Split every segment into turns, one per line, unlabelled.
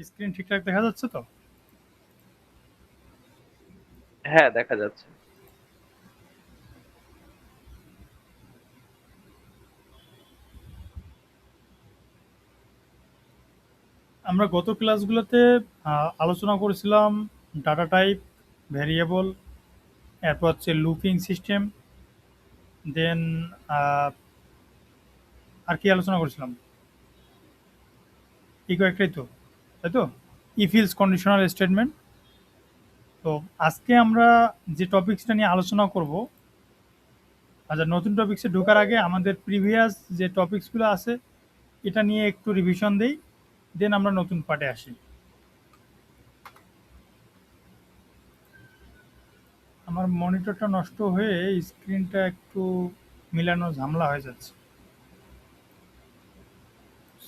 Screen ঠিকঠাক দেখা যাচ্ছে তো?
হ্যাঁ, দেখা যাচ্ছে।
আমরা গত ক্লাসগুলোতে আলোচনা করেছিলাম ডাটা টাইপ, ভ্যারিয়েবল, এরপর হচ্ছে লুপিং সিস্টেম, দেন আর কি আলোচনা করেছিলাম? এই কয়েকটাই তো, তাই তো? If else conditional statement. তো আজকে আমরা যে টপিকসটা নিয়ে আলোচনা করব, আচ্ছা, নতুন টপিকসে ঢোকার আগে আমাদের প্রিভিয়াস যে টপিকসগুলো আছে এটা নিয়ে একটু রিভিশন দেই, দেন আমরা নতুন পার্টে আসি। আমার মনিটরটা নষ্ট হয়ে স্ক্রিনটা একটু মিলানো ঝামেলা হয়ে যাচ্ছে।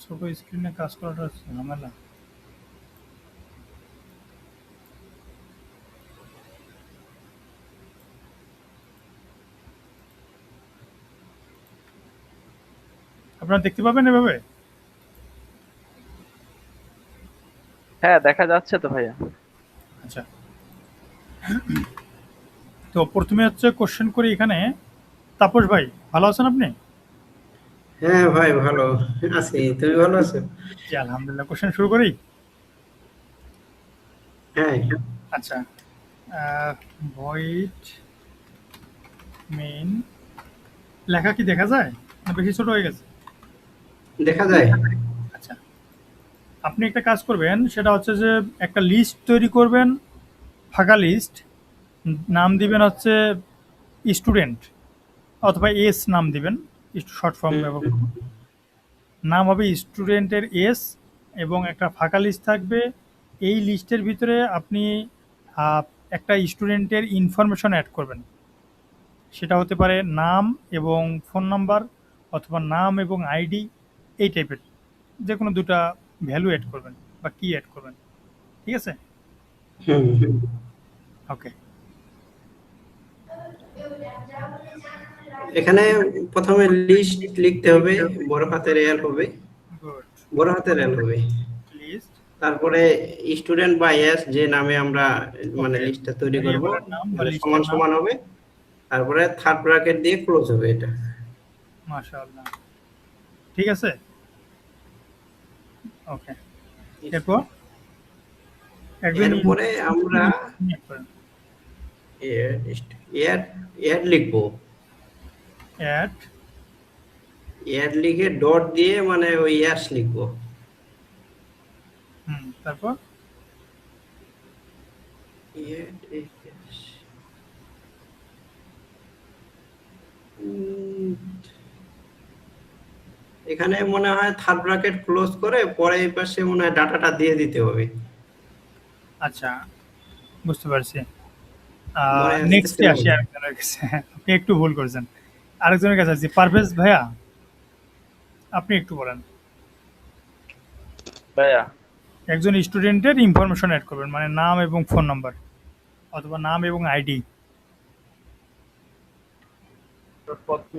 ছোট স্ক্রিনে কাজ করাটা ঝামেলা। আপনারা দেখতে পাবেন এভাবে?
হ্যাঁ, দেখা যাচ্ছে তো ভাইয়া।
আচ্ছা, তো প্রথমে হচ্ছে কোশ্চেন করি এখানে। তাপস ভাই, ভালো আছেন আপনি?
হ্যাঁ ভাই, ভালো আছি। তুমি ভালো আছো?
জি আলহামদুলিল্লাহ। কোশ্চেন শুরু করি।
হ্যাঁ,
আচ্ছা, ভয়েড মেইন লেখা কি দেখা যায় না বেশি ছোট হয়ে গেছে?
দেখা যায়।
আচ্ছা, আপনি একটা কাজ করবেন, সেটা হচ্ছে যে একটা লিস্ট তৈরি করবেন, ফাঁকা লিস্ট। নাম দিবেন হচ্ছে স্টুডেন্ট, অথবা এস নাম দিবেন, শর্ট ফর্ম
হুম,
ব্যবহার করুন। নাম হবে স্টুডেন্টের এস, এবং একটা ফাঁকা লিস্ট থাকবে। এই লিস্টের ভিতরে আপনি আহ, একটা স্টুডেন্টের ইনফরমেশন অ্যাড করবেন। সেটা হতে পারে নাম এবং ফোন নাম্বার, অথবা নাম এবং আইডি, এই টাইপের যে কোনো দুটা ভ্যালু অ্যাড করবেন বা কি অ্যাড করবেন। ঠিক আছে?
হুম।
ওকে।
এখানে প্রথমে লিস্ট লিখতে হবে, বড় হাতের এল হবে,
গুড।
বড় হাতের এল হবে।
লিস্ট।
তারপরে স্টুডেন্ট বা এস যে নামে আমরা মানে
ওকে।
লিস্টটা তৈরি করব,
ভ্যারিয়েবলের নাম বা
এটা সমান
লিস্টের নাম।
সমান হবে। তারপরে থার্ড ব্র্যাকেট দিয়ে ক্লোজ হবে এটা।
মাশাআল্লাহ। ঠিক আছে। ওকে। এরপর একজন
এরপরে আমরা
ইনপুট করেন।
এড এড লিখবো।
অ্যাড।
এড লিখে ডট দিয়ে মানে ওই ইয়াস লিখবো।
তারপর
এড ইয়াস। উম, এখানে মনে হয় থার্ড ব্র্যাকেট ক্লোজ করে পরে এই পাশে মনে হয় ডাটাটা দিয়ে দিতে হবে।
আচ্ছা, বুঝতে পারছি।
মনে আসতেছে
নেক্সটে
না
আসি
বোধহয়।
আরেকজনের কাছে। আপনি একটু ভুল করেছেন। আরেকজনের কাছে আসছি। পারভেজ ভাইয়া, আপনি একটু বলেন।
ভাইয়া,
একজন স্টুডেন্টের ইনফরমেশন অ্যাড করবেন, মানে নাম এবং ফোন নাম্বার, অথবা নাম এবং আইডি।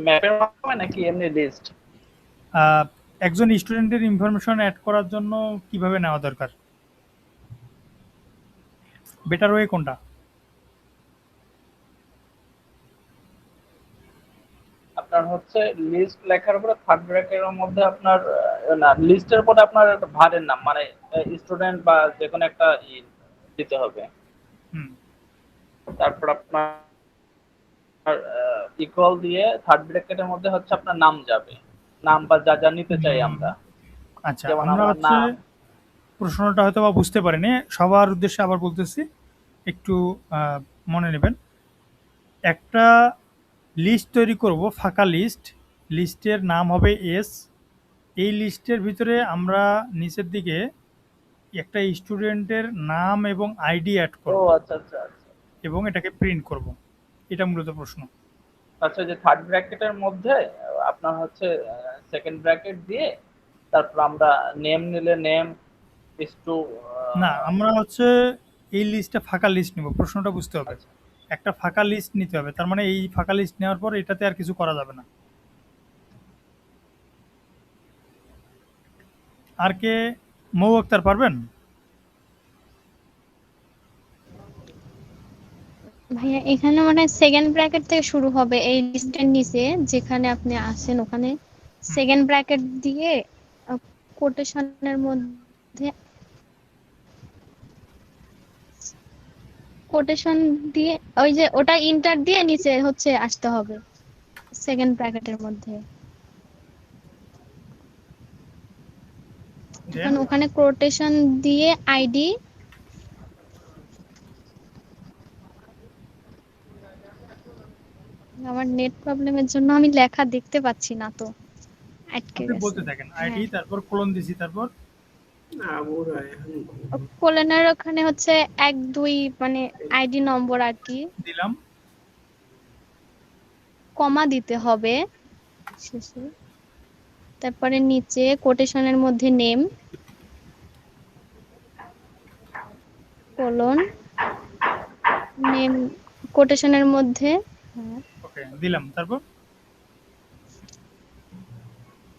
ম্যাপের মাধ্যমে নাকি এমনি লিস্ট?
একজন স্টুডেন্টের ইনফরমেশন অ্যাড করার জন্য কিভাবে নেওয়া দরকার? বেটার ওয়ে কোনটা?
আপনার হচ্ছে লিস্ট লেখার পরে থার্ড ব্র্যাকেটের মধ্যে আপনার না, লিস্টের পরে আপনার একটা ভারের নাম মানে স্টুডেন্ট বা যে কোনো একটা দিতে হবে।
হুম।
তারপর আপনার ইকুয়াল দিয়ে থার্ড ব্র্যাকেটের মধ্যে হচ্ছে আপনার নাম যাবে, নাম বা যা যা নিতে চাই
উম,
আমরা।
আচ্ছা,
যেমন
আমরা
আমার
হচ্ছে
নাম।
প্রশ্নটা হয়তো বা বুঝতে পারিনি, সবার উদ্দেশ্যে আবার বলতেছি, একটু মনে নেবেন। একটা লিস্ট তৈরি করব, ফাঁকা লিস্ট। লিস্টের নাম হবে এস। এই লিস্টের ভিতরে আমরা নিচের দিকে একটা স্টুডেন্টের নাম এবং আইডি অ্যাড
ও
করব,
আচ্ছা আচ্ছা আচ্ছা।
এবং এটাকে প্রিন্ট করব। এটা মূলত প্রশ্ন।
আচ্ছা, যে থার্ড ব্র্যাকেটের মধ্যে আপনার হচ্ছে সেকেন্ড ব্র্যাকেট দিয়ে তারপর আমরা নেম নিলে নেম ইস টু।
না, আমরা হচ্ছে এই লিস্টটা ফাঁকা লিস্ট নিব, প্রশ্নটা বুঝতে হবে।
আচ্ছা,
একটা ফাঁকা লিস্ট নিতে হবে, তার মানে এই ফাঁকা লিস্ট নেওয়ার পর এটাতে আর কিছু করা যাবে না। আর কে? মৌ আক্তার পারবেন?
ভাইয়া এখানে মানে সেকেন্ড ব্র্যাকেট থেকে শুরু হবে এই লিস্টের নিচে যেখানে আপনি আসেন ওখানে সেকেন্ড ব্র্যাকেট দিয়ে কোটেশনের মধ্যে কোটেশন দিয়ে ওই যে ওটা ইন্টার দিয়ে নিচে হচ্ছে আসতে হবে সেকেন্ড ব্র্যাকেটের মধ্যে।
দেন
এখন ওখানে কোটেশন দিয়ে আইডি আমার নেট প্রবলেমের জন্য আমি লেখা দেখতে পাচ্ছি না তো আটকে
আপনি বলতে
গেছে।
থাকেন
হ্যাঁ
আইডি, তারপর কোলন দিছি, তারপর
আবু রায়হান
কোলনের ওখানে হচ্ছে 1 2 মানে আইডি নম্বর আর কি
দিলাম।
কমা দিতে হবে শেষে। তারপরে নিচে কোটেশনের মধ্যে নেম কোলন নেম কোটেশনের মধ্যে হ্যাঁ,
ওকে দিলাম, তারপর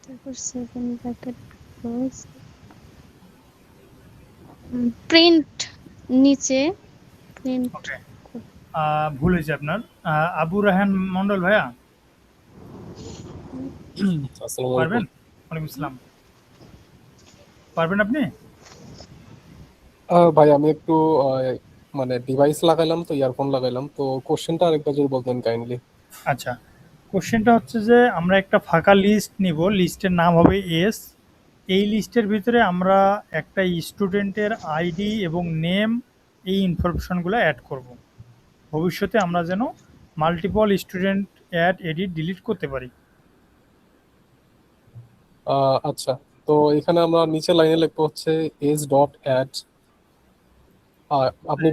তারপর সেকেন্ড ব্র্যাকেট ক্লোজ প্রিন্ট নিচে প্রিন্ট
ওকে ভুল হয়েছে আপনার। আবু রায়হান মন্ডল ভাইয়া
আসসালামু
পারবেন?
আলাইকুম।
ওয়ালাইকুম আসসালাম। পারবেন আপনি?
ভাই আমি একটু মানে ডিভাইস লাগাইলাম, তো ইয়ারফোন লাগাইলাম, তো কোশ্চেনটা আরেকবার যদি বলতেন কাইন্ডলি।
আচ্ছা, কোশ্চেনটা হচ্ছে যে আমরা একটা ফাঁকা লিস্ট নিব, লিস্টের নাম হবে এস। এই লিস্টের ভিতরে আমরা একটা স্টুডেন্টের আইডি এবং নেম এই ইনফরমেশনগুলো অ্যাড করব। ভবিষ্যতে আমরা যেন multiple student add edit delete করতে পারি।
আচ্ছা, তো এখানে আমরা নিচে লাইনে লিখবো হচ্ছে এজ ডট অ্যাড। আপনি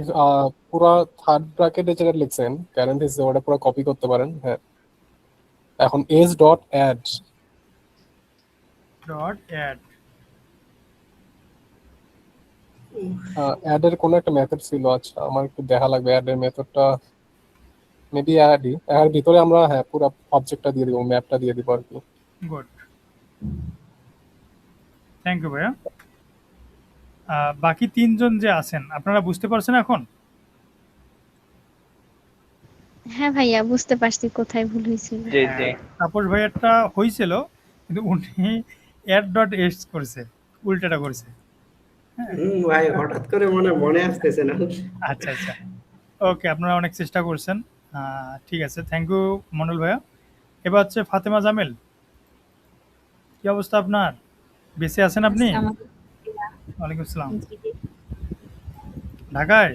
পুরা থার্ড ব্র্যাকেটের জায়গায় লিখছেন কারেন্ট ইজ, ওটা পুরো কপি করতে পারেন। হ্যাঁ, এখন edge dot add.
Dot add
অ্যাডের কোনো একটা মেথড ছিল, আচ্ছা আমার একটু দেখা লাগবে অ্যাডের মেথডটা। মেবি অ্যাডই, এর ভিতরে আমরা হ্যাঁ পুরো অবজেক্টটা দিয়ে দিব, ম্যাপটা দিয়ে দিব আর কি।
গুড, থ্যাংক ইউ ভাইয়া। বাকি তিনজন যে আছেন আপনারা বুঝতে পারছেন এখন?
হ্যাঁ ভাইয়া বুঝতে পারছি কোথায় ভুল হয়েছিল।
জি জি।
তাপস ভাইয়ারটা হয়েছিল কিন্তু উনি অ্যাড ডট এস করছে, উল্টাটা করছে।
ভাই হঠাৎ করে মনে আসতেছে না।
আচ্ছা আচ্ছা, ওকে, আপনারা অনেক চেষ্টা করছেন। ঠিক আছে, থ্যাংক ইউ মন্ডল ভাইয়া। এবার হচ্ছে ফাতেমা জামেল, কি অবস্থা আপনার? বেঁচে আছেন আপনি? ওয়ালাইকুম আসসালাম। ঢাকায়?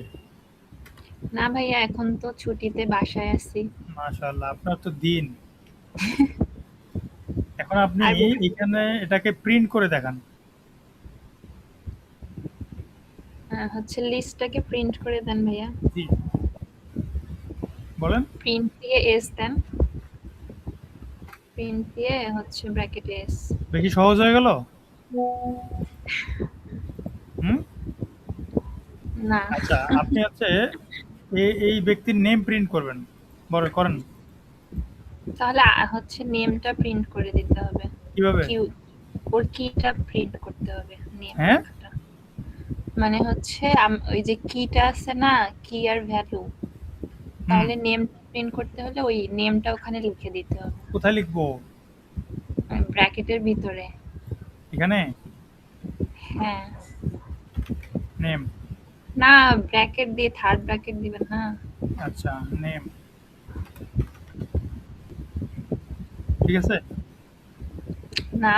না ভাইয়া এখন তো ছুটিতে বাসায় আছি।
মাশাআল্লাহ, আপনার তো দিন। এখন আপনি
আর বলুন।
এখানে এটাকে প্রিন্ট করে দেখান।
হচ্ছে লিস্টটাকে প্রিন্ট করে দেন ভাইয়া।
জি বলেন।
প্রিন্ট দিয়ে এস দেন। প্রিন্ট দিয়ে হচ্ছে ব্র্যাকেটে এস।
বেশি সহজ হয়ে গেল? হুম।
না
আচ্ছা, আপনি হচ্ছে এই ব্যক্তির নেম প্রিন্ট করবেন, বড় করেন
তাহলে হচ্ছে নেমটা প্রিন্ট করে দিতে হবে।
কিভাবে?
কিউ ওর কিটা প্রিন্ট করতে হবে নেম
হ্যাঁ?
লেখাটা। মানে হচ্ছে ওই যে কিটা আছে না, কি আর ভ্যালু, তাহলে নেম প্রিন্ট করতে হলে ওই নেমটা ওখানে লিখে দিতে হবে
কোথায় লিখবো?
ব্র্যাকেটের ভিতরে।
এখানে
হ্যাঁ
নেম।
না, ব্র্যাকেট দিয়ে থার্ড ব্র্যাকেট দিবেন না।
আচ্ছা, নেম, ঠিক আছে।
না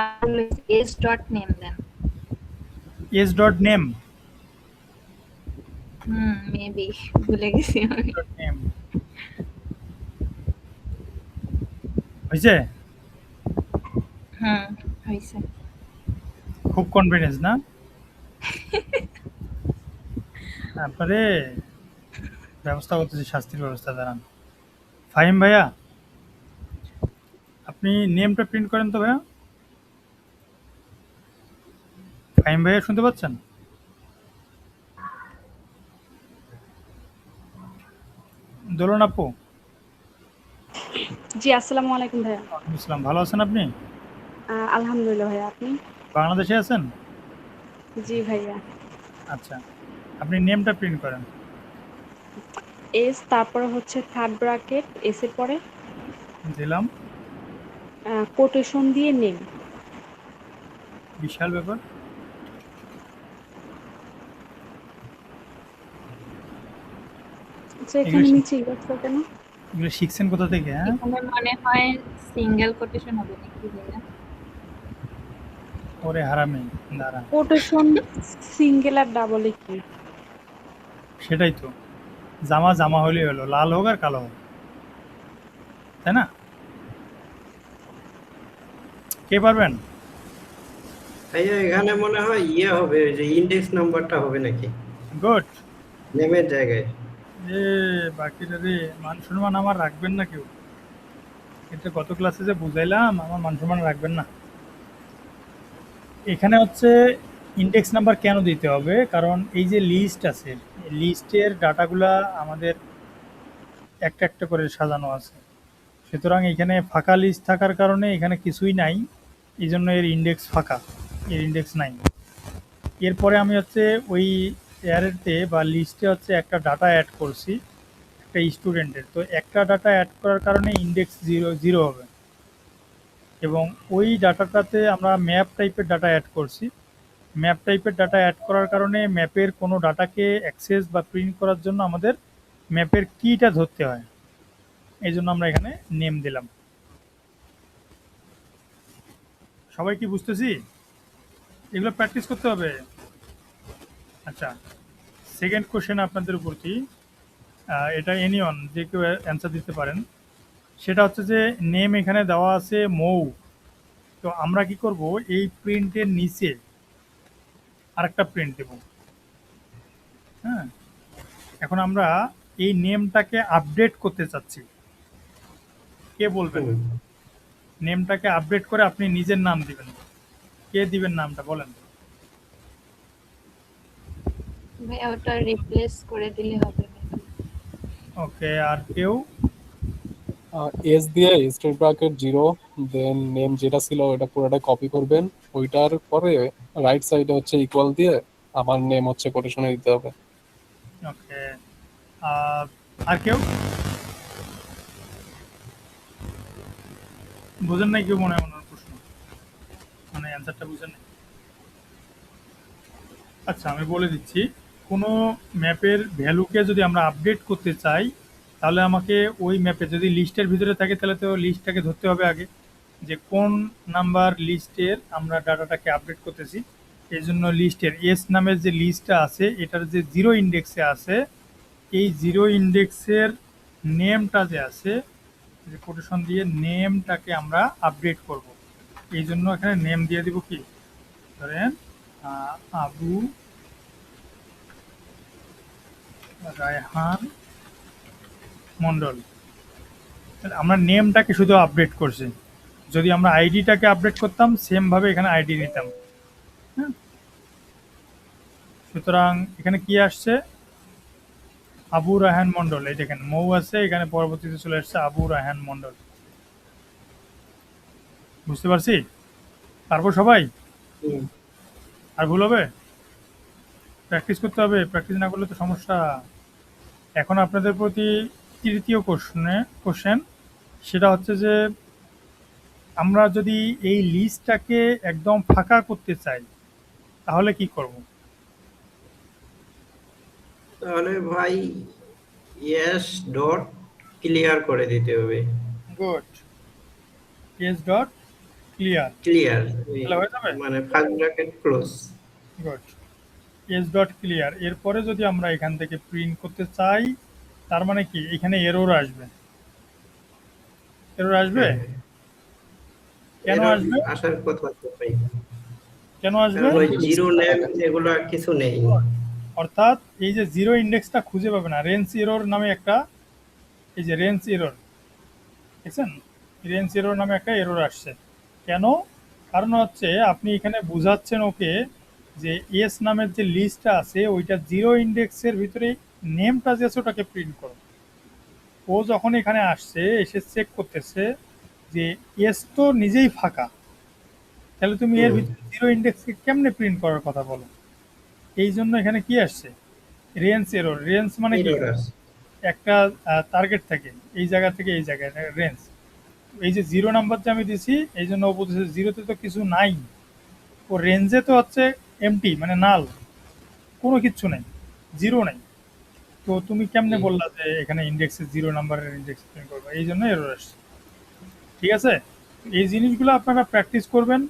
এস ডট নেম দেন।
এস ডট নেম,
মেবি ভুলে গেছি আমি।
ডট নেম হয়েছে?
হয়েছে।
খুব কনফিডেন্স না তারপরে? ব্যবস্থা করতেছি, শাস্তির ব্যবস্থা দাঁড়ান। ফাহিম ভাইয়া, আপনি নেমটা প্রিন্ট করেন তো ভাইয়া। ফাহিম ভাইয়া শুনতে পাচ্ছেন? দোলন আপু,
জি আসসালামু আলাইকুম ভাইয়া।
ওয়ালাইকুম আসসালাম, ভালো আছেন আপনি?
আলহামদুলিল্লাহ ভাইয়া, আপনি?
বাংলাদেশে আছেন?
জি ভাইয়া।
আচ্ছা, আপনি নেমটা প্রিন্ট করেন।
এস, তারপরে হচ্ছে থার্ড ব্র্যাকেট, এস এর পরে
দিলাম।
কোটেশন দিয়ে নেম।
বিশাল ব্যাপার।
আচ্ছা,
এগুলো
এখানে
শিখ-
নিচে লেখা কেন?
এগুলো শিখছেন কোথা থেকে? হ্যাঁ,
এখানে মনে হয় সিঙ্গেল কোটেশন হবে নাকি ভাইয়া?
ওরে হারামি, দাঁড়া।
কোটেশন সিঙ্গেল আর ডাবলে কি?
সেটাই তো, জামা জামা হলেই হলো, লাল হোক আর কালো হোক, তাই না? কে পারবেন?
ভাইয়া এখানে মনে হয় ইয়ে হবে, ওই যে ইন্ডেক্স নাম্বারটা হবে নাকি
গুড।
নেমের জায়গায়?
এ বাকিটা রে, মান সম্মান আমার রাখবেন না কেউ। এটা গত ক্লাসে যে বুঝাইলাম, আমার মান সম্মান রাখবেন না। এখানে হচ্ছে ইন্ডেক্স নাম্বার কেন দিতে হবে, কারণ এই যে লিস্ট আছে, লিস্টের ডাটাগুলা আমাদের একটা একটা করে সাজানো আছে। সুতরাং এখানে ফাঁকা লিস্ট থাকার কারণে এখানে কিছুই নাই, এই জন্য এর ইন্ডেক্স ফাঁকা, এর ইন্ডেক্স নাই। এরপরে আমি হচ্ছে ওই অ্যারেতে বা লিস্টে হচ্ছে একটা ডাটা অ্যাড করছি, একটা স্টুডেন্টের। তো একটা ডাটা অ্যাড করার কারণে ইন্ডেক্স জিরো জিরো হবে, এবং ওই ডাটাটাতে আমরা ম্যাপ টাইপের ডাটা অ্যাড করছি। ম্যাপ টাইপের ডাটা অ্যাড করার কারণে ম্যাপের কোনো ডাটাকে অ্যাক্সেস বা প্রিন্ট করার জন্য আমাদের ম্যাপের কিটা ধরতে হয়, এই জন্য আমরা এখানে নেম দিলাম। সবাই কি বুঝতেছি? এগুলো প্র্যাকটিস করতে হবে। আচ্ছা, সেকেন্ড কোশ্চেন আপনাদের উপর কি, এটা এনিওয়ান যে কেউ অ্যান্সার দিতে পারেন। সেটা হচ্ছে যে নেম এখানে দেওয়া আছে মৌ, তো আমরা কি করব, এই প্রিন্টের নিচে আরেকটা প্রিন্ট দেব। হ্যাঁ, এখন আমরা এই নেমটাকে আপডেট করতে চাচ্ছি। কে বলবেন?
হুম।
নেমটাকে আপডেট করে আপনি নিজের নাম দিবেন। কে দিবেন নামটা বলেন?
ভাইয়া ওটা রিপ্লেস করে দিলে হবে নাকি?
ওকে, আর কেউ?
এস দিয়ে স্ট্রেট ব্র্যাকেট 0, দেন নেম যেটা ছিল ওটা পুরোটা কপি করবেন। ওইটার পরে রাইট সাইডে হচ্ছে ইকুয়াল দিয়ে আমার নেম হচ্ছে কোটেশনে দিতে হবে।
ওকে, আর কেউ বুঝেন নাই? কেউ মনে হয় ওনার প্রশ্ন, মানে অ্যান্সারটা বুঝেন নাই? আচ্ছা, আমি বলে দিচ্ছি। কোনো ম্যাপের ভ্যালুকে যদি আমরা আপডেট করতে চাই, তাহলে আমাকে ওই ম্যাপে যদি লিস্টের ভিতরে থাকে, তাহলে তো লিস্টটাকে ধরতে হবে আগে, যে কোন নাম্বার লিস্টের আমরা ডাটাটাকে আপডেট করতেছি। এই জন্য লিস্টের এস নামের যে লিস্টটা আছে, এটার যে জিরো ইন্ডেক্সে আছে, এই জিরো ইন্ডেক্সের নেমটা যে আছে, যে কোটেশন দিয়ে নেমটাকে আমরা আপডেট করব। এই জন্য এখানে নেম দিয়ে দিব কি, ধরেন আবু রায়হান মন্ডল। তাহলে আমরা নেমটাকে শুধু আপডেট করছি। যদি আমরা আইডিটাকে আপডেট করতাম, সেম ভাবে এখানে আইডি নিতাম। হ্যাঁ, সুতরাং এখানে কি আসছে, আবু রায়হান মন্ডল। এই দেখেন মৌ আছে, এখানে পরবর্তীতে চলে আসছে আবু রায়হান মন্ডল। বুঝতে পারছি? পারবো সবাই?
হুম।
আর ভুল হবে? প্র্যাকটিস করতে হবে, প্র্যাকটিস না করলে তো সমস্যা। এখন আপনাদের প্রতি তৃতীয় কোশ্চেন, সেটা হচ্ছে যে আমরা যদি এই লিস্টটাকে একদম ফাঁকা করতে চাই, তাহলে কি করব?
তাহলে ভাই ইয়েস ডট ক্লিয়ার করে দিতে হবে।
Good, S dot clear,
clear,
তাহলে হয়ে যাবে।
মানে first bracket close.
Good, S dot clear. এরপরে যদি আমরা এখান থেকে প্রিন্ট করতে চাই, তার মানে কি এখানে এরর আসবে। এরর আসবে কেন
এরর
আসবে?
আসার কথা তো ভাই,
কেন আসবে?
কারণ ওই জিরো নেম এগুলো কিছু নেই।
অর্থাৎ এই যে জিরো ইন্ডেক্সটা খুঁজে পাবে না। রেঞ্জ এরর নামে একটা, এই যে রেঞ্জ এরর দেখছেন, রেঞ্জ এরর নামে একটা এরর আসছে। কেন? কারণ হচ্ছে আপনি এখানে বুঝাচ্ছেন ওকে যে এস নামের যে লিস্টটা আছে, ওইটা জিরো ইন্ডেক্সের ভিতরে নেমটা যে আছে ওটাকে প্রিন্ট করো। ও যখন এখানে আসছে, এসে চেক করতেছে যে এস তো নিজেই ফাঁকা, তাহলে তুমি এর ভিতরে জিরো ইন্ডেক্সকে কেমনে প্রিন্ট করার কথা বলো। এই জন্য এখানে কি আসছে, রেঞ্জ এরর। রেঞ্জ মানে কি?
এরর আছে।
একটা টার্গেট থাকে এই জায়গা থেকে এই জায়গায় রেঞ্জ। এই যে 0 নাম্বার যে আমি দিছি এই জন্য ও বলতেছে 0-তে তো কিছু নাই, ও রেঞ্জে তো হচ্ছে এমটি মানে নাল, কোনো কিচ্ছু নাই, 0 নাই। তো তুমি কেমনে বললা যে এখানে ইন্ডেক্সে 0 নাম্বারের ইন্ডেক্স প্রিন্ট করবে? এই জন্য এরর আসছে। ঠিক আছে, এই জিনিসগুলো আপনারা প্র্যাকটিস করবেন,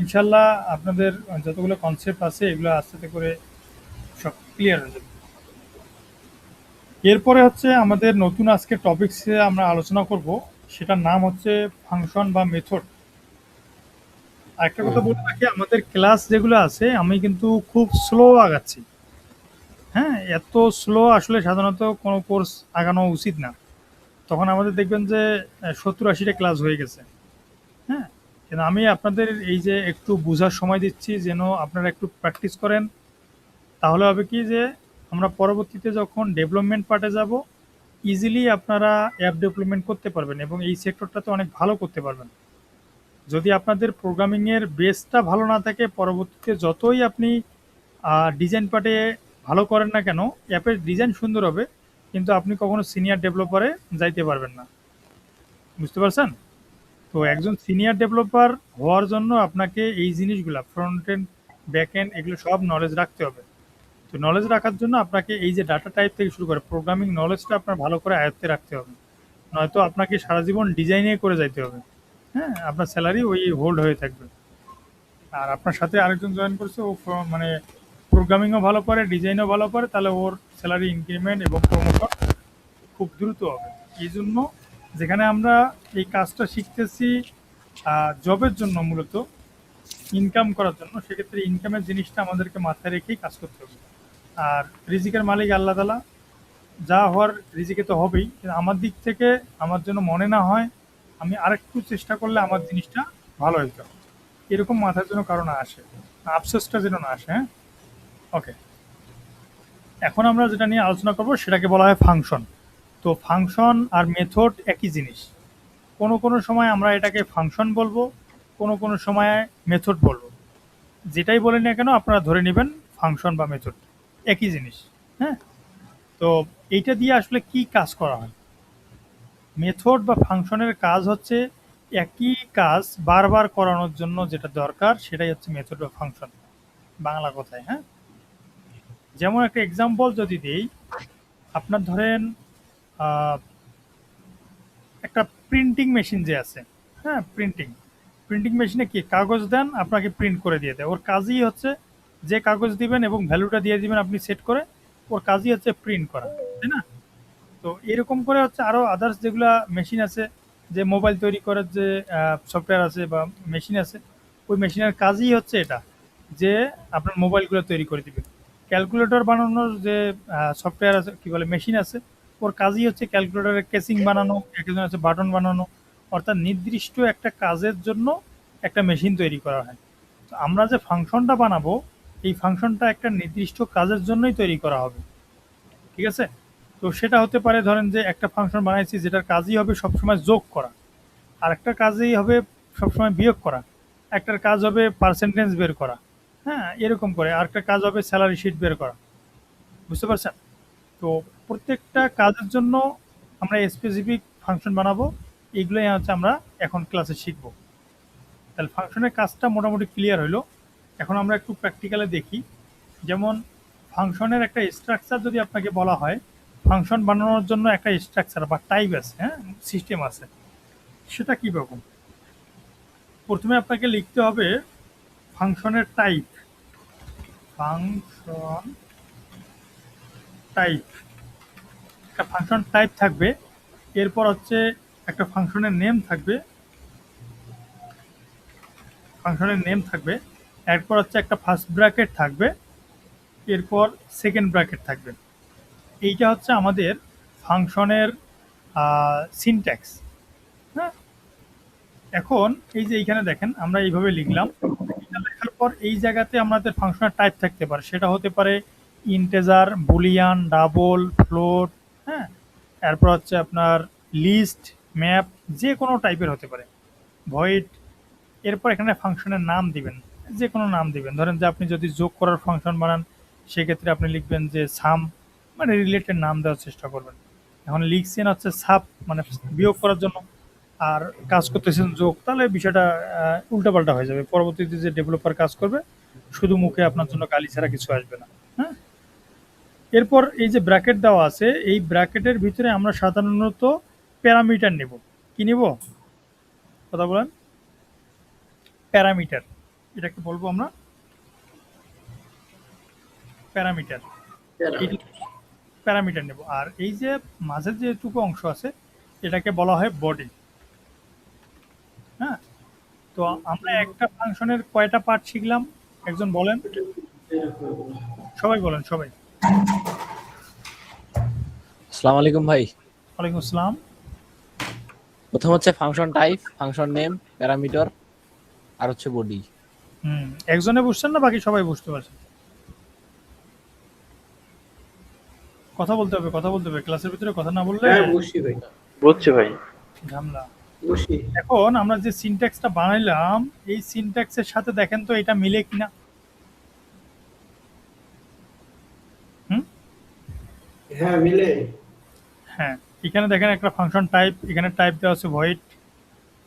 ইনশাল্লাহ আপনাদের যতগুলো কনসেপ্ট আছে এগুলো আস্তে আস্তে করে সব ক্লিয়ার হয়ে যাবে। এরপরে হচ্ছে আমাদের নতুন আজকে টপিকসে আমরা আলোচনা করব, সেটার নাম হচ্ছে ফাংশন বা মেথড। আরেকটা কথা বলে রাখি, আমাদের ক্লাস যেগুলো আছে আমি কিন্তু খুব স্লো আগাচ্ছি। হ্যাঁ, এত স্লো আসলে সাধারণত কোনো কোর্স আগানো উচিত না, তখন আমাদের দেখবেন যে 70-80টা ক্লাস হয়ে গেছে। হ্যাঁ, কিন্তু আমি আপনাদের এই যে একটু বোঝার সময় দিচ্ছি যেন আপনারা একটু প্র্যাকটিস করেন, তাহলে হবে কি যে আমরা পরবর্তীতে যখন ডেভেলপমেন্ট পার্টে যাব ইজিলি আপনারা অ্যাপ ডেভেলপমেন্ট করতে পারবেন এবং এই সেক্টরটাতে অনেক ভালো করতে পারবেন। যদি আপনাদের প্রোগ্রামিংয়ের বেসটা ভালো না থাকে, পরবর্তীতে যতই আপনি ডিজাইন পার্টে ভালো করেন না কেন, অ্যাপের ডিজাইন সুন্দর হবে কিন্তু আপনি কখনো সিনিয়র ডেভেলপারে যাইতে পারবেন না। বুঝতে পারছেন? তো একজন সিনিয়র ডেভেলপার হওয়ার জন্য আপনাকে এই জিনিসগুলো ফ্রন্ট এন্ড ব্যাক এন্ড এগুলো সব নলেজ রাখতে হবে। তো নলেজ রাখার জন্য আপনাকে এই যে ডাটা টাইপ থেকে শুরু করে প্রোগ্রামিং নলেজটা আপনার ভালো করে আয়ত্তে রাখতে হবে, নয়তো আপনাকে সারা জীবন ডিজাইনে করে যাইতে হবে। হ্যাঁ, আপনার স্যালারি ওই হোল্ড হয়ে থাকবে। আর আপনার সাথে আরেকজন জয়েন করছে, ও মানে প্রোগ্রামিংও ভালো পারে, ডিজাইনও ভালো পারে, তাহলে ওর স্যালারি ইনক্রিমেন্ট এবং প্রমোশন খুব দ্রুত হবে। এই জন্য যেখানে আমরা এই কাজটা শিখতেছি জবের জন্য, মূলত ইনকাম করার জন্য, সেক্ষেত্রে ইনকামের জিনিসটা আমাদেরকে মাথায় রেখেই কাজ করতে হবে। আর রিজিকের মালিক আল্লাহ তাআলা, যা হওয়ার রিজিকে তো হবেই, কিন্তু আমার দিক থেকে আমার জন্য মনে না হয় আমি আরেকটু চেষ্টা করলে আমার জিনিসটা ভালো হইতো, এরকম মাথার জন্য কারণ আসে, আফসোসটা যেন না আসে। হ্যাঁ, ওকে। এখন আমরা যেটা নিয়ে আলোচনা করব সেটাকে বলা হয় ফাংশন। তো ফাংশন আর মেথড একই জিনিস। কোনো কোনো সময় আমরা এটাকে ফাংশন বলবো, কোনো কোনো সময় মেথড বলবো। যেটাই বলেন না কেন আপনারা ধরে নেবেন ফাংশন বা মেথড একই জিনিস। হ্যাঁ, তো এইটা দিয়ে আসলে কি কাজ করা হয়? মেথড বা ফাংশনের কাজ হচ্ছে একই কাজ বারবার করানোর জন্য যেটা দরকার সেটাই হচ্ছে মেথড বা ফাংশন, বাংলা কথায়। হ্যাঁ, যেমন একটা এক্সাম্পল যদি দিই, আপনার ধরেন একটা প্রিন্টিং মেশিন যে আছে, হ্যাঁ, প্রিন্টিং মেশিনে কি কাগজ দেন, আপনাকে প্রিন্ট করে দিয়ে দেয়। ওর কাজই হচ্ছে যে কাগজ দিবেন এবং ভ্যালুটা দিয়ে দিবেন আপনি সেট করে, ওর কাজই হচ্ছে প্রিন্ট করা, তাই না? তো এরকম করে হচ্ছে আরও আদার্স যেগুলা মেশিন আছে, যে মোবাইল তৈরি করার যে সফটওয়্যার আছে বা মেশিন আছে, ওই মেশিনের কাজই হচ্ছে এটা, যে আপনার মোবাইলগুলো তৈরি করে দিবে। ক্যালকুলেটর বানানোর যে সফটওয়্যার আছে, কি বলে, মেশিন আছে, ওর কাজই হচ্ছে ক্যালকুলেটরের কেসিং বানানো, একজন আছে বাটন বানানো। অর্থাৎ নির্দিষ্ট একটা কাজের জন্য একটা মেশিন তৈরি করা হয়। তো আমরা যে ফাংশনটা বানাবো, এই ফাংশনটা একটা নির্দিষ্ট কাজের জন্যই তৈরি করা হবে। ঠিক আছে? তো সেটা হতে পারে, ধরেন যে একটা ফাংশন বানাইছি যেটার কাজই হবে সবসময় যোগ করা, আর একটা কাজই হবে সবসময় বিয়োগ করা, একটার কাজ হবে পার্সেন্টেজ বের করা, হ্যাঁ, এরকম করে আরেকটা কাজ হবে স্যালারি শিট বের করা। বুঝতে পারছেন? তো প্রত্যেকটা কাজের জন্য আমরা স্পেসিফিক ফাংশন বানাবো, এইগুলোই হচ্ছে আমরা এখন ক্লাসে শিখবো। তাহলে ফাংশনের কাজটা মোটামুটি ক্লিয়ার হলো। এখন আমরা একটু প্র্যাকটিক্যালে দেখি। যেমন ফাংশনের একটা স্ট্রাকচার যদি আপনাকে বলা হয়, ফাংশন বানানোর জন্য একটা স্ট্রাকচার বা টাইপ আছে, হ্যাঁ, সিস্টেম আছে, সেটা কী রকম? প্রথমে আপনাকে লিখতে হবে ফাংশনের টাইপ, ফাংশন টাইপ, একটা ফাংশন টাইপ থাকবে। এরপর হচ্ছে একটা ফাংশনের নেম থাকবে, এরপর হচ্ছে একটা ফার্স্ট ব্র্যাকেট থাকবে, এরপর সেকেন্ড ব্র্যাকেট থাকবে। এইটা হচ্ছে আমাদের ফাংশনের সিনট্যাক্স। হ্যাঁ, এখন এই যে এইখানে দেখেন আমরা এইভাবে লিখলাম, এটা লেখার পর এই জায়গাতে আমাদের ফাংশনের টাইপ থাকতে পারে, সেটা হতে পারে ইন্টেজার, বুলিয়ান, ডাবল, ফ্লোট, হ্যাঁ, এরপর হচ্ছে আপনার লিস্ট, ম্যাপ, যে কোনো টাইপের হতে পারে, ভয়েড। এরপর এখানে ফাংশনের নাম দিবেন, যে কোনো নাম দিবেন। ধরেন যে আপনি যদি যোগ করার ফাংশন বানান, সেক্ষেত্রে আপনি লিখবেন যে সাম, মানে রিলেটেড নাম দেওয়ার চেষ্টা করবেন। এখন লিখছেন হচ্ছে সাব মানে বিয়োগ করার জন্য, আর কাজ করতেছেন যোগ, তাহলে বিষয়টা উল্টাপাল্টা হয়ে যাবে। পরবর্তীতে যে ডেভেলপার কাজ করবে শুধু মুখে আপনার জন্য গালি ছাড়া কিছু আসবে না। হ্যাঁ, এরপর এই যে ব্র্যাকেট দেওয়া আছে, এই ব্র্যাকেটের ভিতরে আমরা সাধারণত প্যারামিটার নেব। কি নেব? কথা বলেন। প্যারামিটার, এটাকে বলবো আমরা প্যারামিটার। প্যারামিটার নেব। আর এই যে মাঝের যেটুকু অংশ আছে এটাকে বলা হয় বডি। হ্যাঁ, তো আমরা একটা ফাংশনের কয়টা পার্ট শিখলাম একজন বলেন, সবাই বলেন, সবাই।
আসসালামু আলাইকুম ভাই।
ওয়ালাইকুম আসসালাম।
প্রথম হচ্ছে function type, function name, parameter, আর হচ্ছে বডি।
একজনে বুঝছেন না বাকি সবাই বুঝতে পারছেন? কথা বলতে হবে, কথা বলতে হবে, ক্লাসের ভিতরে কথা না বললে
হ্যাঁ বুঝছি ভাই,
বুঝছি ভাই।
ঝামেলা।
বুঝছি।
এখন আমরা যে সিনট্যাক্সটা বানাইলাম এই সিনট্যাক্সের সাথে দেখেন তো এটা মিলে কিনা।
হ্যাঁ মিলে।
হ্যাঁ, এখানে দেখেন একটা ফাংশন টাইপ, এখানে টাইপ দেওয়া আছে ভয়েড,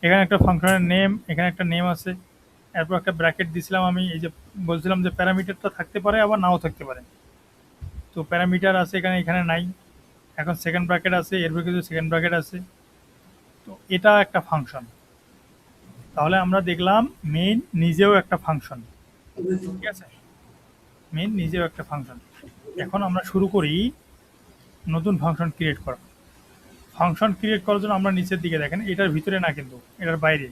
এখানে একটা ফাংশনের নেম, এখানে একটা নেম আছে, এরপর একটা ব্র্যাকেট দিছিলাম। আমি এই যে বলছিলাম যে প্যারামিটারটা থাকতে পারে আবার নাও থাকতে পারে, তো প্যারামিটার আছে এখানে, এখানে নাই। এখন সেকেন্ড ব্র্যাকেট আছে, এর ভিতরে সেকেন্ড ব্র্যাকেট আছে, তো এটা একটা ফাংশন। তাহলে আমরা দেখলাম মেইন নিজেও একটা ফাংশন, ঠিক আছে? মেইন নিজেও একটা ফাংশন। এখন আমরা শুরু করি নতুন ফাংশন ক্রিয়েট করা। ফাংশন ক্রিয়েট করার জন্য আমরা নিচের দিকে দেখেন, এটার ভিতরে না কিন্তু এটার বাইরে,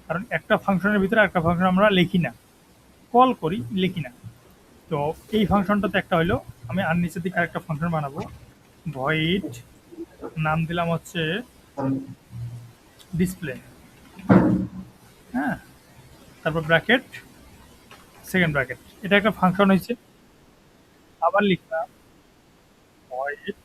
কারণ একটা ফাংশনের ভিতরে একটা ফাংশন আমরা লিখি না, কল করি, লিখি না। তো এই ফাংশনটাতে একটা হইলো, আমি আর নিচের দিকে আরেকটা ফাংশন বানাবো, ভয়েড, নাম দিলাম হচ্ছে ডিসপ্লে। হ্যাঁ, তারপর ব্র্যাকেট, সেকেন্ড ব্র্যাকেট, এটা একটা ফাংশন হয়েছে। আবার লিখলাম ভয়েড,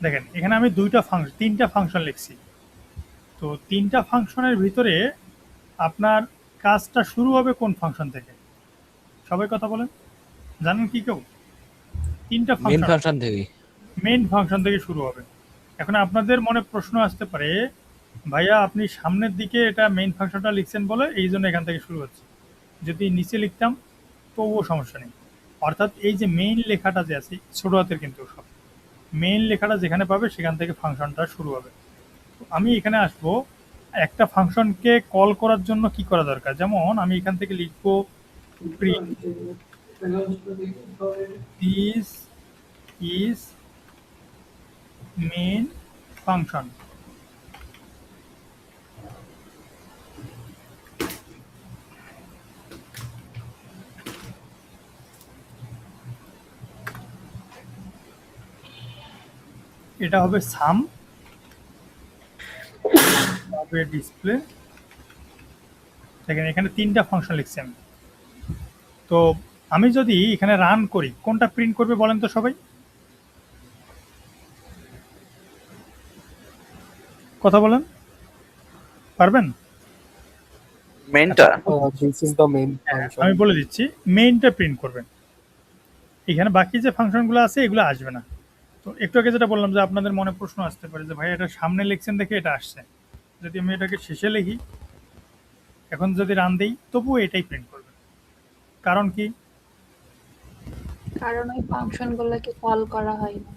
দেখেন এখানে আমি তিনটা ফাংশন লিখছি। তো তিনটা ফাংশনের ভিতরে আপনার কাজটা শুরু হবে কোন ফাংশন থেকে? সবাই কথা বলেন, জানেন কি কেউ? তিনটা
মেইন
ফাংশন
ফাংশন থেকে।
মেইন ফাংশন থেকে শুরু হবে। এখন আপনাদের মনে প্রশ্ন আসতে পারে, ভাইয়া আপনি সামনের দিকে এটা মেইন ফাংশনটা লিখছেন বলে এই জন্য এখান থেকে শুরু হচ্ছে, যদি নিচে লিখতাম তবুও সমস্যা নেই। অর্থাৎ এই যে মেইন লেখাটা যে আছে ছোট হাতের, কিন্তু সব মেইন লেখাটা যেখানে পাবে সেখান থেকে ফাংশনটা শুরু হবে। তো আমি এখানে আসবো, একটা ফাংশনকে কল করার জন্য কি করা দরকার, যেমন আমি এখান থেকে লিখবো print this is main function. এটা হবে সাম, হবে ডিসপ্লে। দেখেন এখানে তিনটা ফাংশন লিখছি আমি। তো আমি যদি এখানে রান করি কোনটা প্রিন্ট করবে বলেন তো সবাই, কথা বলেন, পারবেন?
মেইনটা
this is the main function.
আমি বলে দিচ্ছি, মেইনটা প্রিন্ট করবেন। এখানে বাকি যে ফাংশনগুলো আছে এগুলো আসবে না। তো একটু আগে যেটা বললাম যে আপনাদের মনে প্রশ্ন আসতে পারে যে ভাই এটা সামনে লিখছেন দেখে এটা আসছে, যদি আমি এটাকে শেষে লিখি, এখন যদি রান দিই তবুও এটাই প্রিন্ট করবে। কারণ কি?
কারণ ওই ফাংশন গুলোকে কল করা হয় না।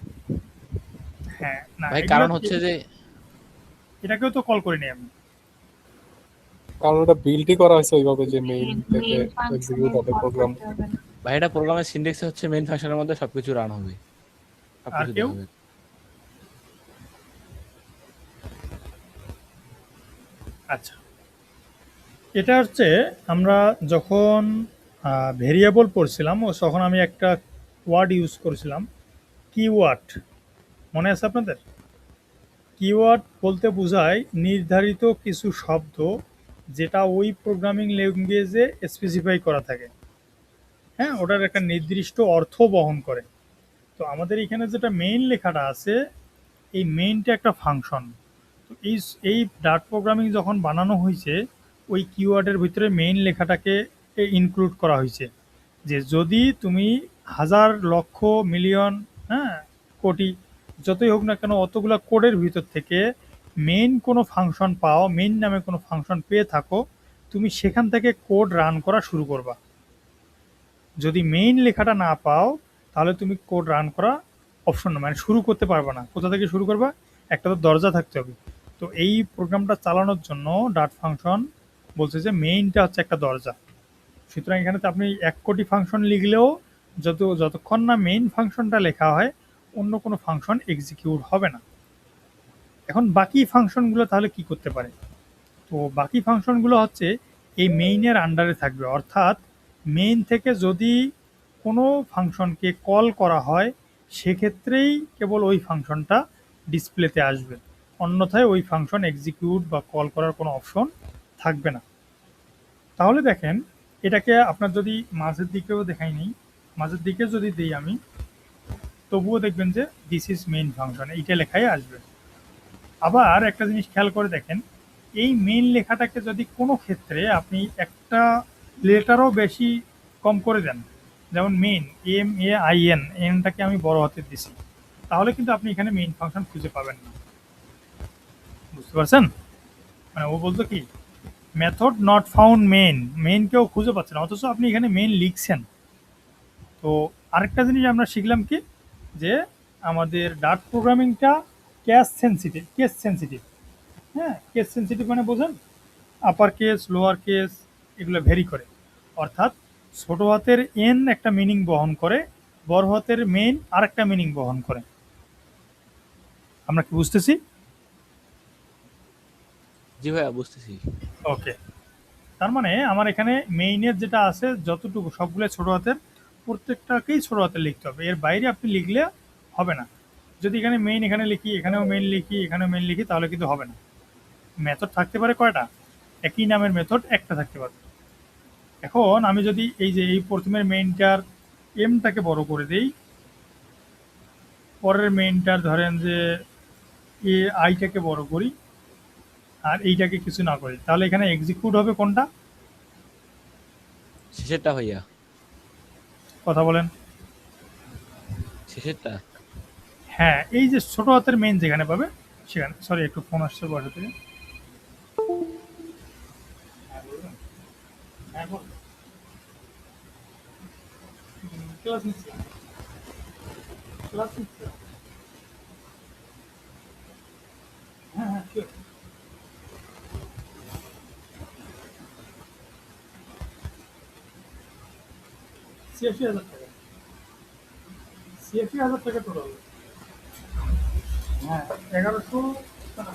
হ্যাঁ, না
ভাই
এগুলা
কারণ
কি-
হচ্ছে যে
এটাকেও তো কল করিনি আমি।
কারণ ওটা বিল্ডই করা হয়েছে ওইভাবে যে মেইন থেকে
মেইন ফাংশনে
এক্সিকিউট হবে
কল
প্রোগ্রাম।
করতে হবে না।
ভাই এটা প্রোগ্রামের সিনট্যাক্স হচ্ছে মেইন ফাংশনের মধ্যে সবকিছু রান হবে, সবকিছু
কেউ?
দেওয়া হবে।
আচ্ছা, এটা হচ্ছে আমরা যখন ভেরিয়েবল পড়ছিলাম ও তখন আমি একটা ওয়ার্ড ইউজ করেছিলাম, কিওয়ার্ড। মনে আছে আপনাদের? কিওয়ার্ড বলতে বোঝায় নির্ধারিত কিছু শব্দ যেটা ওই প্রোগ্রামিং ল্যাঙ্গুয়েজে স্পেসিফাই করা থাকে। হ্যাঁ, ওটার একটা নির্দিষ্ট অর্থ বহন করে। তো আমাদের এখানে যেটা মেইন লেখাটা আছে, এই মেইনটা একটা ফাংশন। তো এই ডার্ট প্রোগ্রামিং যখন বানানো হয়েছে, ওই কিওয়ার্ডের ভিতরে মেইন লেখাটাকে ইনক্লুড করা হয়েছে, যে যদি তুমি হাজার লক্ষ মিলিয়ন, হ্যাঁ, কোটি, যতই হোক না কেন, অতগুলা কোডের ভিতর থেকে মেইন কোনো ফাংশন পাও, মেইন নামে কোনো ফাংশন পেয়ে থাকো, তুমি সেখান থেকে কোড রান করা শুরু করবা। যদি মেইন লেখাটা না পাও, তাহলে তুমি কোড রান করা অপশন না, মানে শুরু করতে পারবে না। কোথা থেকে শুরু করবা? একটা তো দরজা থাকতে হবে। তো এই প্রোগ্রামটা চালানোর জন্য ডার্ট ফাংশন বলছে যে মেইনটা হচ্ছে একটা দরজা। সুতরাং এখানে তো আপনি 1 কোটি ফাংশন লিখলেও যতক্ষণ না মেইন ফাংশনটা লেখা হয়, অন্য কোনো ফাংশন এক্সিকিউট হবে না। এখন বাকি ফাংশনগুলো তাহলে কি করতে পারে? তো বাকি ফাংশনগুলো হচ্ছে এই মেইনের আন্ডারে থাকবে, অর্থাৎ মেইন থেকে যদি কোনো ফাংশনকে কল করা হয়, সেক্ষেত্রেই কেবল ওই ফাংশনটা ডিসপ্লেতে আসবে, অন্যথায় ওই ফাংশন এক্সিকিউট বা কল করার কোনো অপশন থাকবে না। তাহলে দেখেন, এটাকে আপনার যদি মাঝের দিকেও দেখাই নেই, মাঝের দিকে যদি দিই আমি, তবুও দেখবেন যে দিস ইজ মেইন ফাংশন, এইটা লেখাই আসবে। আবার একটা জিনিস খেয়াল করে দেখেন, এই মেইন লেখাটাকে যদি কোনো ক্ষেত্রে আপনি একটা লেটারও বেশি কম করে দেন, যেমন মেইন, MAIN, এনটাকে আমি বড় হাতে দিছি, তাহলে কিন্তু আপনি এখানে মেইন ফাংশন খুঁজে পাবেন না। বুঝতে পারছেন? মানে ও বলতো কি, method not found main, main কেউ খুঁজে পাচ্ছে না, অথচ আপনি এখানে মেইন লিখছেন। তো আরেকটা জিনিস আমরা শিখলাম কি, যে আমাদের ডার্ট প্রোগ্রামিংটা কেস সেন্সিটিভ। হ্যাঁ, কেস সেন্সিটিভ মানে বোঝেন, আপার কেস, লোয়ার কেস, এগুলো ভেরি করে। অর্থাৎ ছোট হাতের এন একটা মিনিং বহন করে, বড় হাতের মেইন আরেকটা মিনিং বহন করে। আমরা কি বুঝতেছি?
জি ভাইয়া, বুঝতেছি।
ওকে। তার মানে আমার এখানে মেইনের যেটা আছে যতটুকু, সবগুলো ছোট হাতের, প্রত্যেকটাকেই ছোট হাতে লিখতে হবে, এর বাইরে আপনি লিখলে হবে না। যদি এখানে মেইন এখানে লিখি, এখানেও মেইন লিখি, এখানেও মেইন লিখি, তাহলে কিন্তু হবে না। মেথড থাকতে পারে কয়টা? একই নামের মেথড একটা থাকতে পারে। এখন আমি যদি এই যে এই প্রথমের মেইনটার এমটাকে বড় করে দেই, পরের মেইনটার ধরেন যে আইটাকে বড় করি, আর এইটাকে কিছু না করি, তাহলে এখানে এক্সিকিউট হবে কোনটা?
শেষেরটা ভাইয়া,
কথা বলেন।
শেষেরটা।
হ্যাঁ, এই যে ছোট হাতের মেইন যেখানে পাবে সেখানে। সরি, একটু ফোন আসছে বাসা থেকে। হ্যাঁ, বলুন। ক্লাস নিচ্ছি, ক্লাস নিচ্ছি। হ্যাঁ হ্যাঁ, sure। ছিয়াশি হাজার টাকা, ৮৬,০০০ টাকা টোটাল। হ্যাঁ, ১১০০ টাকা।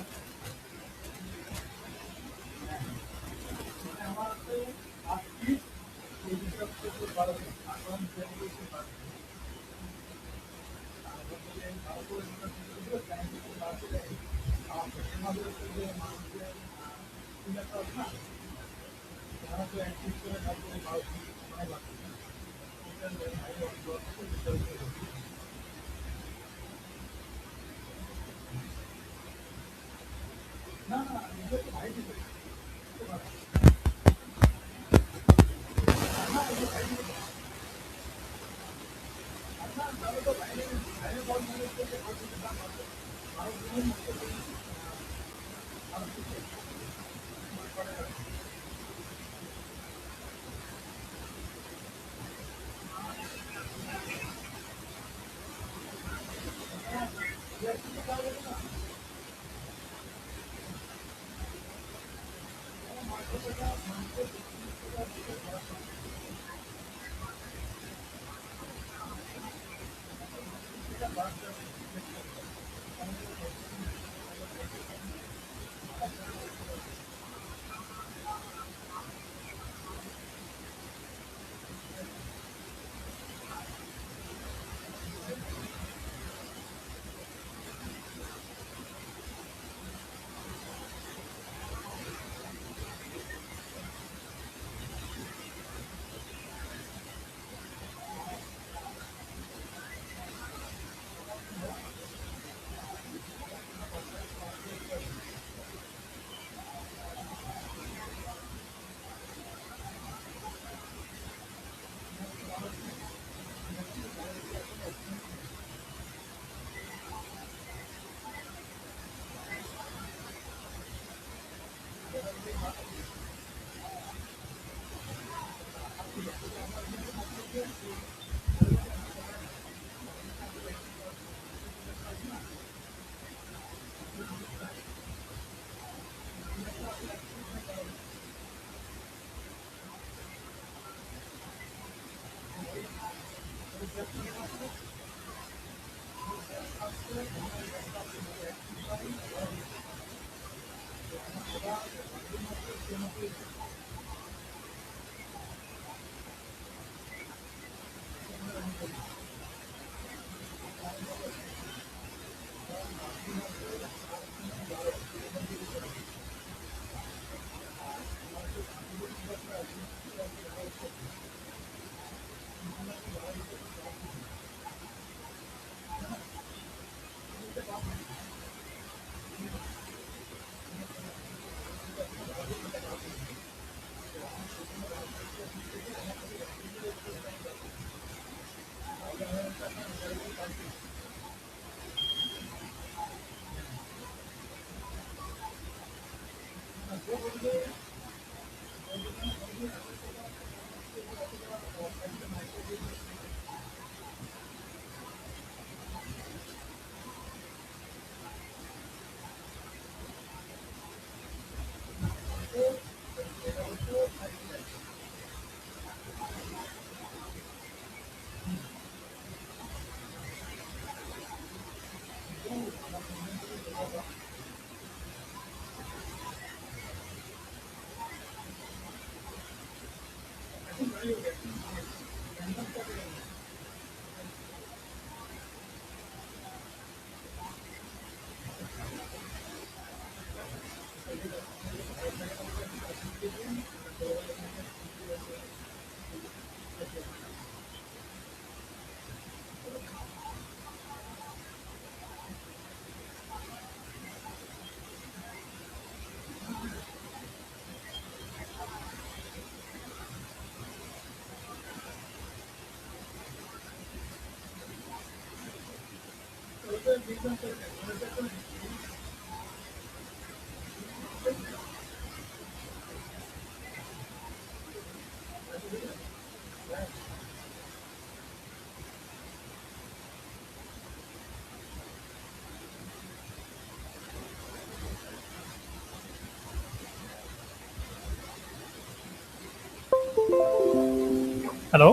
হ্যালো,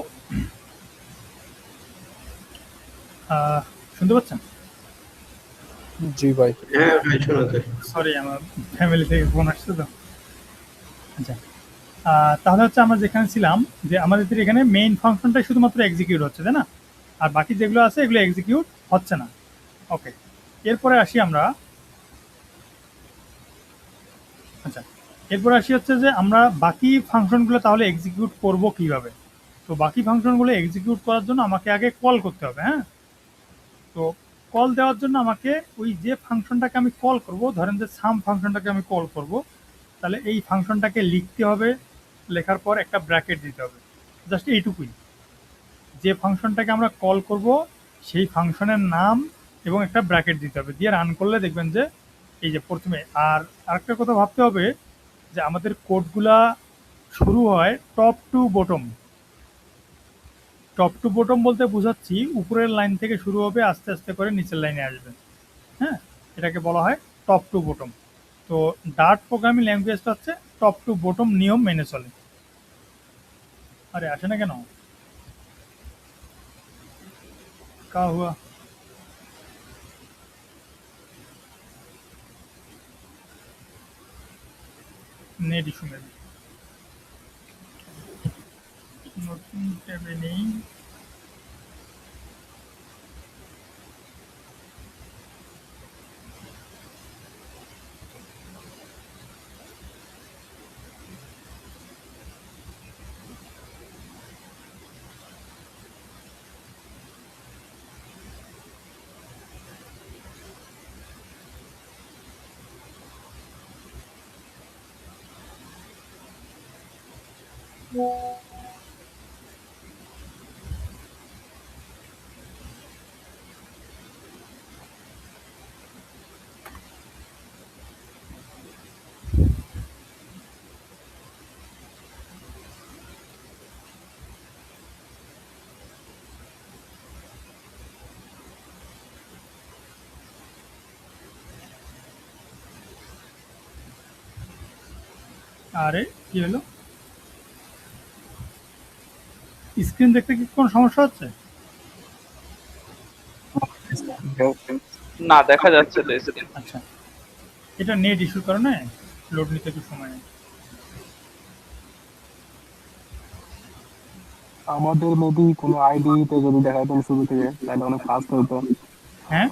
শুনতে পাচ্ছেন?
জি ভাই।
হ্যাঁ ভাই শোনা যায়।
সরি, আমার ফ্যামিলি থেকে ফোন আসছে তো। আচ্ছা, তাহলে হচ্ছে আমরা যেখানে ছিলাম যে আমাদের এখানে মেইন ফাংশনটাই শুধুমাত্র এক্সিকিউট হচ্ছে, তাই না? আর বাকি যেগুলো আছে এগুলো এক্সিকিউট হচ্ছে না। ওকে, এরপরে আসি আমরা। আচ্ছা, এরপরে আসি হচ্ছে যে আমরা বাকি ফাংশনগুলো তাহলে এক্সিকিউট করব কিভাবে। তো বাকি ফাংশনগুলো এক্সিকিউট করার জন্য আমাকে আগে কল করতে হবে। হ্যাঁ, তো কল দেওয়ার জন্য আমাকে ওই যে ফাংশনটাকে আমি কল করব, ধরেন যে সাম ফাংশনটাকে আমি কল করব, তাহলে এই ফাংশনটাকে লিখতে হবে, লেখার পর একটা ব্র্যাকেট দিতে হবে, জাস্ট এইটুকুই। যে ফাংশনটাকে আমরা কল করব সেই ফাংশনের নাম এবং একটা ব্র্যাকেট দিতে হবে, দিয়ে রান করলে দেখবেন যে এই যে প্রথমে। আর আরেকটা কথা ভাবতে হবে যে আমাদের কোডগুলা শুরু হয় top to bottom. Top to bottom বলতে বোঝাচ্ছি উপরের লাইন থেকে শুরু হবে, আস্তে আস্তে করে নিচের লাইনে আসবে। হ্যাঁ, এটাকে বলা হয় টপ টু বটম। তো ডার্ট প্রোগ্রামিং ল্যাঙ্গুয়েজটা হচ্ছে টপ টু বটম নিয়ম মেনে চলে। আরে আসে না কেন? কা হুয়া? Net issue maybe. নতুন ট্যাবে নেই। আরে কি হলো, স্ক্রিন দেখতে কি কোনো সমস্যা হচ্ছে?
না, দেখা যাচ্ছে তো স্ক্রিন।
আচ্ছা, এটা নেট ইস্যুর কারণে লোড নিতে একটু সময় নেয়।
আমাদের মেবি কোনো আইডি তে যদি দেখাইতেন শুরু থেকে তাহলে অনেক ফাস্ট হতো।
হ্যাঁ,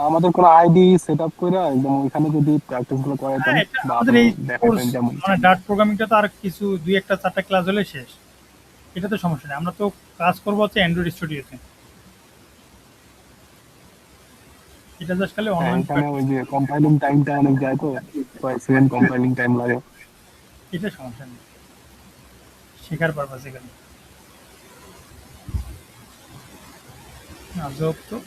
আমাদের কোনো আইডি সেট আপ করে একদম ওইখানে যদি প্র্যাকটিস গুলো করাইতেন
হ্যাঁ, এটা
বা
আমাদের এই কোর্স
দেখাইতেন যেমন।
মানে ডার্ট প্রোগ্রামিংটা তো আর কিছু 2-1-4টা ক্লাস হলে শেষ। এটা তো সমস্যা নেই, আমরা তো কাজ করবো হচ্ছে অ্যান্ড্রয়েড স্টুডিওতে। এটা জাস্ট খালি
হ্যাঁ,
অনলাইন
এখানে ওই যে কম্পাইলিং টাইমটা অনেক যায় তো, কয়েক সেকেন্ড কম্পাইলিং টাইম লাগে।
এটা সমস্যা নেই, শেখার পারপাস এখানে। আজব তো।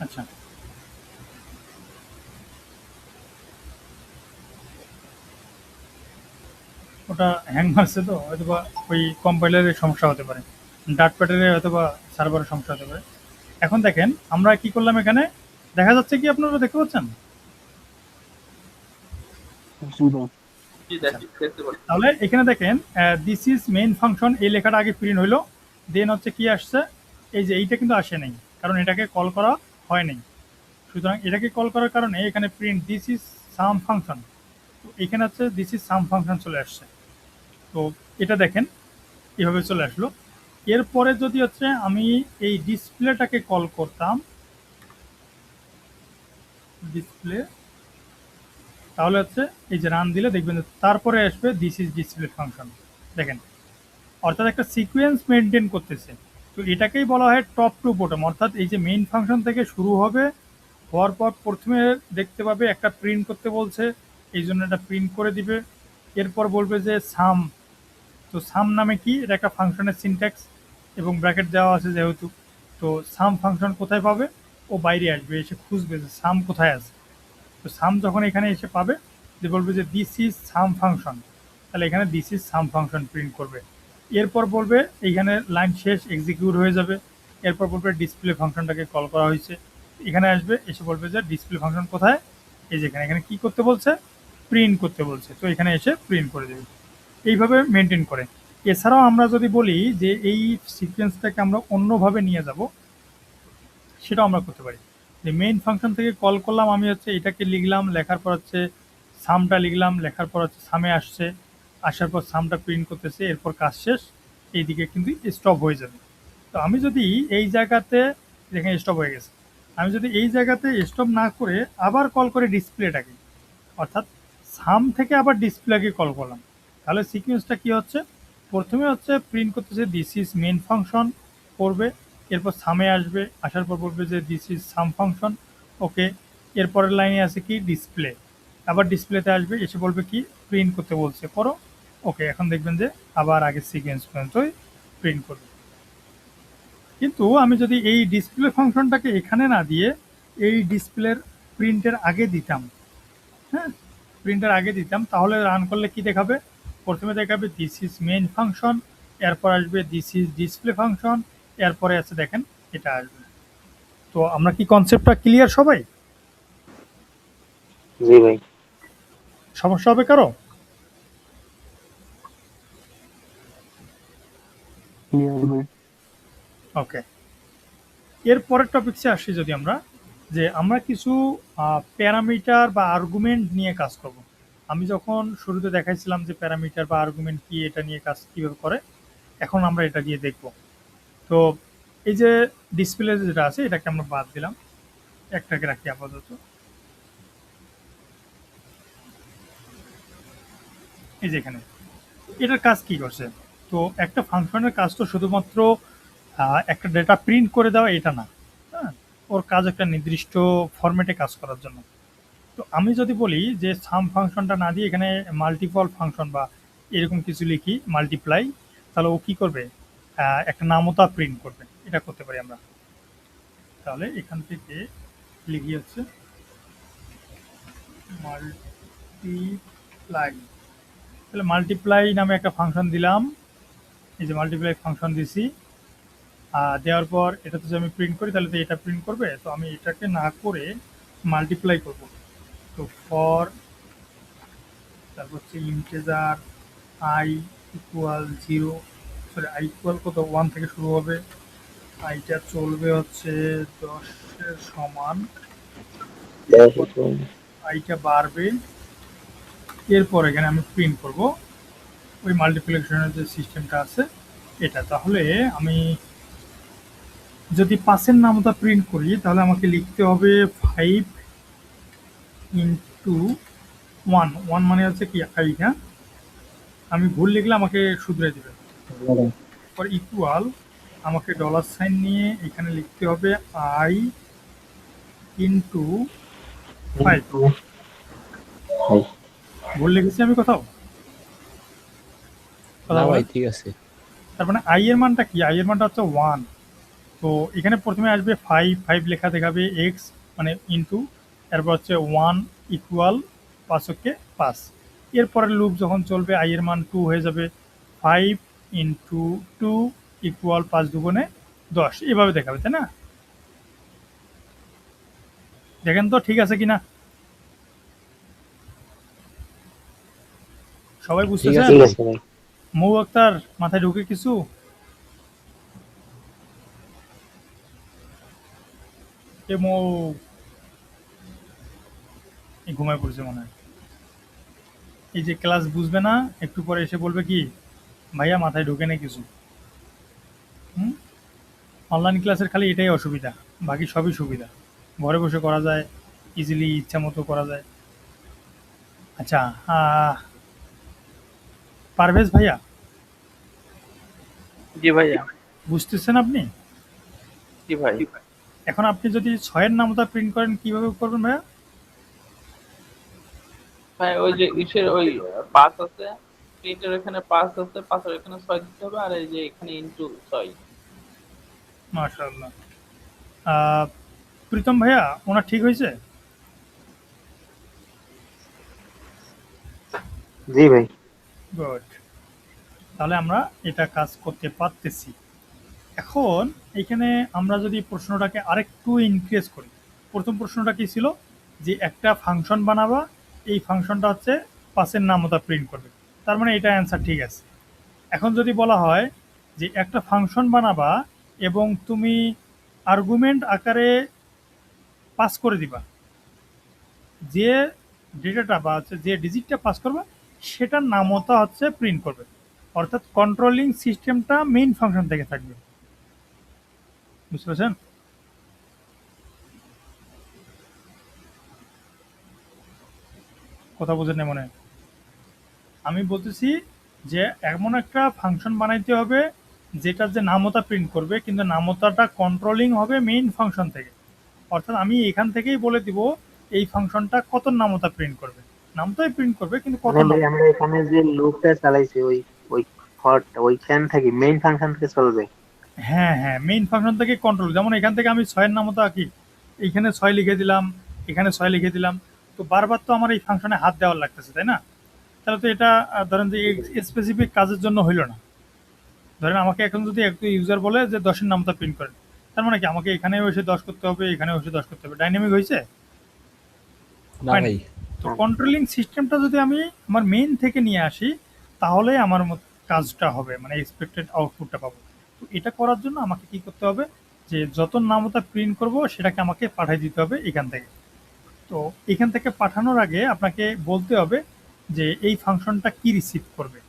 আচ্ছা, ওটা হ্যাং মারছে তো, হয়তোবা ওই কম্পাইলারের সমস্যা হতে পারে, ডার্ট প্যাডের হয়তোবা সার্ভারের সমস্যা হতে পারে। এখন দেখেন আমরা কি করলাম, এখানে দেখা যাচ্ছে কি, আপনারা দেখতে পাচ্ছেন?
জি, দেখতে পাচ্ছি।
তাহলে এখানে দেখেন দিস ইজ মেইন ফাংশন, এই লেখাটা আগে প্রিন্ট হইলো, দেন হচ্ছে কি আসছে, এই যে এইটা কিন্তু আসে নাই, কারণ এটাকে কল করা হয় নাই। সুতরাং এটাকে কল করার কারণে এখানে print this is some function, তো এখানে হচ্ছে দিস ইজ সাম ফাংশন চলে আসছে। তো এটা দেখেন এভাবে চলে আসলো। এরপরে যদি হচ্ছে আমি এই ডিসপ্লেটাকে কল করতাম, ডিসপ্লে, তাহলে হচ্ছে এই যে রান দিলে দেখবেন যে তারপরে আসবে দিস ইজ ডিসপ্লে ফাংশন। দেখেন, অর্থাৎ একটা সিকোয়েন্স মেনটেন করতেছে। তো এটাকেই বলা হয় টপ টু বটম, অর্থাৎ এই যে মেইন ফাংশন থেকে শুরু হবে, হওয়ার পর প্রথমে দেখতে পাবে একটা প্রিন্ট করতে বলছে, এই জন্য এটা প্রিন্ট করে দিবে। এরপর বলবে যে সাম, তো সাম নামে কি, এটা একটা ফাংশনের সিনট্যাক্স এবং ব্র্যাকেট দেওয়া আছে যেহেতু, তো সাম ফাংশন কোথায় পাবে, ও বাইরে আসবে, এসে খুঁজবে যে সাম কোথায় আছে। তো সাম যখন এখানে এসে পাবে, যে বলবে যে দিস ইজ সাম ফাংশন, তাহলে এখানে this is some function print করবে। এরপর বলবে এইখানে লাইন শেষ, এক্সিকিউট হয়ে যাবে। এরপর বলবে ডিসপ্লে ফাংশনটাকে কল করা হয়েছে, এখানে আসবে, এসে বলবে যে ডিসপ্লে ফাংশন কোথায়, এই যে এখানে, এখানে কী করতে বলছে, প্রিন্ট করতে বলছে, তো এখানে এসে প্রিন্ট করে দেবে। এইভাবে মেনটেন করে। এছাড়াও আমরা যদি বলি যে এই সিকোয়েন্সটাকে আমরা অন্যভাবে নিয়ে যাব, সেটাও আমরা করতে পারি। যে মেইন ফাংশন থেকে কল করলাম, আমি হচ্ছে এটাকে লিখলাম, লেখার পর হচ্ছে সামটা লিখলাম, লেখার পর হচ্ছে সামে আসছে, আসার পর সামটা প্রিন্ট করতেছে, এরপর কাজ শেষ, এইদিকে কিন্তু স্টপ হয়ে যাবে। তো আমি যদি এই জায়গাতে, দেখেন স্টপ হয়ে গেছে, আমি যদি এই জায়গাতে স্টপ না করে আবার কল করে ডিসপ্লেটাকে, অর্থাৎ সাম থেকে আবার ডিসপ্লেকে কল করলাম, তাহলে সিকোয়েন্সটা কি হচ্ছে, প্রথমে হচ্ছে প্রিন্ট করতেছে দিস ইজ মেইন ফাংশন করবে, এরপর সামে আসবে, আসার পর বলবে যে দিস ইজ সাম ফাংশন, ওকে। এরপরের লাইনে আছে কি ডিসপ্লে, আবার ডিসপ্লেতে আসবে, এসে বলবে কি প্রিন্ট করতে বলছে করো, ওকে। এখন দেখবেন যে আবার আগের সিকোয়েন্স পর্যন্তই প্রিন্ট করবে। কিন্তু আমি যদি এই ডিসপ্লে ফাংশনটাকে এখানে না দিয়ে এই ডিসপ্লের প্রিন্টের আগে দিতাম, হ্যাঁ, প্রিন্টার আগে দিতাম, তাহলে রান করলে কি দেখাবে, প্রথমে দেখাবে দিস ইজ মেইন ফাংশন, এরপর আসবে দিস ইজ ডিসপ্লে ফাংশন, এরপরে আছে দেখেন এটা আসবে। তো আমরা কি কনসেপ্টটা ক্লিয়ার সবাই?
জি ভাই।
সমস্যা হবে কারো? ওকে, এর পরের টপিকসে আসি যদি আমরা, যে আমরা কিছু প্যারামিটার বা আর্গুমেন্ট নিয়ে কাজ করব। আমি যখন শুরুতে দেখাইছিলাম যে প্যারামিটার বা আর্গুমেন্ট কি, এটা নিয়ে কাজ কীভাবে করে, এখন আমরা এটা দিয়ে দেখব। তো এই যে ডিসপ্লে যেটা আছে, এটাকে আমরা বাদ দিলাম, একটাকে রাখি আপাতত। এই যে এখানে এটার কাজ কি করছে, তো একটা ফাংশনের কাজ তো শুধুমাত্র একটা ডেটা প্রিন্ট করে দেওয়া এটা না, হ্যাঁ, ওর কাজ একটা নির্দিষ্ট ফরম্যাটে কাজ করার জন্য। তো আমি যদি বলি যে সাম ফাংশনটা না দিয়ে এখানে মাল্টিপল ফাংশন বা এরকম কিছু লিখি মাল্টিপ্লাই, তাহলে ও কি করবে, একটা নামতা প্রিন্ট করবে। এটা করতে পারি আমরা। তাহলে এখান থেকে লিখি হচ্ছে মাল্টিপ্লাই, তাহলে মাল্টিপ্লাই নামে একটা ফাংশন দিলাম। এই যে মাল্টিপ্লাই ফাংশন দিছি, দেওয়ার পর এটা তো আমি প্রিন্ট করি, তাহলে তো এটা প্রিন্ট করবে। তো আমি এটাকে না করে মাল্টিপ্লাই করব। তো ফর, তারপর হচ্ছে integer I equal 0, sorry I equal কত 1 থেকে শুরু হবে, আইটা চলবে হচ্ছে 10-এর সমান, আইটা বাড়বে, এরপর এখানে আমি প্রিন্ট করব ওই মাল্টিপ্লিকেশনের যে সিস্টেমটা আছে এটা। তাহলে আমি যদি 5-এর নামতা প্রিন্ট করি তাহলে আমাকে লিখতে হবে 5 ইন্টু 1, 1 মানে হচ্ছে কি আই, হ্যাঁ আমি ভুল লিখলে আমাকে শুধরে দেবে। পর ইকুয়াল, আমাকে ডলার সাইন নিয়ে এখানে লিখতে হবে আই ইন্টু 5। ভুল লিখেছি আমি কোথাও?
না ভাই ঠিক আছে।
তার মানে আই এর মানটা কি, আই এর মানটা হচ্ছে 1। তো এখানে প্রথমে আসবে 5 লেখা দেখাবে এক্স মানে ইন্টু, এরপর হচ্ছে 1 ইকুয়াল 5কে 5। এরপরের লুপ যখন চলবে আই এর মান 2 হয়ে যাবে, 5 ইন্টু 2 ইকুয়াল 5 দুগুণে 10, এভাবে দেখাবে, তাই না? দেখেন তো ঠিক আছে কিনা, সবাই
ঠিক
বুঝতেছেন?
আছে ভাই।
মৌ আক্তার মাথায় ঢুকে কিছু? এ মৌ ঘুমায় পড়ছে মনে হয়। এই যে ক্লাস বুঝবে না, একটু পরে এসে বলবে কি ভাইয়া মাথায় ঢুকে নেই কিছু। অনলাইন ক্লাসের খালি এটাই অসুবিধা, বাকি সবই সুবিধা, ঘরে বসে করা যায়, ইজিলি ইচ্ছা মতো করা যায়। আচ্ছা, পারভেজ ভাইয়া
জি ভাইয়া।
বুঝতেছেন আপনি?
জি ভাই।
এখন আপনি যদি 6-এর নামতা প্রিন্ট করেন কিভাবে করবেন ভাইয়া?
ভাই ওই যে ইসের ওই 5 আছে, প্রিন্টের এখানে 5 আছে, 5 এর এখানে 6 দিতে হবে, আর এই যে এখানে ইনটু 6।
মাশাআল্লাহ। প্রীতম ভাইয়া ওনার ঠিক হয়েছে?
জি ভাই।
গুড, তাহলে আমরা এটা কাজ করতে পারতেছি। এখন এখানে আমরা যদি প্রশ্নটাকে আরেকটু ইনক্রিজ করি, প্রথম প্রশ্নটা কি ছিল যে একটা ফাংশন বানাবা, এই ফাংশনটা হচ্ছে 5-এর নামতা প্রিন্ট করবে, তার মানে এটা অ্যান্সার ঠিক আছে। এখন যদি বলা হয় যে একটা ফাংশন বানাবা এবং তুমি আর্গুমেন্ট আকারে পাস করে দিবা, যে ডেটাটা বা হচ্ছে যে ডিজিটটা পাস করবে সেটার নামতা হচ্ছে প্রিন্ট করবে, অর্থাৎ কন্ট্রোলিং সিস্টেমটা মেইন ফাংশন থেকে থাকবে। বুঝতে পারছেন? কথা বোঝেন না মনে হয়? আমি বলতেছি যে এমন একটা ফাংশন বানাইতে হবে যেটা যে নামতা প্রিন্ট করবে, কিন্তু নামতাটা কন্ট্রোলিং হবে মেইন ফাংশন থেকে। অর্থাৎ আমি এখান থেকেই বলে দিব এই ফাংশনটা কত নামতা প্রিন্ট করবে, নামতাই প্রিন্ট করবে কিন্তু কত
মানে ভাই আমরা এখানে যে লুপটা চালাইছি ওই ওই ফরটা ওইখান থেকে মেইন ফাংশন থেকে চলবে।
হ্যাঁ হ্যাঁ, মেইন ফাংশন থেকে কন্ট্রোল। যেমন এখান থেকে আমি 6-এর নামতা আঁকি, এইখানে 6 লিখে দিলাম, এখানে 6 লিখে দিলাম, তো বারবার তো আমার এই ফাংশনে হাত দেওয়ার লাগতেছে, তাই না? তাহলে তো এটা ধরেন যে স্পেসিফিক কাজের জন্য হইল না। ধরেন আমাকে এখন যদি একটা ইউজার বলে যে 10-এর নামতা প্রিন্ট করেন, তার মানে কি আমাকে এখানেও এসে 10 করতে হবে, এখানেও এসে 10 করতে হবে? ডাইনামিক হয়েছে?
না ভাই।
তো কন্ট্রোলিং সিস্টেমটা যদি আমি আমার মেইন থেকে নিয়ে আসি তাহলে আমার কাজটা হবে, মানে এক্সপেক্টেড আউটপুটটা পাবো। তো এটা করার জন্য আমাকে কি করতে হবে, যে যত নামতা প্রিন্ট করব সেটাকে আমাকে পাঠিয়ে দিতে হবে এখান থেকে। তো এখান থেকে পাঠানোর আগে আপনাকে বলতে হবে যে এই ফাংশনটা কি রিসিভ করবে।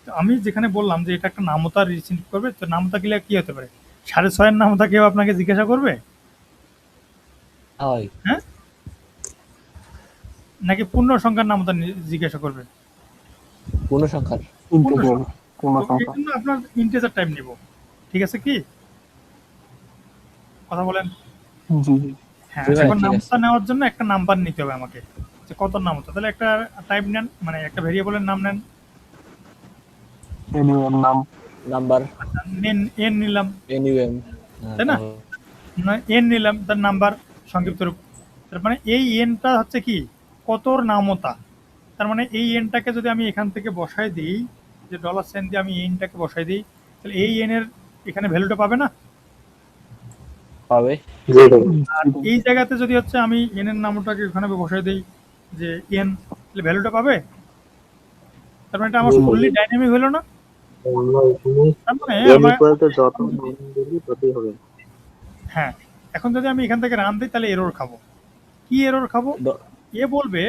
তো আমি যেখানে বললাম যে এটা একটা নামতা রিসিভ করবে, তো নামতা গেলে কি হতে পারে? 6.5-এর নামতা কেউ আপনাকে জিজ্ঞাসা করবে?
হয়
হ্যাঁ, নাকি পূর্ণ সংখ্যার নামতা জিজ্ঞাসা করবে?
পূর্ণ সংখ্যার।
ইন্টিজার পূর্ণ
তো এই
সংখ্যা।
জন্য আপনার ইন্টিজার টাইপ নিব, ঠিক আছে কি? কথা বলেন।
জি
হ্যাঁ,
জি ভাই,
এখন
ঠিক আছে।
নামতা নেওয়ার জন্য একটা নাম্বার নিতে হবে আমাকে, যে কত নামতা। তাহলে একটা টাইপ নেন, মানে একটা ভেরিয়েবলের নাম নেন,
এনইউএম নাম।
নাম্বার,
এন এন নিলাম,
এনইউএম,
তাই না? না, এন নিলাম, তার নাম্বার সংক্ষিপ্ত রূপ। তার মানে এই এনটা হচ্ছে কি, কতর নামতা। তার মানে এই এনটাকে যদি আমি এখান থেকে বসাই দিই, যে ডলার সাইন দিয়ে আমি এনটাকে বসাই দিই, তাহলে এই এনের এখানে ভ্যালুটা পাবে না?
হবে।
জিরো।
আর এই জায়গাতে যদি হচ্ছে আমি এন এর নামটাকে ওখানে বসাই দিই যে এন, তাহলে ভ্যালুটা পাবে। তার মানে এটা আমার ফুললি ডাইনামিক হলো না?
আমরা এখানে
তার মানে
এন
আমার,
ইকুয়াল টু যত মান দিবি ততই হবে।
হ্যাঁ, এখন যদি আমি এখান থেকে রান দিই তাহলে এরর খাবো। কি এরর খাবো? এ বলবে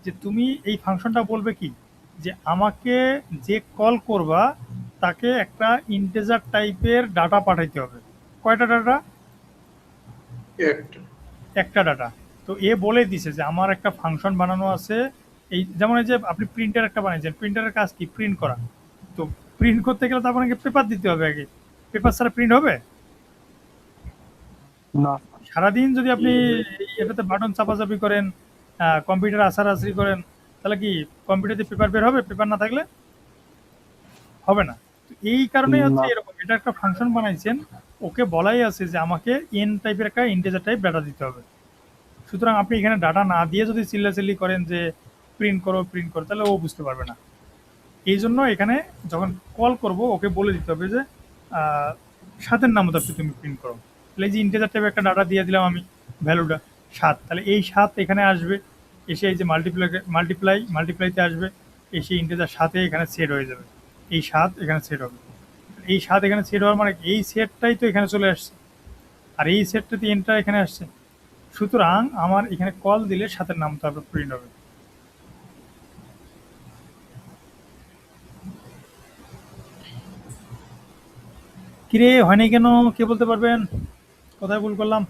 যে তুমি এই ফাংশনটা বলবে কি, যে আমাকে যে কল করবা তাকে একটা ইন্টিজার টাইপের ডাটা পাঠাইতে হবে। কয়টা ডাটা?
একটা।
একটা ডাটা। তো এ বলে দিছে যে আমার একটা ফাংশন বানানো আছে, এই যেমন এই যে আপনি প্রিন্টার একটা বানিয়েছেন, প্রিন্টারের কাজ কি? প্রিন্ট করা। তো প্রিন্ট করতে গেলে তো আপনাকে পেপার দিতে হবে আগে। পেপার ছাড়া প্রিন্ট হবে?
না।
সারাদিন যদি আপনি এটাতে বাটন চাপাচাপি করেন, কম্পিউটার আসারাসি করেন, তাহলে কি কম্পিউটারে পেপার বের হবে? পেপার না থাকলে হবে না। তো এই কারণেই হচ্ছে
না।
এরকম, এটা একটা ফাংশন বানাইছেন, ওকে বলাই আছে যে আমাকে এন টাইপের একটা ইন্টিজার টাইপ ডাটা দিতে হবে। সুতরাং আপনি এখানে ডাটা না দিয়ে যদি চিল্লাচিল্লি করেন যে প্রিন্ট করো প্রিন্ট করো, তাহলে ও বুঝতে পারবে না। এই জন্য এখানে যখন কল করব ওকে বলে দিতে হবে যে সাতের নাম মতো তুমি প্রিন্ট করো। তাহলে এই যে ইন্টিজার টাইপের একটা ডাটা দিয়ে দিলাম আমি, ভ্যালুটা 7, তাহলে এই 7 এখানে আসবে, এসে এই যে মাল্টিপ্লাইতে আসবে, এসে ইন্টিজার 7 এখানে সেট হয়ে যাবে। এই 7 এখানে সেট হবে, এই 7 এখানে সেট হওয়ার মানে এই সেটটাই তো এখানে চলে আসছে, আর এই সেটটাতে এনটা এখানে আসছে। সুতরাং আমার এখানে কল দিলে 7 নাম তারপর প্রিন্ট হবে। কিরে হয়নি কেন, কে বলতে পারবেন? কোথায় ভুল করলাম?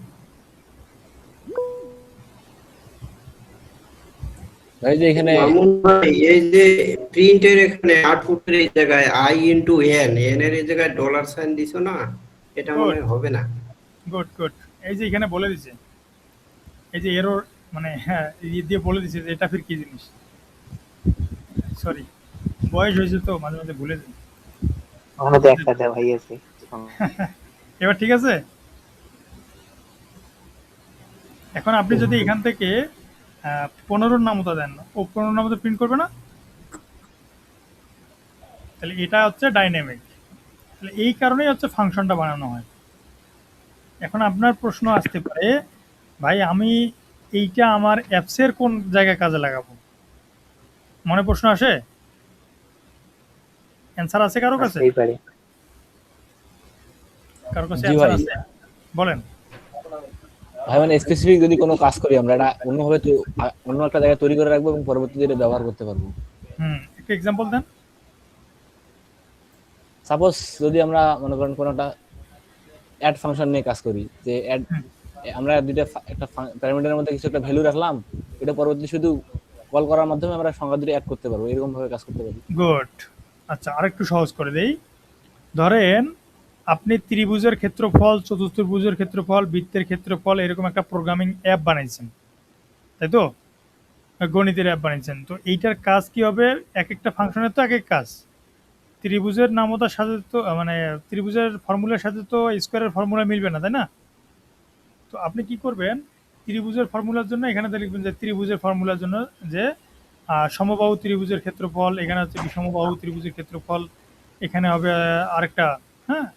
এই যে এখানে
মামুন ভাই, এই যে প্রিন্টের এখানে আউটপুটের এই জায়গায় আই ইনটু এন, এন এর এই জায়গায় ডলার সাইন দিছো না, এটা মনে
গুড
হয় হবে না।
গুড গুড, এই যে এখানে বলে দিছে, এই যে এরর, মানে হ্যাঁ দিয়ে বলে দিছে যে এটা ফির কি জিনিস। সরি, বয়স হয়েছে তো মাঝে মাঝে ভুলে যাই।
ওখানে তো একটা দেওয়া ভাই আছে।
এবার ঠিক আছে। এখন আপনি যদি এখান থেকে 15 নামতা দেন, ও 15 নামতা প্রিন্ট করবে না? তাহলে এটা হচ্ছে ডাইনামিক। তাহলে এই কারণেই হচ্ছে ফাংশনটা বানানো হয়। এখন আপনার প্রশ্ন আসতে পারে, ভাই আমি এইটা আমার অ্যাপসের কোন জায়গায় কাজে লাগাবো? মনে প্রশ্ন আসে? অ্যান্সার আছে কারো কাছে?
আসতেই পারে।
কারো কাছে
জি
অ্যান্সার
ভাই।
আছে? বলেন।
ভাই মানে স্পেসিফিক যদি কোনো কাজ করি আমরা, এটা অন্যভাবে তো অন্য একটা জায়গায় তৈরি করে রাখবো এবং পরবর্তীতে এটা ব্যবহার করতে পারবো।
একটা এক্সাম্পল দেন।
সাপোজ যদি আমরা মনে করেন কোনো একটা অ্যাড ফাংশন নিয়ে কাজ করি, যে অ্যাড আমরা একটা প্যারামিটারের মধ্যে কিছু একটা ভ্যালু রাখলাম, এটা পরবর্তী শুধু কল করার মাধ্যমে আমরা সংখ্যা দুটো অ্যাড করতে পারবো, এরকম ভাবে কাজ করতে পারি।
গুড। আচ্ছা, আরেকটু সহজ করে দেই। ধরেন আপনি ত্রিভুজের ক্ষেত্রফল, চতুর্ভুজের ক্ষেত্রফল, বৃত্তের ক্ষেত্রফল, এরকম একটা প্রোগ্রামিং অ্যাপ বানাইছেন, তাই তো? গণিতের অ্যাপ বানিয়েছেন। তো এইটার কাজ কি হবে? এক একটা ফাংশনের তো এক এক কাজ। ত্রিভুজের নামতার সাথে তো মানে ত্রিভুজের ফর্মুলার সাথে তো স্কোয়ারের ফর্মুলা মিলবে না, তাই না? তো আপনি কি করবেন, ত্রিভুজের ফর্মুলার জন্য এখানে লিখবেন যে ত্রিভুজের ফর্মুলার জন্য যে সমবাহু ত্রিভুজের ক্ষেত্রফল, এখানে হচ্ছে বিষমবাহু ত্রিভুজের ক্ষেত্রফল, এখানে হবে আরেকটা, হ্যাঁ,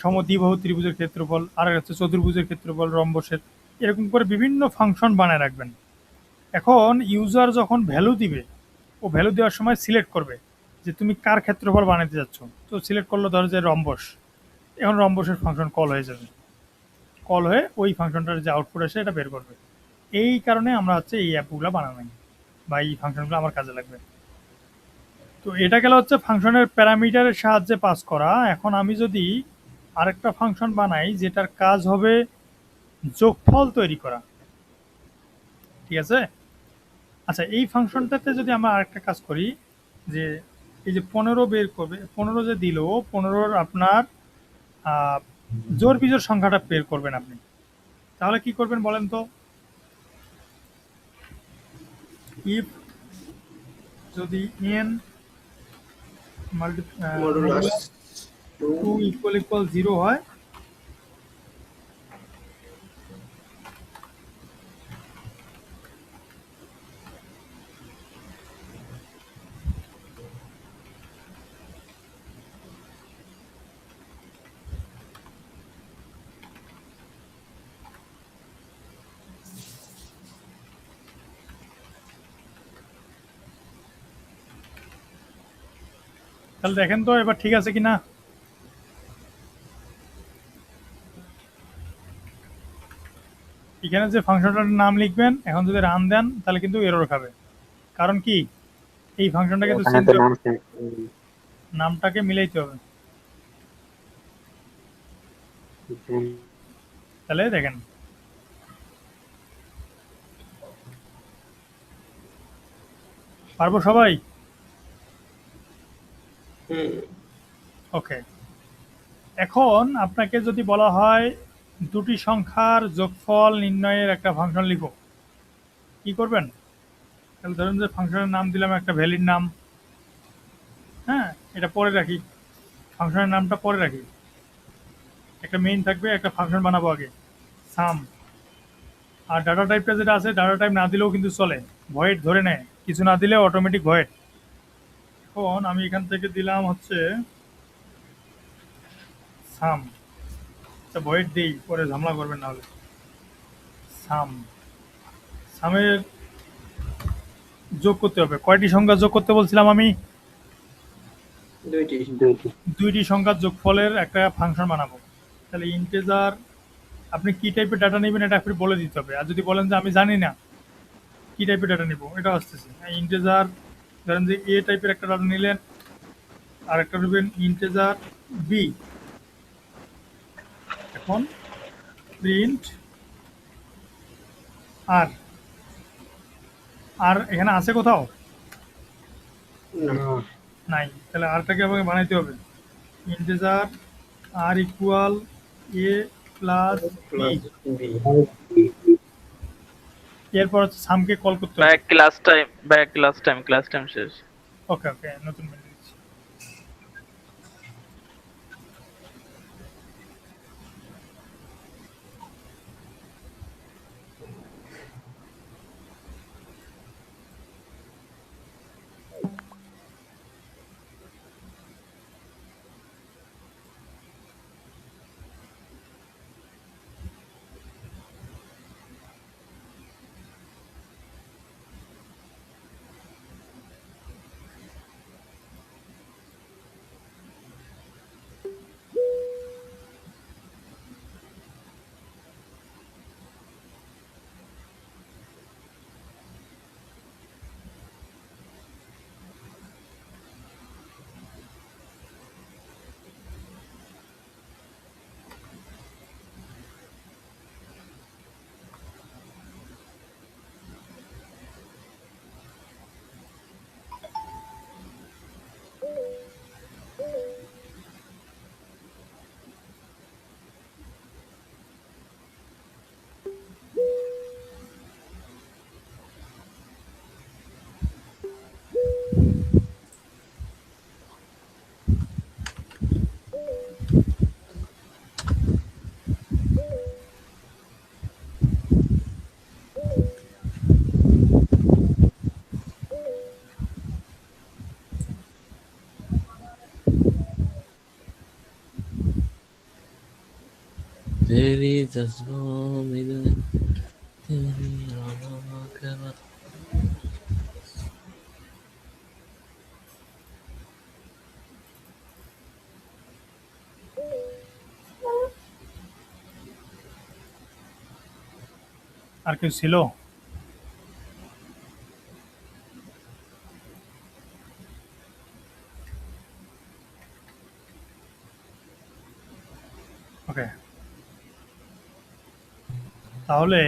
সমদ্বিবাহু ত্রিভুজের ক্ষেত্রফল, আর হচ্ছে চতুর্ভুজের ক্ষেত্রফল, রম্বসের, এরকম করে বিভিন্ন ফাংশন বানায় রাখবেন। এখন ইউজার যখন ভ্যালু দিবে, ও ভ্যালু দেওয়ার সময় সিলেক্ট করবে যে তুমি কার ক্ষেত্রফল বানাতে যাচ্ছ। তো সিলেক্ট করলো ধরো যে রম্বস, এখন রম্বসের ফাংশন কল হয়ে যাবে, কল হয়ে ওই ফাংশনটার যে আউটপুট আসে এটা বের করবে। এই কারণে আমরা হচ্ছে এই অ্যাপগুলো বানাই, বা এই ফাংশনগুলো আমার কাজে লাগবে। তো এটা গেল হচ্ছে ফাংশনের প্যারামিটারের সাহায্যে পাস করা। এখন আমি যদি আরেকটা ফাংশন বানাই যেটার কাজ হবে যোগফল তৈরি করা, ঠিক আছে? আচ্ছা, এই ফাংশনটাতে যদি আমরা আরেকটা কাজ করি, যে এই যে 15 বের করবে, 15 যে দিল, 15-র আপনার জোড় বিজোড় সংখ্যাটা বের করবেন আপনি, তাহলে কি করবেন বলেন তো? ইফ যদি n
মডুলাস
টু ইকুয়াল 0 হয়, তাহলে দেখেন তো এবার ঠিক আছে কিনা। এখানে যে ফাংশনটার নাম লিখবেন, এখন যদি রান দেন তাহলে কিন্তু এরর খাবে। কারণ কি, এই ফাংশনটাকে তো
ওখানে তো নাম
নামটাকে মিলাইতে হবে। তাহলে দেখেন পারবো সবাই? ওকে, এখন আপনাকে যদি বলা হয় দুটি সংখ্যার যোগফল নির্ণয়ের একটা ফাংশন লিখো, কি করবেন? তাহলে ধরুন যে ফাংশনের নাম দিলাম একটা ভ্যালির নাম, হ্যাঁ, এটা পরে রাখি, ফাংশনের নামটা পরে রাখি, একটা মেইন থাকবে, একটা ফাংশন বানাবো আগে সাম। আর ডাটা টাইপটা যেটা আছে, ডাটা টাইপ না দিলেও কিন্তু চলে, ভয়েড ধরে নেয়, কিছু না দিলে অটোমেটিক ভয়েড। এখন আমি এখান থেকে দিলাম হচ্ছে সাম, ভয়েড দিই, পরে ঝামেলা করবেন না হলে। সাম, সামের যোগ করতে হবে, কয়টি সংখ্যা যোগ করতে বলছিলাম আমি? দুইটি সংখ্যার যোগফলের একটা ফাংশন বানাবো। তাহলে ইন্টেজার, আপনি কি টাইপের ডাটা নেবেন এটা আপনি বলে দিতে হবে। আর যদি বলেন যে আমি জানি না কি টাইপের ডাটা নিব, এটা আসতেছে ইন্টেজার, ধরেন যে এ টাইপের একটা ডাটা নিলেন, আর একটা নেবেন ইন্টেজার বি। এখন প্রিন্ট আর, আর এখানে আছে কোথাও? নাই। তাহলে আরটাকে আমাকে বানাইতে হবে, ইন্টেজার আর ইকুয়াল এ প্লাস বি। এরপর হচ্ছে সামকে কল করতে হবে।
ক্লাস টাইম শেষ।
ওকে ওকে, নতুন মেনু দিচ্ছি।
तेरी तस्वीरों में तेरी आँखें
আর কেউ ছিল? ওকে, তাহলে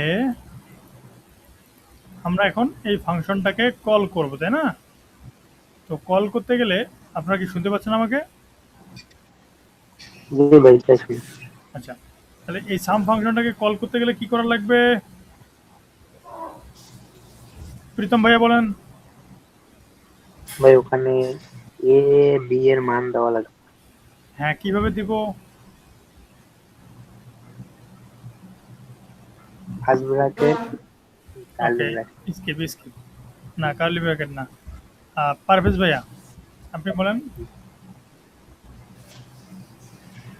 আমরা এখন এই ফাংশনটাকে কল করব, তাই না? তো কল করতে গেলে, আপনারা কি শুনতে পাচ্ছেন আমাকে? আচ্ছা, তাহলে এই সাম ফাংশনটাকে কল করতে গেলে কি করা লাগবে? প্রীতম ভাইয়া বলেন।
ভাই ওখানে এ বি এর মান দেওয়া লাগবে।
হ্যাঁ, কিভাবে দিব?
ফার্স্ট ব্র্যাকেট কার্লি
ওকে,
ব্র্যাকেট।
স্কিপ। না, কার্লি ব্র্যাকেট না। পারভেজ ভাইয়া, আপনি বলেন।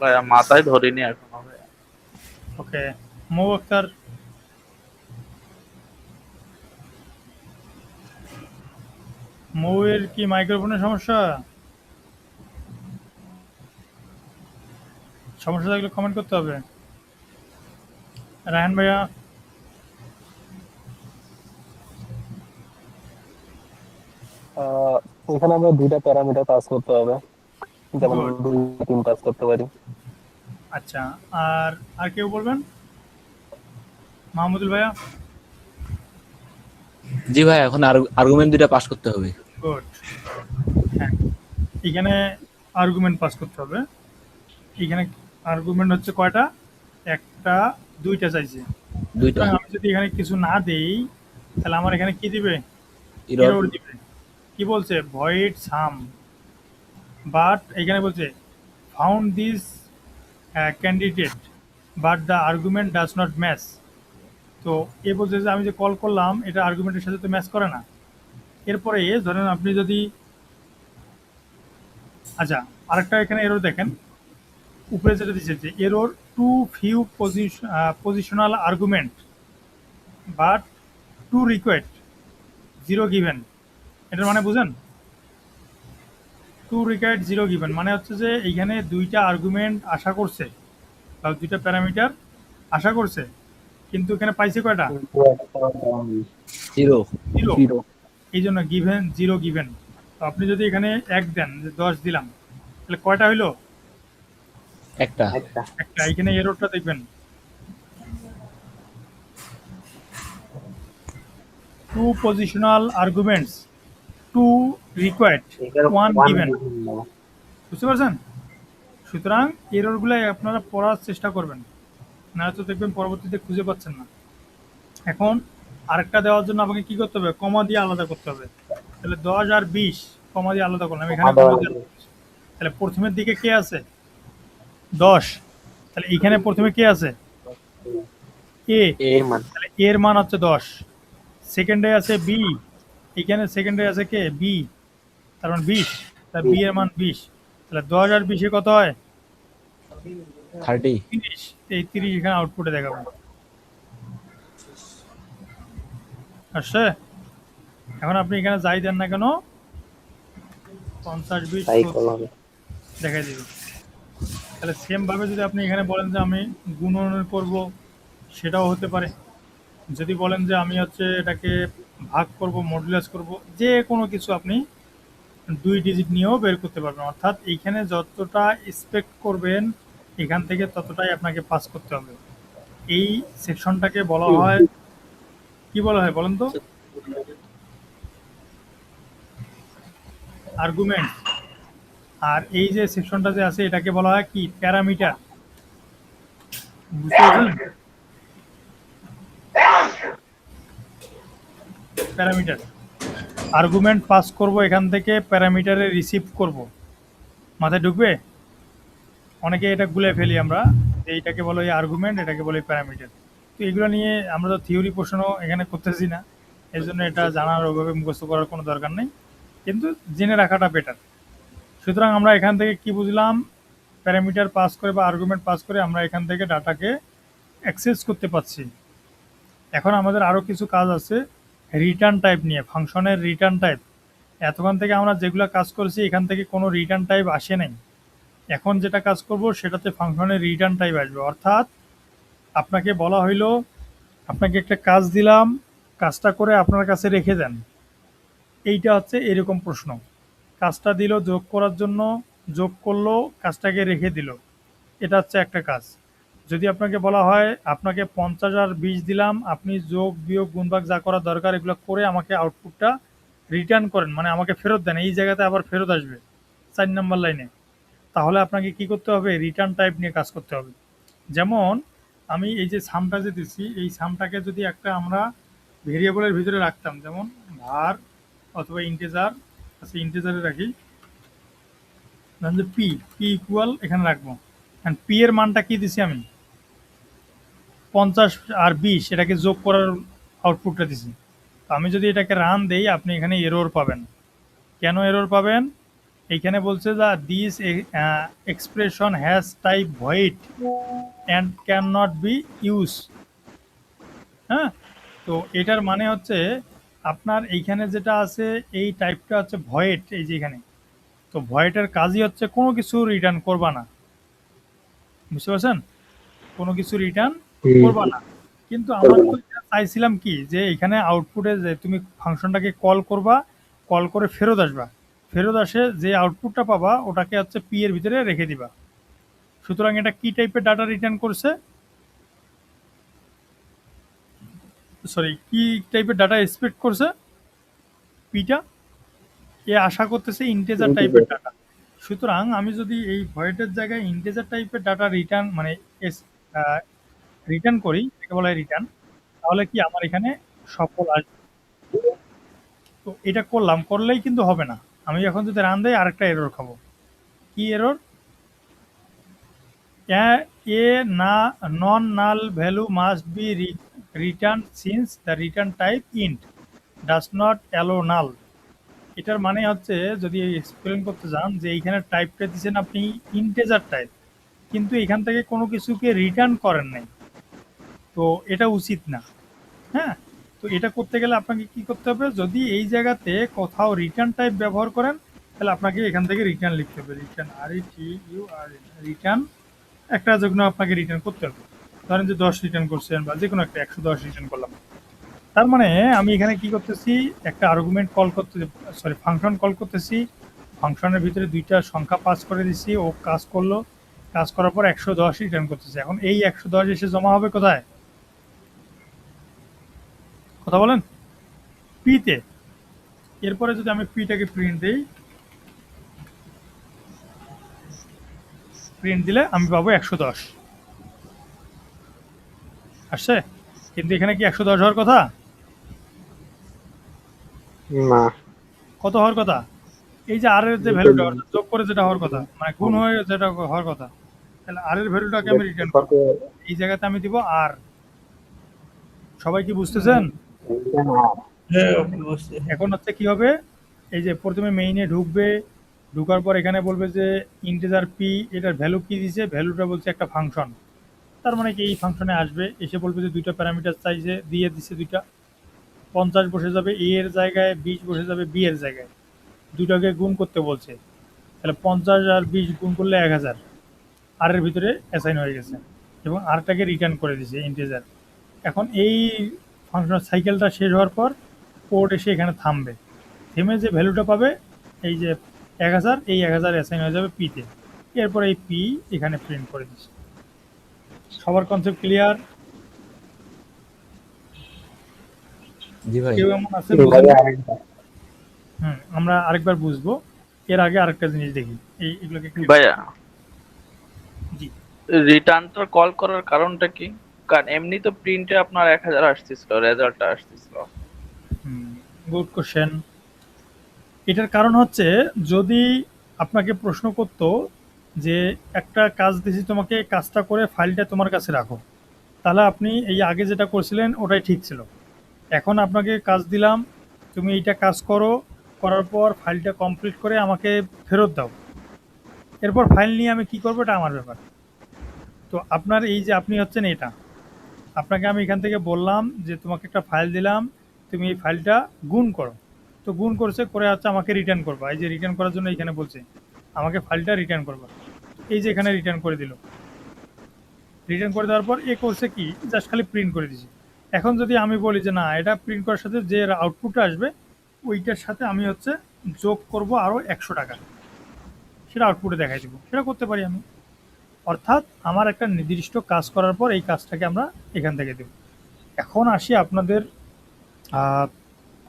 ভাইয়া মাথায় ধরিনি এখনো ভাইয়া।
ওকে, মৌ আক্তার। মৌয়ের কি মাইক্রোফোনের সমস্যা? সমস্যা থাকলে কমেন্ট করতে হবে। রায়হান ভাইয়া।
এখানে আমরা দুইটা প্যারামিটার পাস করতে হবে, যেমন
Good.
2 3 পাস করতে পারি।
আচ্ছা, আর আর কেউ বলবেন? মাহমুদুল ভাইয়া।
জি ভাই, এখন আর্গুমেন্ট দুইটা পাস করতে হবে।
গুড। হ্যাঁ, এখানে আর্গুমেন্ট পাস করতে হবে। এখানে আর্গুমেন্ট হচ্ছে কয়টা? একটা, দুইটা চাইছে।
দুইটা
সুতরাং আমি যদি এখানে কিছু না দেই, তাহলে আমার এখানে কি দিবে?
এরর।
এরর দিবে। কি বলছে? Void some. বাট এখানে বলছে found this candidate but the argument does not match. তো এ বলছে যে আমি যে কল করলাম এটা আর্গুমেন্টের সাথে তো ম্যাচ করে না। এরপরে ধরেন আপনি যদি, আচ্ছা, আরেকটা এখানে এরর দেখেন, উপরে যেটা দিচ্ছে যে error too few positional argument but two request zero given. এটার মানে বুঝেন? টু রিকোয়েস্ট জিরো গিভেন মানে হচ্ছে যে এইখানে দুইটা আর্গুমেন্ট আশা করছে বা দুইটা প্যারামিটার আশা করছে, কিন্তু এখানে পাইছে কয়টা?
জিরো।
জিরো। এই জন্য গিভেন জিরো গিভেন। তো আপনি যদি এখানে 1 দেন, যে 10 দিলাম, তাহলে কয়টা হইলো?
একটা।
একটা। এখানে এররটা দেখবেন, two positional arguments two required one given. বুঝতে পারছেন? সুতরাং এররগুলো আপনারা পড়ার চেষ্টা করবেন, না তো দেখবেন পরবর্তীতে খুঁজে পাচ্ছেন না। এখন আরেকটা দেওয়ার জন্য আপনাকে কি করতে হবে? কমা দিয়ে আলাদা করতে হবে। তাহলে 10 আর 20 কমা দিয়ে আলাদা করলাম, এখানে কমা দিয়ে আলাদা করছি। তাহলে প্রথমের দিকে কে আছে? 10। তাহলে এখানে প্রথমে কে আছে? এ।
এর মান
তাহলে এর মান হচ্ছে 10। সেকেন্ডে আছে বি, এখানে সেকেন্ডে আছে কে? বি, তার মানে 20। তার বি এর মান 20। তাহলে 10 আর 20 কত হয়?
30।
30। এই 30 এখানে আউটপুটে দেখাবে। আসছে? এখন আপনি এখানে যাই দেন না কেন, 50 20
তাই কল হবে।
দেখাই দিবে। তাহলে সেম ভাবে যদি আপনি এখানে বলেন যে আমি গুণন করব, সেটাও হতে পারে। যদি বলেন যে আমি হচ্ছে এটাকে ভাগ করব, মডুলাস করব, যে কোনো কিছু আপনি 2 ডিজিট নিয়েও বের করতে পারবেন। অর্থাৎ এইখানে যতটা এক্সপেক্ট করবেন এখান থেকে ততটাই আপনাকে পাস করতে হবে। এই সেকশনটাকে বলা হয়, কি বলা হয় বলেন তো? আর্গুমেন্ট। আর এই যে সেকশনটা যে আছে এটাকে বলা হয় কি? প্যারামিটার। বুঝতে পারছেন? প্যারামিটার। আর্গুমেন্ট পাস করব এখান থেকে, প্যারামিটারে রিসিভ করব। মাথায় ঢুকবে? অনেকে এটা গুলে ফেলি আমরা, যে এইটাকে বলে আর্গুমেন্ট, এটাকে বলে প্যারামিটার। তো এগুলো নিয়ে আমরা তো থিওরি প্রশ্ন এখানে করতেছি না, এই জন্য এটা জানার ওইভাবে মুখস্থ করার কোনো দরকার নেই, কিন্তু জেনে রাখাটা বেটার। সুতরাং আমরা এখান থেকে কি বুঝলাম? প্যারামিটার পাস করে বা আর্গুমেন্ট পাস করে আমরা এখান থেকে ডাটাকে অ্যাক্সেস করতে পারছি। এখন আমাদের আরও কিছু কাজ আছে রিটার্ন টাইপ নিয়ে, ফাংশনের রিটার্ন টাইপ। এতক্ষণ থেকে আমরা যেগুলো কাজ করেছি এখান থেকে কোনো রিটার্ন টাইপ আসে নাই। এখন যেটা কাজ করব সেটাতে ফাংশনের রিটার্ন টাইপ আসবে। অর্থাৎ আপনাকে বলা হইলো, আপনাকে একটা কাজ দিলাম, কাজটা করে আপনার কাছে রেখে দেন। এইটা হচ্ছে এরকম প্রশ্ন। কাজটা দিল যোগ করার জন্য, যোগ করলো, কাজটাকে রেখে দিল, এটা হচ্ছে একটা কাজ। যদি আপনাকে বলা হয় আপনাকে 50 আর 20 দিলাম, আপনি যোগ বিয়োগ গুণভাগ যা করা দরকার এগুলো করে আমাকে আউটপুটটা রিটার্ন করেন, মানে আমাকে ফেরত দেন, এই জায়গাতে আবার ফেরত আসবে 4 নম্বর লাইনে, তাহলে আপনাকে কি করতে হবে? রিটার্ন টাইপ নিয়ে কাজ করতে হবে। যেমন আমি এই যে সামটা যে দিচ্ছি, এই সামটাকে যদি একটা আমরা ভেরিয়েবলের ভিতরে রাখতাম, যেমন ভার অথবা ইন্টিজার, আচ্ছা ইন্টিজারে রাখি, ধরেন যে পি ইকুয়াল এখানে রাখবো, কারণ পি এর মানটা কি দিছি আমি 50 আর 20 এটাকে যোগ করার আউটপুটটা দিছি। তো আমি যদি এটাকে রান দেই আপনি এখানে এরর পাবেন। কেন এরর পাবেন? এইখানে বলছে যে this expression has type void and can not be use. হ্যাঁ, তো এটার মানে হচ্ছে আপনার এইখানে যেটা আছে এই টাইপটা হচ্ছে ভয়েড, এই যে এখানে। তো ভয়েডের কাজই হচ্ছে কোনো কিছু রিটার্ন করবা না, বুঝতে পারছেন? কোনো কিছু রিটার্ন করবা না। কিন্তু আমরা তো এটা চাইছিলাম কি, যে এখানে আউটপুটে যে তুমি ফাংশনটাকে কল করবা, কল করে ফেরত আসবা, ফেরত আসে যে আউটপুটটা পাবা ওটাকে হচ্ছে পি এর ভিতরে রেখে দিবা। সুতরাং এটা কি টাইপের ডাটা রিটার্ন করছে, সরি কি টাইপের ডাটা এক্সপেক্ট করছে পিটা? এ আশা করতেছে ইন্টিজার টাইপের ডাটা। সুতরাং আমি যদি এই ভয়েডের জায়গায় ইন্টিজার টাইপের ডাটা রিটার্ন মানে রিটার্ন করি, একে বলা হয় রিটার্ন, তাহলে কি আমার এখানে সফল আসবে। তো এটা করলাম, করলেই কিন্তু হবে না। আমি এখন যদি রান দেই আরেকটা এরর খাবো। কি এরর? এ না non null value must be return since the return type int does not allow null. এটার মানে হচ্ছে যদি এক্সপ্লেন করতে যান যে এইখানে টাইপটা দিচ্ছেন আপনি ইন্টেজার টাইপ, কিন্তু এখান থেকে কোনো কিছুকে রিটার্ন করেন নাই, তো এটা উচিত না। হ্যাঁ, তো এটা করতে গেলে আপনাকে কি করতে হবে, যদি এই জায়গাতে কোথাও রিটার্ন টাইপ ব্যবহার করেন তাহলে আপনাকে এখান থেকে রিটার্ন লিখতে হবে, রিটার্ন রিটার্ন একটা যখন আপনাকে রিটার্ন করতে হবে। ধরেন যে 10 রিটার্ন করছেন বা যে কোনো একটা 110 রিটার্ন করলাম। তার মানে আমি এখানে কি করতেছি, একটা আর্গুমেন্ট কল করতে, সরি ফাংশন কল করতেছি, ফাংশনের ভিতরে দুইটা সংখ্যা পাস করে দিচ্ছি, ও কাজ করলো, কাজ করার পর 110 রিটার্ন করতেছি। এখন এই 110 এসে জমা হবে কোথায়, কথা বলেন? পিতে। এরপরে যদি আমি পিটাকে প্রিন্ট দিই, প্রিন্ট দিলে আমি পাবো 110 আসছে। কিন্তু এখানে কি 110 হওয়ার কথা?
না,
কত হওয়ার কথা? এই যে আর এর যে ভ্যালুটা যোগ করে যেটা হওয়ার কথা, মানে গুণ হয়ে যেটা হওয়ার কথা, তাহলে আর এর ভ্যালুটাকে আমি রিটার্ন করবো। এই জায়গাতে আমি দিব আর। সবাই কি বুঝতেছেন? এখন হচ্ছে কি হবে, এই যে প্রথমে মেইনে ঢুকবে, ঢুকার পর এখানে বলবে যে ইন্টিজার পি, এটার ভ্যালু কি দিছে, ভ্যালুটা বলছে একটা ফাংশন। তার মানে কি এই ফাংশনে আসবে, এসে বলবে যে দুইটা প্যারামিটার চাইছে, দিয়ে দিছে দুইটা, 50 বসে যাবে এ এর জায়গায়, 20 বসে যাবে বি এর জায়গায়, দুটাকে গুণ করতে বলছে। তাহলে 50 আর 20 গুণ করলে 1000 আর এর ভিতরে অ্যাসাইন হয়ে গেছে এবং আরটাকে রিটার্ন করে দিছে ইন্টিজার। এখন এই ফাংশনের সাইকেলটা শেষ হওয়ার পর কোড এসে এখানে থামবে, থেমে যে ভ্যালুটা পাবে এই যে 1000, এই 1000 অ্যাসাইন হয়ে যাবে পিতে। এরপর এই পি এখানে প্রিন্ট করে দিচ্ছে। সবার কনসেপ্ট ক্লিয়ার?
জি ভাই।
কেউ এমন আছে? আমরা আরেকবার বুঝবো, এর আগে আরেকটা জিনিস দেখি, এগুলোকে
ভাইয়া
জি
রিটার্নটা কল করার কারণটা কি? কারণ এমনি তো প্রিন্টে আপনার 1000 আসতেছিল, রেজাল্টটা আসতেছিল।
Good question. এটার কারণ হচ্ছে যদি আপনাকে প্রশ্ন করতো যে একটা কাজ দিয়েছি তোমাকে, কাজটা করে ফাইলটা তোমার কাছে রাখো, তাহলে আপনি এই আগে যেটা করছিলেন ওটাই ঠিক ছিল। এখন আপনাকে কাজ দিলাম, তুমি এইটা কাজ করো, করার পর ফাইলটা কমপ্লিট করে আমাকে ফেরত দাও, এরপর ফাইল নিয়ে আমি কি করবো এটা আমার ব্যাপার। তো আপনার এই যে আপনি হচ্ছেন এটা, আপনাকে আমি এখান থেকে বললাম যে তোমাকে একটা ফাইল দিলাম, তুমি এই ফাইলটা গুণ করো, তো গুণ করছে, করে হচ্ছে আমাকে রিটার্ন করবা। এই যে রিটার্ন করার জন্য এখানে বলছে আমাকে ফাইলটা রিটার্ন করবা, এই যে এখানে রিটার্ন করে দিল। রিটার্ন করে দেওয়ার পর এ করছে কি, জাস্ট খালি প্রিন্ট করে দিয়েছি। এখন যদি আমি বলি যে না, এটা প্রিন্ট করার সাথে যে আউটপুটটা আসবে ওইটার সাথে আমি হচ্ছে যোগ করব আরও 100 টাকা, সেটা আউটপুটে দেখাই দেবো, সেটা করতে পারি আমি। অর্থাৎ আমার একটা নির্দিষ্ট কাজ করার পর এই কাজটাকে আমরা এখান থেকে দেব। এখন আসি আপনাদের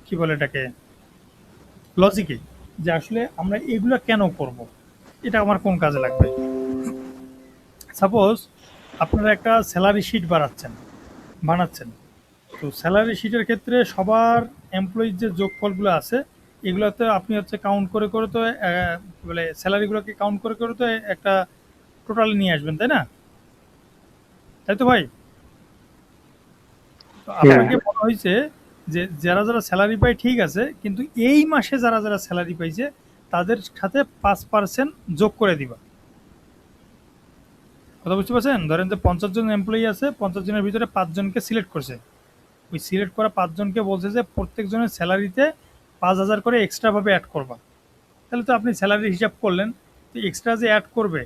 কি বলে এটাকে লজিকে, যে আসলে আমরা এগুলো কেন করব, এটা আমার কোন কাজে লাগবে। সাপোজ আপনারা একটা স্যালারি শিট বানাচ্ছেন, তো স্যালারি শিটের ক্ষেত্রে সবার এমপ্লয়ির যে যোগফলগুলো আছে এগুলোতে আপনি হচ্ছে কাউন্ট করে করে তো কি বলে স্যালারিগুলোকে কাউন্ট করে করে তো একটা টোটাল নিয়ে আসবেন, তাই না? তাই তো ভাই? তো আপনাকে বলা হয়েছে যে যারা যারা স্যালারি পায় ঠিক আছে, কিন্তু এই মাসে যারা যারা স্যালারি পাইছে তাদের সাথে 5% যোগ করে দিবা। কথা বুঝতে পারছেন? ধরেন যে 50 জন এমপ্লয়ি আছে, 50 জনের ভিতরে 5 জনকে সিলেক্ট করছে। ওই সিলেক্ট করা 5 জনকে বলছে যে প্রত্যেক জনের স্যালারিতে 5,000 করে এক্সট্রা ভাবে অ্যাড করবা। তাহলে তো আপনি স্যালারির হিসাব করলেন, তো এক্সট্রা যে অ্যাড করবে,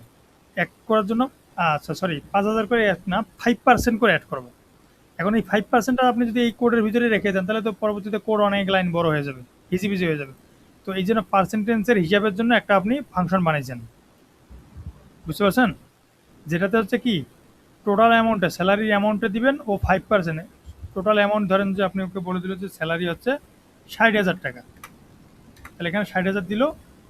অ্যাড করার জন্য আচ্ছা সরি 5,000 করে অ্যাড না 5% করে অ্যাড করবো। এখন এই 5%টা আপনি যদি এই কোডের ভিতরে রেখে দেন তাহলে তো পরবর্তীতে কোড অনেক লাইন বড় হয়ে যাবে, হিজিবিজি হয়ে যাবে। তো এই জন্য পার্সেন্টেজের হিসাবের জন্য একটা আপনি ফাংশন বানিয়েছেন, বুঝতে পারছেন? যেটাতে হচ্ছে কি টোটাল অ্যামাউন্টে স্যালারির অ্যামাউন্টে দিবেন ও 5%। টোটাল অ্যামাউন্ট ধরেন যে আপনি ওকে বলে দিল যে স্যালারি হচ্ছে 60,000 টাকা, তাহলে এখানে 60,000 দিল,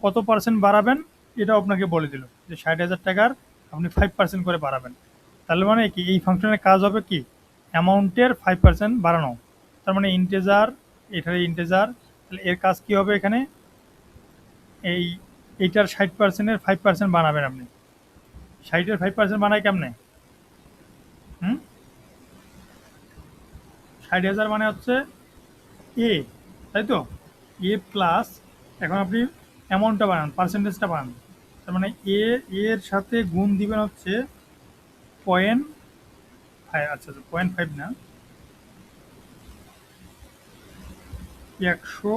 কত পার্সেন্ট বাড়াবেন এটাও আপনাকে বলে দিল যে 60,000 টাকার আপনি 5% করে বাড়াবেন। তাহলে মানে কি এই ফাংশনের কাজ হবে কি অ্যামাউন্টের 5% বাড়ানো, তার মানে ইন্টেজার, এটার ইন্টেজার, তাহলে এর কাজ কি হবে এখানে এইটার 60%-এর 5% বানাবেন আপনি। 60-এর 5% বানায় কেমনে? 60,000 মানে হচ্ছে এ, তাই তো? এ প্লাস, এখন আপনি অ্যামাউন্টটা বানান, পার্সেন্টেজটা বানান, তার মানে এর সাথে গুণ দিবেন হচ্ছে 0.5, আচ্ছা 0.5 না, 100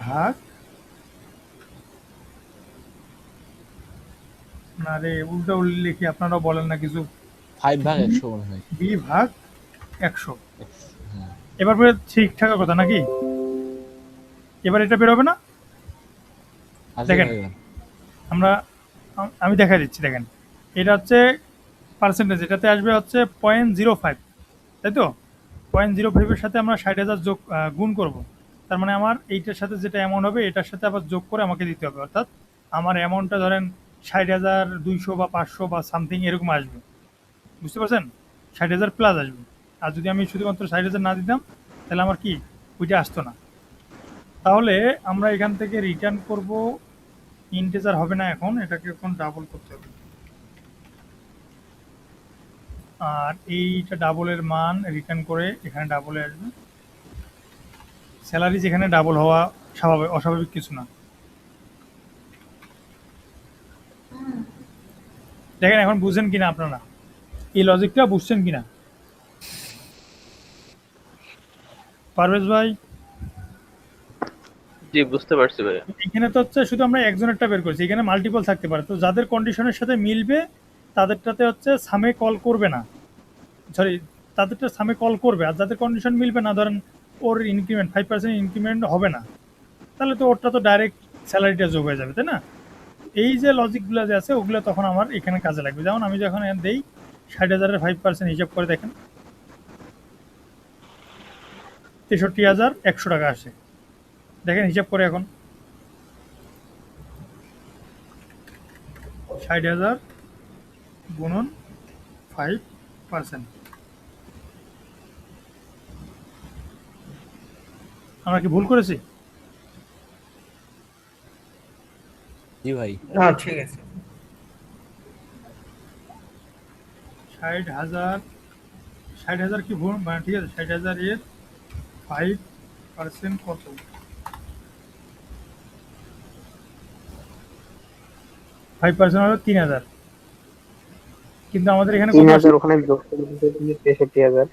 ভাগ, না রে উল্টা উল্লি লিখি, আপনারাও বলেন না কিছু,
5/100 মনে হয়।
বি ভাগ 100।
হ্যাঁ।
এবার পরে ঠিকঠাক কথা নাকি? এবার এটা বেরোবে না?
আচ্ছা,
দেখেন
হয়ে গেল।
আমি দেখা দিচ্ছি, দেখেন এটা হচ্ছে পার্সেন্টেজ, এটাতে আসবে হচ্ছে 0.05, তাই তো? 0.05-এর সাথে আমরা 60,000 যোগ গুণ করব, তার মানে আমার এইটার সাথে যেটা অ্যামাউন্ট হবে এটার সাথে আবার যোগ করে আমাকে দিতে হবে, অর্থাৎ আমার অ্যামাউন্টটা ধরেন 60,200 বা 500 বা সামথিং এরকম আসবে, বুঝতে পারছেন? 60,000 প্লাস আসবে। আর যদি আমি শুধুমাত্র 60,000 না দিতাম তাহলে আমার কি ওইটা আসতো না। তাহলে আমরা এখান থেকে রিটার্ন করব, ইন্টিজার হবে না, এখন এটাকে এখন ডাবল করতে হবে, আর এইটা ডাবলের মান রিটার্ন করে এখানে ডাবলে আসবে। স্যালারি যেখানে ডাবল হওয়া স্বাভাবিক, অস্বাভাবিক কিছু না। দেখেন এখন বুঝছেন কিনা আপনারা, এই লজিকটা বুঝছেন কিনা? পারভেজ ভাই,
জি বুঝতে পারছি ভাই।
এখানে তো হচ্ছে শুধু আমরা একজনেরটা বের করছি, এখানে মাল্টিপল থাকতে পারে, তো যাদের কন্ডিশনের সাথে মিলবে তাদেরটাতে হচ্ছে সামে কল করবে না, সরি তাদেরটা সামে কল করবে, আর যাদের কন্ডিশন মিলবে না, ধরেন ওর ইনক্রিমেন্ট 5% ইনক্রিমেন্ট হবে না, তাহলে তো ওরটা তো ডাইরেক্ট স্যালারিটা যোগ হয়ে যাবে, তাই না? এই যে লজিকগুলো যে আছে ওগুলো তখন আমার এখানে কাজে লাগবে। যেমন আমি যখন দেই 60,000-এর 5% হিসাব করে দেখেন 63,100 টাকা আসে, দেখেন হিসাব করে এখন 60,000 গুণন 5%, আমরা কি ভুল করেছি?
জি ভাই।
না ঠিক আছে।
60,000 কি ভুল মানে ঠিক আছে, 60,000 এর 5% কত? 5% হলো 3,000, কিন্তু আমাদের এখানে কত
3,000
আসে?
ওখানে যোগ করে দিতে তুমি 63,000,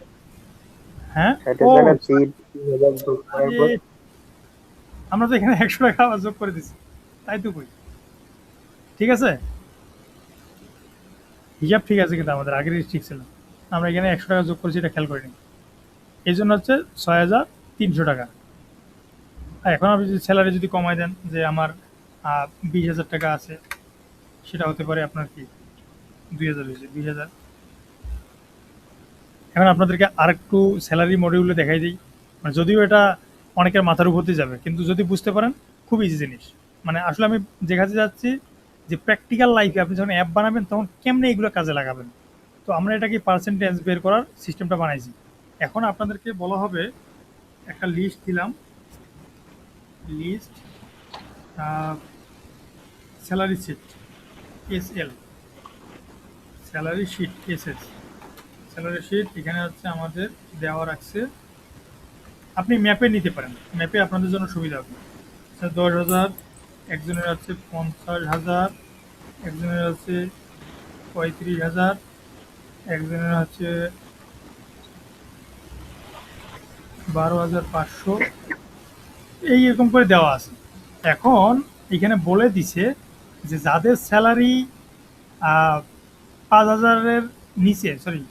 হ্যাঁ,
60,000 আর 3,000 যোগ করার পর
আরে, আমরা তো এখানে 100 টাকা আবার যোগ করে দিছি, তাই তো কই। ঠিক আছে, হিসাব ঠিক আছে, কিন্তু আমাদের আগের ঠিক ছিল, আমরা এখানে 100 টাকা যোগ করেছি, এটা খেয়াল করিনি, এই জন্য হচ্ছে 6,300 টাকা। আর এখন আপনি যদি স্যালারি যদি কমাই দেন যে আমার 20,000 টাকা আছে, সেটা হতে পারে আপনার কি 2,000 হয়েছে, 20,000। এখন আপনাদেরকে আরেকটু স্যালারি মডিউলে দেখাই দিই, মানে যদিও এটা অনেকের মাথার উপর দিয়ে যাবে, কিন্তু যদি বুঝতে পারেন খুব ইজি জিনিস। মানে আসলে আমি দেখাতে যাচ্ছি যে প্র্যাকটিক্যাল লাইফে আপনি যখন অ্যাপ বানাবেন তখন কেমনে এগুলো কাজে লাগাবেন। তো আমরা এটাকে পার্সেন্টেজ বের করার সিস্টেমটা বানাইছি। এখন আপনাদেরকে বলা হবে, একটা লিস্ট দিলাম, list salary sheet SL, salary sheet SS, salary sheet এখানে হচ্ছে আমাদের দেওয়া রাখছে। আপনি ম্যাপে নিতে পারেন, ম্যাপে আপনাদের জন্য সুবিধা হবে। 10,000, একজনের আছে 50,000, একজনের আছে 35,000, একজনের আছে 12,500, এইরকম করে দেওয়া আছে। এখন এখানে বলে দিছে যে যাদের স্যালারি 5,000-এর নিচে, সরি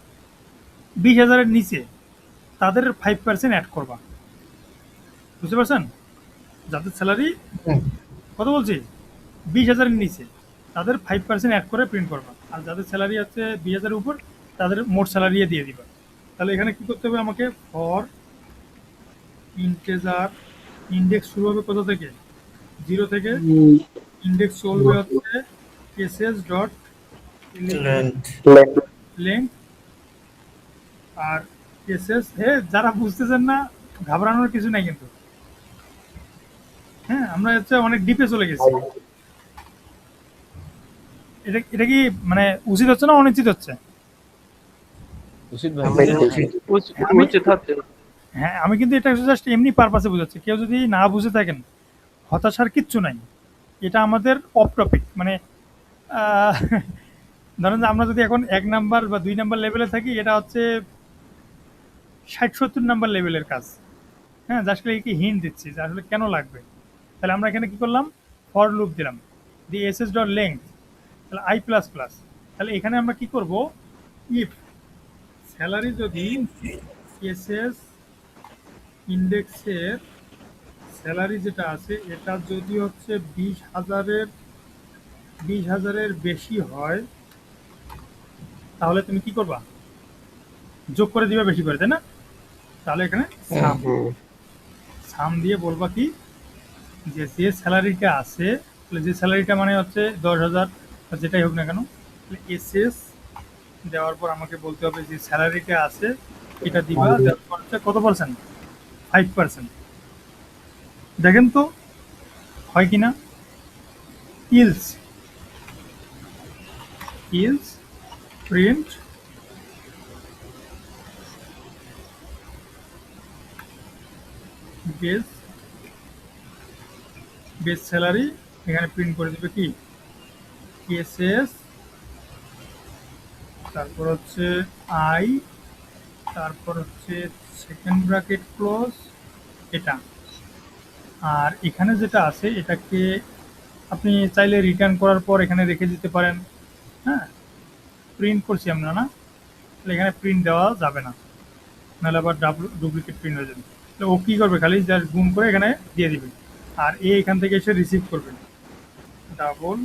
20,000-এর নিচে, তাদের 5% অ্যাড করবা। বুঝতে পারছেন? যাদের স্যালারি কত বলছি 20,000-এর নিচে, তাদের 5% অ্যাড করে প্রিন্ট করবা। আর যাদের স্যালারি আছে 20,000-এর উপর, তাদের মোট স্যালারি দিয়ে দিবা। তাহলে এখানে কি করতে হবে আমাকে, ফর ইন্টেজার, ইন্ডেক্স শুরু হবে কোথা থেকে, 0 থেকে, ইন্ডেক্স চলবে হচ্ছে এসএস ডট লেংথ, আর এসএস, যারা বুঝতেছেন না ঘাবড়ানোর কিছু নাই কিন্তু, হ্যাঁ আমরা হচ্ছে অনেক ডিপে চলে গেছি। এটা কি মানে উচিত হচ্ছে না অনুচিত হচ্ছে?
উচিত ভাই।
উচিত হচ্ছে।
হ্যাঁ, আমি কিন্তু এটা জাস্ট এমনি পারপাসে বুঝাচ্ছি, কেউ যদি না বুঝে থাকেন হতাশার কিচ্ছু নাই। এটা আমাদের অফ টপিক, মানে ধরেন যে আমরা যদি এখন 1 নাম্বার বা 2 নাম্বার লেভেলে থাকি, এটা হচ্ছে 60-70 নাম্বার লেভেলের কাজ। হ্যাঁ, জাস্ট কি হিন্ট দিচ্ছি যে আসলে কেন লাগবে। তাহলে আমরা এখানে কি করলাম, ফর লুপ দিলাম, দি এসএস ডট লেংথ, তাহলে আই প্লাস প্লাস। তাহলে এখানে আমরা কি করব, ইফ স্যালারি যদি এসএস ইন্ডেক্সের স্যালারি যেটা আছে এটা যদি হচ্ছে 20,000-এর বেশি হয়, তাহলে তুমি কি করবা, যোগ করে দিবা বেশি করে, তাই না? তাহলে এখানে সাম দিয়ে বলবা কি, যে যে স্যালারিটা আছে, তাহলে যে স্যালারিটা মানে হচ্ছে 10,000 বা যেটাই হোক না কেন, তাহলে এসএস দেওয়ার পর আমাকে বলতে হবে যে স্যালারিটা আছে এটা দিবা, দেওয়ার পর হচ্ছে কত পার্সেন্ট, 5%। দেখেন তো হয় কিনা। ইলস প্রিন্ট বেস স্যালারি, এখানে প্রিন্ট করে দেবে কি এসএস, তারপর হচ্ছে আই, তারপর হচ্ছে সেকেন্ড ব্র্যাকেট ক্লোজ এটা। আর এখানে যেটা আছে এটাকে আপনি চাইলে রিটার্ন করার পর এখানে রেখে দিতে পারেন। হ্যাঁ, প্রিন্ট করছি আমরা না, তাহলে এখানে প্রিন্ট দেওয়া যাবে না, নাহলে আবার ডুপ্লিকেট প্রিন্ট হয়ে যাবে। তাহলে ও কী করবে, খালি জাস্ট গুণ করে এখানে দিয়ে দিবে, আর এখান থেকে এসে রিসিভ করবে ডাবল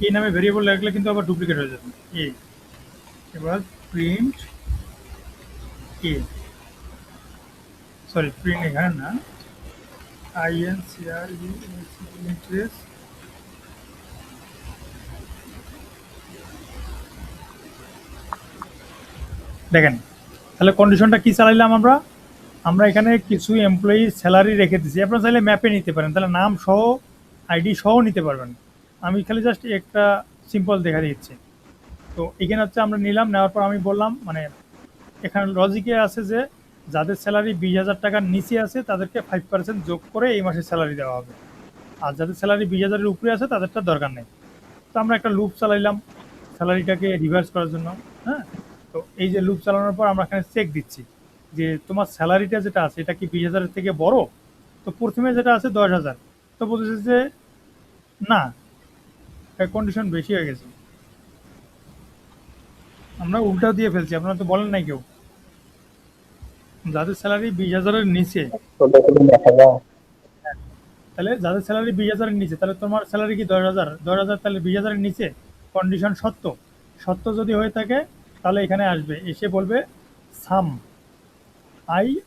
এ নামে ভেরিয়েবল লাগলে কিন্তু আবার ডুপ্লিকেট হয়ে যাবে এ। এবার প্রিন্ট এ, সরি প্রিন্ট এখানে না, INCRES দেখেন। তাহলে কন্ডিশনটা কি চালাইলাম আমরা এখানে কিছু এমপ্লয়ি স্যালারি রেখে দিচ্ছি, আপনারা চাইলে ম্যাপে নিতে পারেন, তাহলে নাম সহ আইডি সহ নিতে পারবেন। আমি খালি জাস্ট একটা সিম্পল দেখা দিচ্ছি। তো এখানে হচ্ছে আমরা নিলাম, নেওয়ার পর আমি বললাম, মানে এখানে লজিকে আছে যে যাদের স্যালারি 20,000 টাকার নিচে আছে তাদেরকে 5% যোগ করে এই মাসে স্যালারি দেওয়া হবে, আর যাদের স্যালারি 20,000-এর উপরে আছে তাদেরটা দরকার নেই। তো আমরা একটা লুপ চালাইলাম স্যালারিটাকে রিভার্স করার জন্য। হ্যাঁ, তো এই যে লুপ চালানোর পর আমরা এখানে চেক দিচ্ছি যে তোমার স্যালারিটা যেটা আছে এটা কি 20,000-এর থেকে বড়। তো প্রথমে যেটা আছে 10,000, তো বলতেছে যে না, কন্ডিশন বেশি হয়ে গেছে। আমরা উল্টাও দিয়ে ফেলছি, আপনারা তো বলেন নাই কেউ। যাদের স্যালারি 20,000-এর নিচে, তাহলে যাদের স্যালারি 20,000-এর নিচে, তাহলে তোমার স্যালারি কি 10,000, তাহলে 20,000-এর নিচে, কন্ডিশন সত্য যদি হয়ে থাকে তাহলে এখানে আসবে, এসে বলবে সাম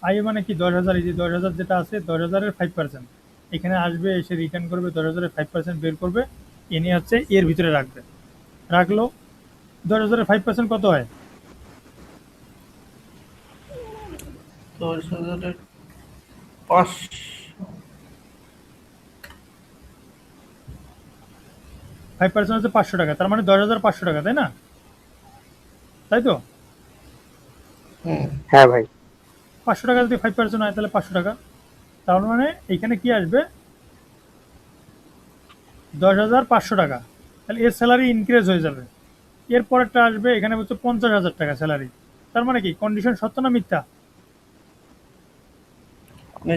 আই মানে কি 10,000, এই যে 10,000 যেটা আছে 10,000-এর 5% এখানে আসবে, এসে রিটার্ন করবে 10,000-এর 5% বের করবে, এনে হচ্ছে এর ভিতরে রাখলো। 10,000-এর 5% কত হয়,
10,000-এর
পাঁচ
5% হচ্ছে 500 টাকা, তার মানে 10,500 টাকা, তাই না? তাই তো?
হ্যাঁ ভাই।
500 টাকা যদি 5% হয় তাহলে 500 টাকা। তার মানে এখানে কি আসবে? 10,500 টাকা। তাহলে এর স্যালারি ইনক্রিজ হয়ে যাবে। এর পরেরটা আসবে, এখানে হচ্ছে 50,000 টাকা স্যালারি। তার মানে কি কন্ডিশন সত্য না মিথ্যা?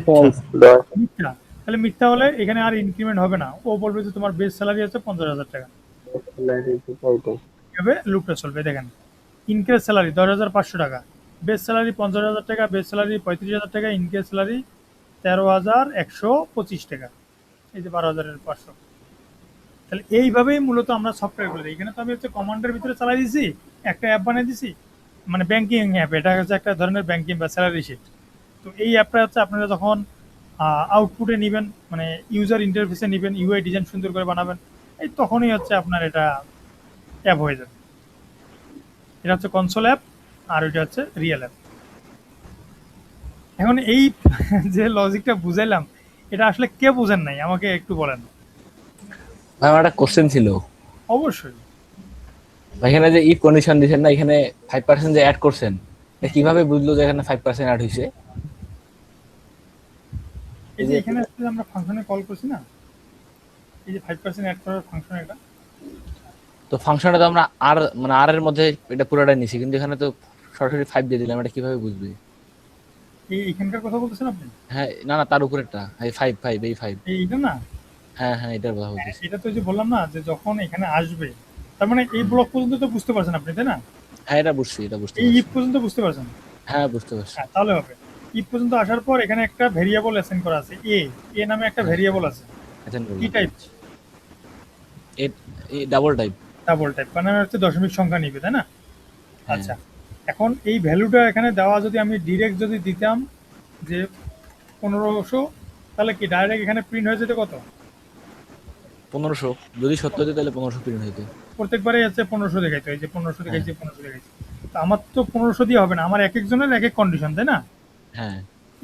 ফলস 10।
মিথ্যা। তাহলে মিথ্যা হলে এখানে আর ইনক্রিমেন্ট হবে না। ও বলবে যে তোমার বেস স্যালারি আছে 50,000 টাকা। এভাবে লুপটা চলবে। দেখেন, ইনক্রিজ স্যালারি 10,500 টাকা, বেস স্যালারি 50,000 টাকা, বেস স্যালারি 35,000 টাকা, ইনক্রিজ স্যালারি 13,125 টাকা, এই যে 12,500। তাহলে এইভাবেই মূলত আমরা সফটওয়্যার করে দিই। এখানে তো আমি হচ্ছে কমান্ডের ভিতরে চালাই দিছি, একটা অ্যাপ বানিয়ে দিছি, মানে ব্যাংকিং অ্যাপ। এটা হচ্ছে একটা ধরনের ব্যাংকিং বা স্যালারি শিট। তো এই অ্যাপটা হচ্ছে আপনারা যখন আউটপুটে নেবেন, মানে ইউজার ইন্টারফেসে নেবেন, ইউআই ডিজাইন সুন্দর করে বানাবেন, এই তখনই হচ্ছে আপনার এটা অ্যাপ হয়ে যাবে। এটা হচ্ছে কনসোল অ্যাপ, আর ওইটা হচ্ছে রিয়েল অ্যাপ। এখন এই যে লজিকটা বুঝাইলাম, এটা আসলে কে বুঝেন নাই আমাকে একটু বলেন।
ভাই আমার একটা কোশ্চেন ছিল,
অবশ্যই।
এখানে যে ইফ কন্ডিশন দিয়েছেন না, এখানে 5% যে অ্যাড করছেন, এটা কিভাবে বুঝলো যে এখানে 5% অ্যাড হয়েছে?
এই যে এখানে আসলে আমরা ফাংশনে কল করছি না, এই যে 5% অ্যাড করার ফাংশন, এটা
তো ফাংশনটা তো আমরা আর মানে আর এর মধ্যে এটা পুরোটা নিছি, কিন্তু এখানে তো সরাসরি 5 দিয়ে দিলাম, এটা কিভাবে বুঝবে?
এইখানকার কথা বলতেছেন আপনি?
হ্যাঁ না না, তার উপরেরটা, এই 5 এই 5।
এইটা না,
হ্যাঁ হ্যাঁ, এটার কথা বলতেছি।
এটা তো যে বললাম না যে যখন এখানে আসবে, তার মানে এই ব্লক পর্যন্ত তো বুঝতে পারছেন আপনি, তাই না?
হ্যাঁ এটা বুঝছি, এটা বুঝতে
এই
পারছি।
ইফ পর্যন্ত বুঝতে পারছেন?
হ্যাঁ বুঝতে পারছি।
হ্যাঁ, তাহলে হবে। ইফ পর্যন্ত আসার পর এখানে একটা ভেরিয়েবল অ্যাসাইন করা আছে, এ নামে একটা ভেরিয়েবল আছে।
অ্যাটেন্ড
কি
করলাম।
টাইপ?
এই ডাবল টাইপ।
ডাবল টাইপ, মানে হচ্ছে দশমিক সংখ্যা নিবে, তাই না?
হ্যাঁ।
আচ্ছা, এখন এই ভ্যালুটা এখানে দেওয়া যদি আমি ডিরেক্ট যদি দিতাম যে 1500, তাহলে কি ডাইরেক্ট এখানে প্রিন্ট হয়ে যেত কত?
1500 যদি সত্য হতো তাহলে 1500 প্রিন্ট হইতো।
প্রত্যেকবারই হচ্ছে 1500 দেখাইতো, এই যে 1500 দেখাইছে, 1500 দেখাইছে। তো আমার তো 1500 দিয়ে হবে না, আমার এক একজনের এক এক কন্ডিশন, তাই না?
হ্যাঁ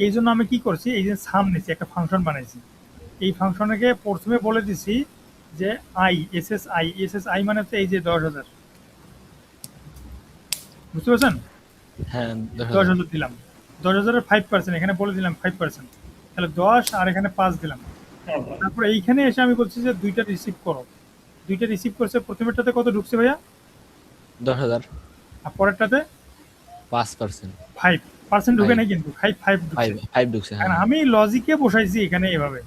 এই জন্য আমি কি করছি, এই যে সাম নিছি, একটা ফাংশন বানাইছি। এই ফাংশনকে প্রথমে বলে দিছি যে এস এস আই মানে হচ্ছে এই যে 10,000, বুঝতে পারছেন?
হ্যাঁ
10,000 দিলাম, 10,000-এর 5%, এখানে বলে দিলাম 5%, তাহলে 10 আর এখানে 5 দিলাম। তারপর এইখানে এসে আমি বলছি যে দুইটা রিসিভ করো, দুইটা রিসিভ করছে। প্রথমেরটাতে কত ঢুকছে ভাইয়া?
10,000।
আর পরেরটাতে
5%।
5% ঢুকে নাই, কিন্তু 5 ঢুকছে।
5 ঢুকছে।
কারণ
হ্যাঁ
আমি লজিকে বসাইছি এখানে এভাবে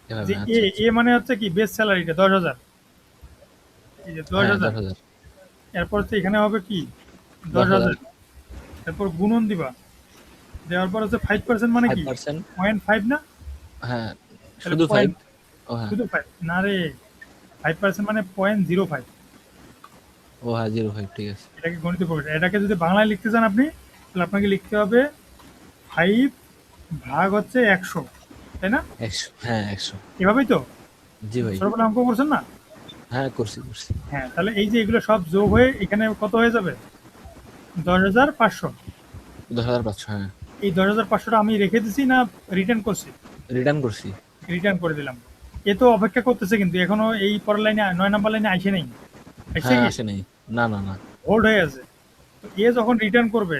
এভাবে,
যে
আচ্ছা,
এ মানে হচ্ছে কি বেস স্যালারিটা 10,000, এই যে 10,000।
10,000।
এরপর হচ্ছে এখানে হবে কি 10,000, তারপর গুণন দিবা, দেওয়ার পর হচ্ছে 5% মানে কি
5%।
0.5 না?
হ্যাঁ
তাহলে
শুধু 5। ও হ্যাঁ,
শুধু 5 না রে, 5% মানে 0.05।
ও হ্যাঁ 05, ঠিক আছে।
এটাকে গণিতে প্রকাশ, এটাকে যদি বাংলায় লিখতে চান আপনি, তাহলে আপনাকে লিখতে হবে 5 ভাগ হচ্ছে 100, তাই না?
100, হ্যাঁ 100।
এভাবেই তো
জি ভাই।
সর্বদা অঙ্ক করছেন না?
হ্যাঁ করছি।
হ্যাঁ, তাহলে এই যে এগুলো সব যোগ হয়ে এখানে কত হয়ে যাবে? 10,500।
10,500। হ্যাঁ
এই 10,500টা আমি রেখে দিছি না রিটার্ন করছি?
রিটার্ন করছি।
রিটার্ন করে দিলাম। এ তো অপেক্ষা করতেছে, কিন্তু এখনো এই পরের লাইনে 9 নাম্বার লাইনে আসে নাই। আসছে
হ্যাঁ
কি?
আসে নাই। না না না।
হোল্ড হয়ে আছে। তো এ যখন রিটার্ন করবে,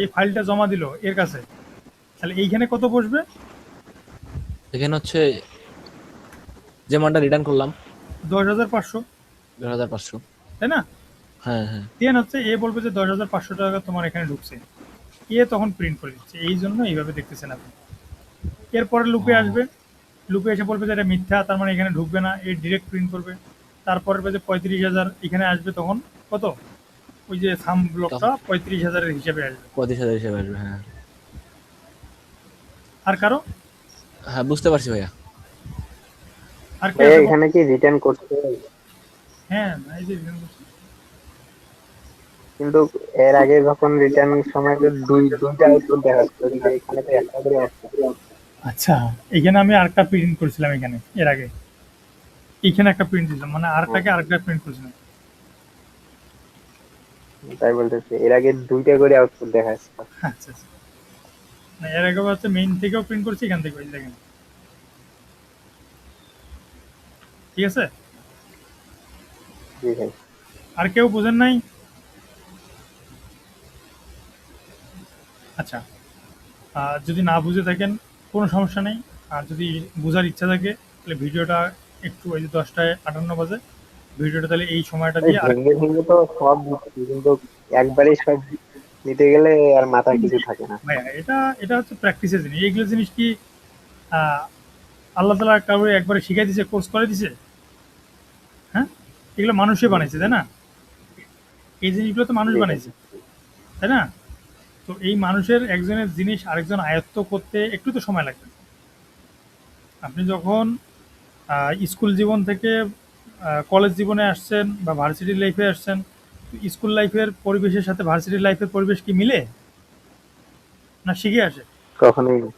এই ফাইলটা জমা দিল এর কাছে, তাহলে এইখানে কত বসবে?
এখানে হচ্ছে যে মানটা রিটার্ন করলাম
10,500,
10,500।
তাই না?
হ্যাঁ হ্যাঁ।
দেন হচ্ছে এ বলবে যে 10,500 টাকা তোমার এখানে ঢুকছে, এ তখন প্রিন্ট করে দিচ্ছে। এই জন্য এইভাবে দেখতেছেন আপনি। এরপরে লুপে আসবে, লুপে এসে বলবে যে এটা মিথ্যা, তার মানে এখানে ঢুকবে না, এ ডিরেক্ট প্রিন্ট করবে। তারপরে যে 35,000 এখানে আসবে, তখন কত? ওই যে সাম ব্লকটা 35,000-এর হিসেবে আসবে।
35,000 হিসেবে আসবে। হ্যাঁ
আর কারো?
হ্যাঁ বুঝতে পারছি ভাইয়া।
আর কে
ভাইয়া
আছে?
এখানে কি রিটার্ন করতে হয়?
হ্যাঁ, এই যে return করছে।
কিন্তু এর আগে যখন রিটার্ন সময় তো দুইটা আউটপুট দেখাচ্ছে, কিন্তু এখানে তো একটা করে আউটপুট।
আচ্ছা, এখানে আমি আরেকটা প্রিন্ট করেছিলাম, এখানে এর আগে এখানে একটা প্রিন্ট দিলাম, মানে আরেকটাকে আরেকটা প্রিন্ট করেছিলাম।
তাই বলতেছে এর আগে দুইটা করে আউটপুট দেখাচ্ছে।
আচ্ছা আচ্ছা, না, এর আগে হচ্ছে মেইন থেকেও প্রিন্ট করছি, এখান থেকে দেখেন। ঠিক আছে,
জি ভাই।
আর কেউ বুঝেন নাই? আচ্ছা, যদি না বুঝে থাকেন কোনো সমস্যা নেই, আর যদি বোঝার ইচ্ছা থাকে তাহলে ভিডিওটা একটু ওই যে 10:58 বাজে ভিডিওটা তাহলে এই সময়টা
এই
দিয়ে আর
ভেঙে ভেঙে তো সব দিচ্ছি, কিন্তু একবারে সব নিতে গেলে আর মাথায় কিছু থাকে না।
ভাইয়া এটা এটা হচ্ছে প্র্যাকটিসের জিনিস। এইগুলো জিনিস কি আহ, আল্লাহ তালা কাউকে একবারে শিখাই দিছে, কোর্স করে দিছে? হ্যাঁ, এগুলো মানুষই বানাইছে, তাই না? এই জিনিসগুলো তো মানুষ
জি ভাই।
বানাইছে, তাই না? তো এই মানুষের একজনের জিনিস আরেকজন আয়ত্ত করতে একটু তো সময় লাগবে। আপনি যখন স্কুল জীবন থেকে কলেজ জীবনে আসছেন বা ভার্সিটি লাইফে আসছেন, স্কুল লাইফের পরিবেশের সাথে ভার্সিটি লাইফের পরিবেশ কি মিলে? না শিখে আসে?
কখনোই না।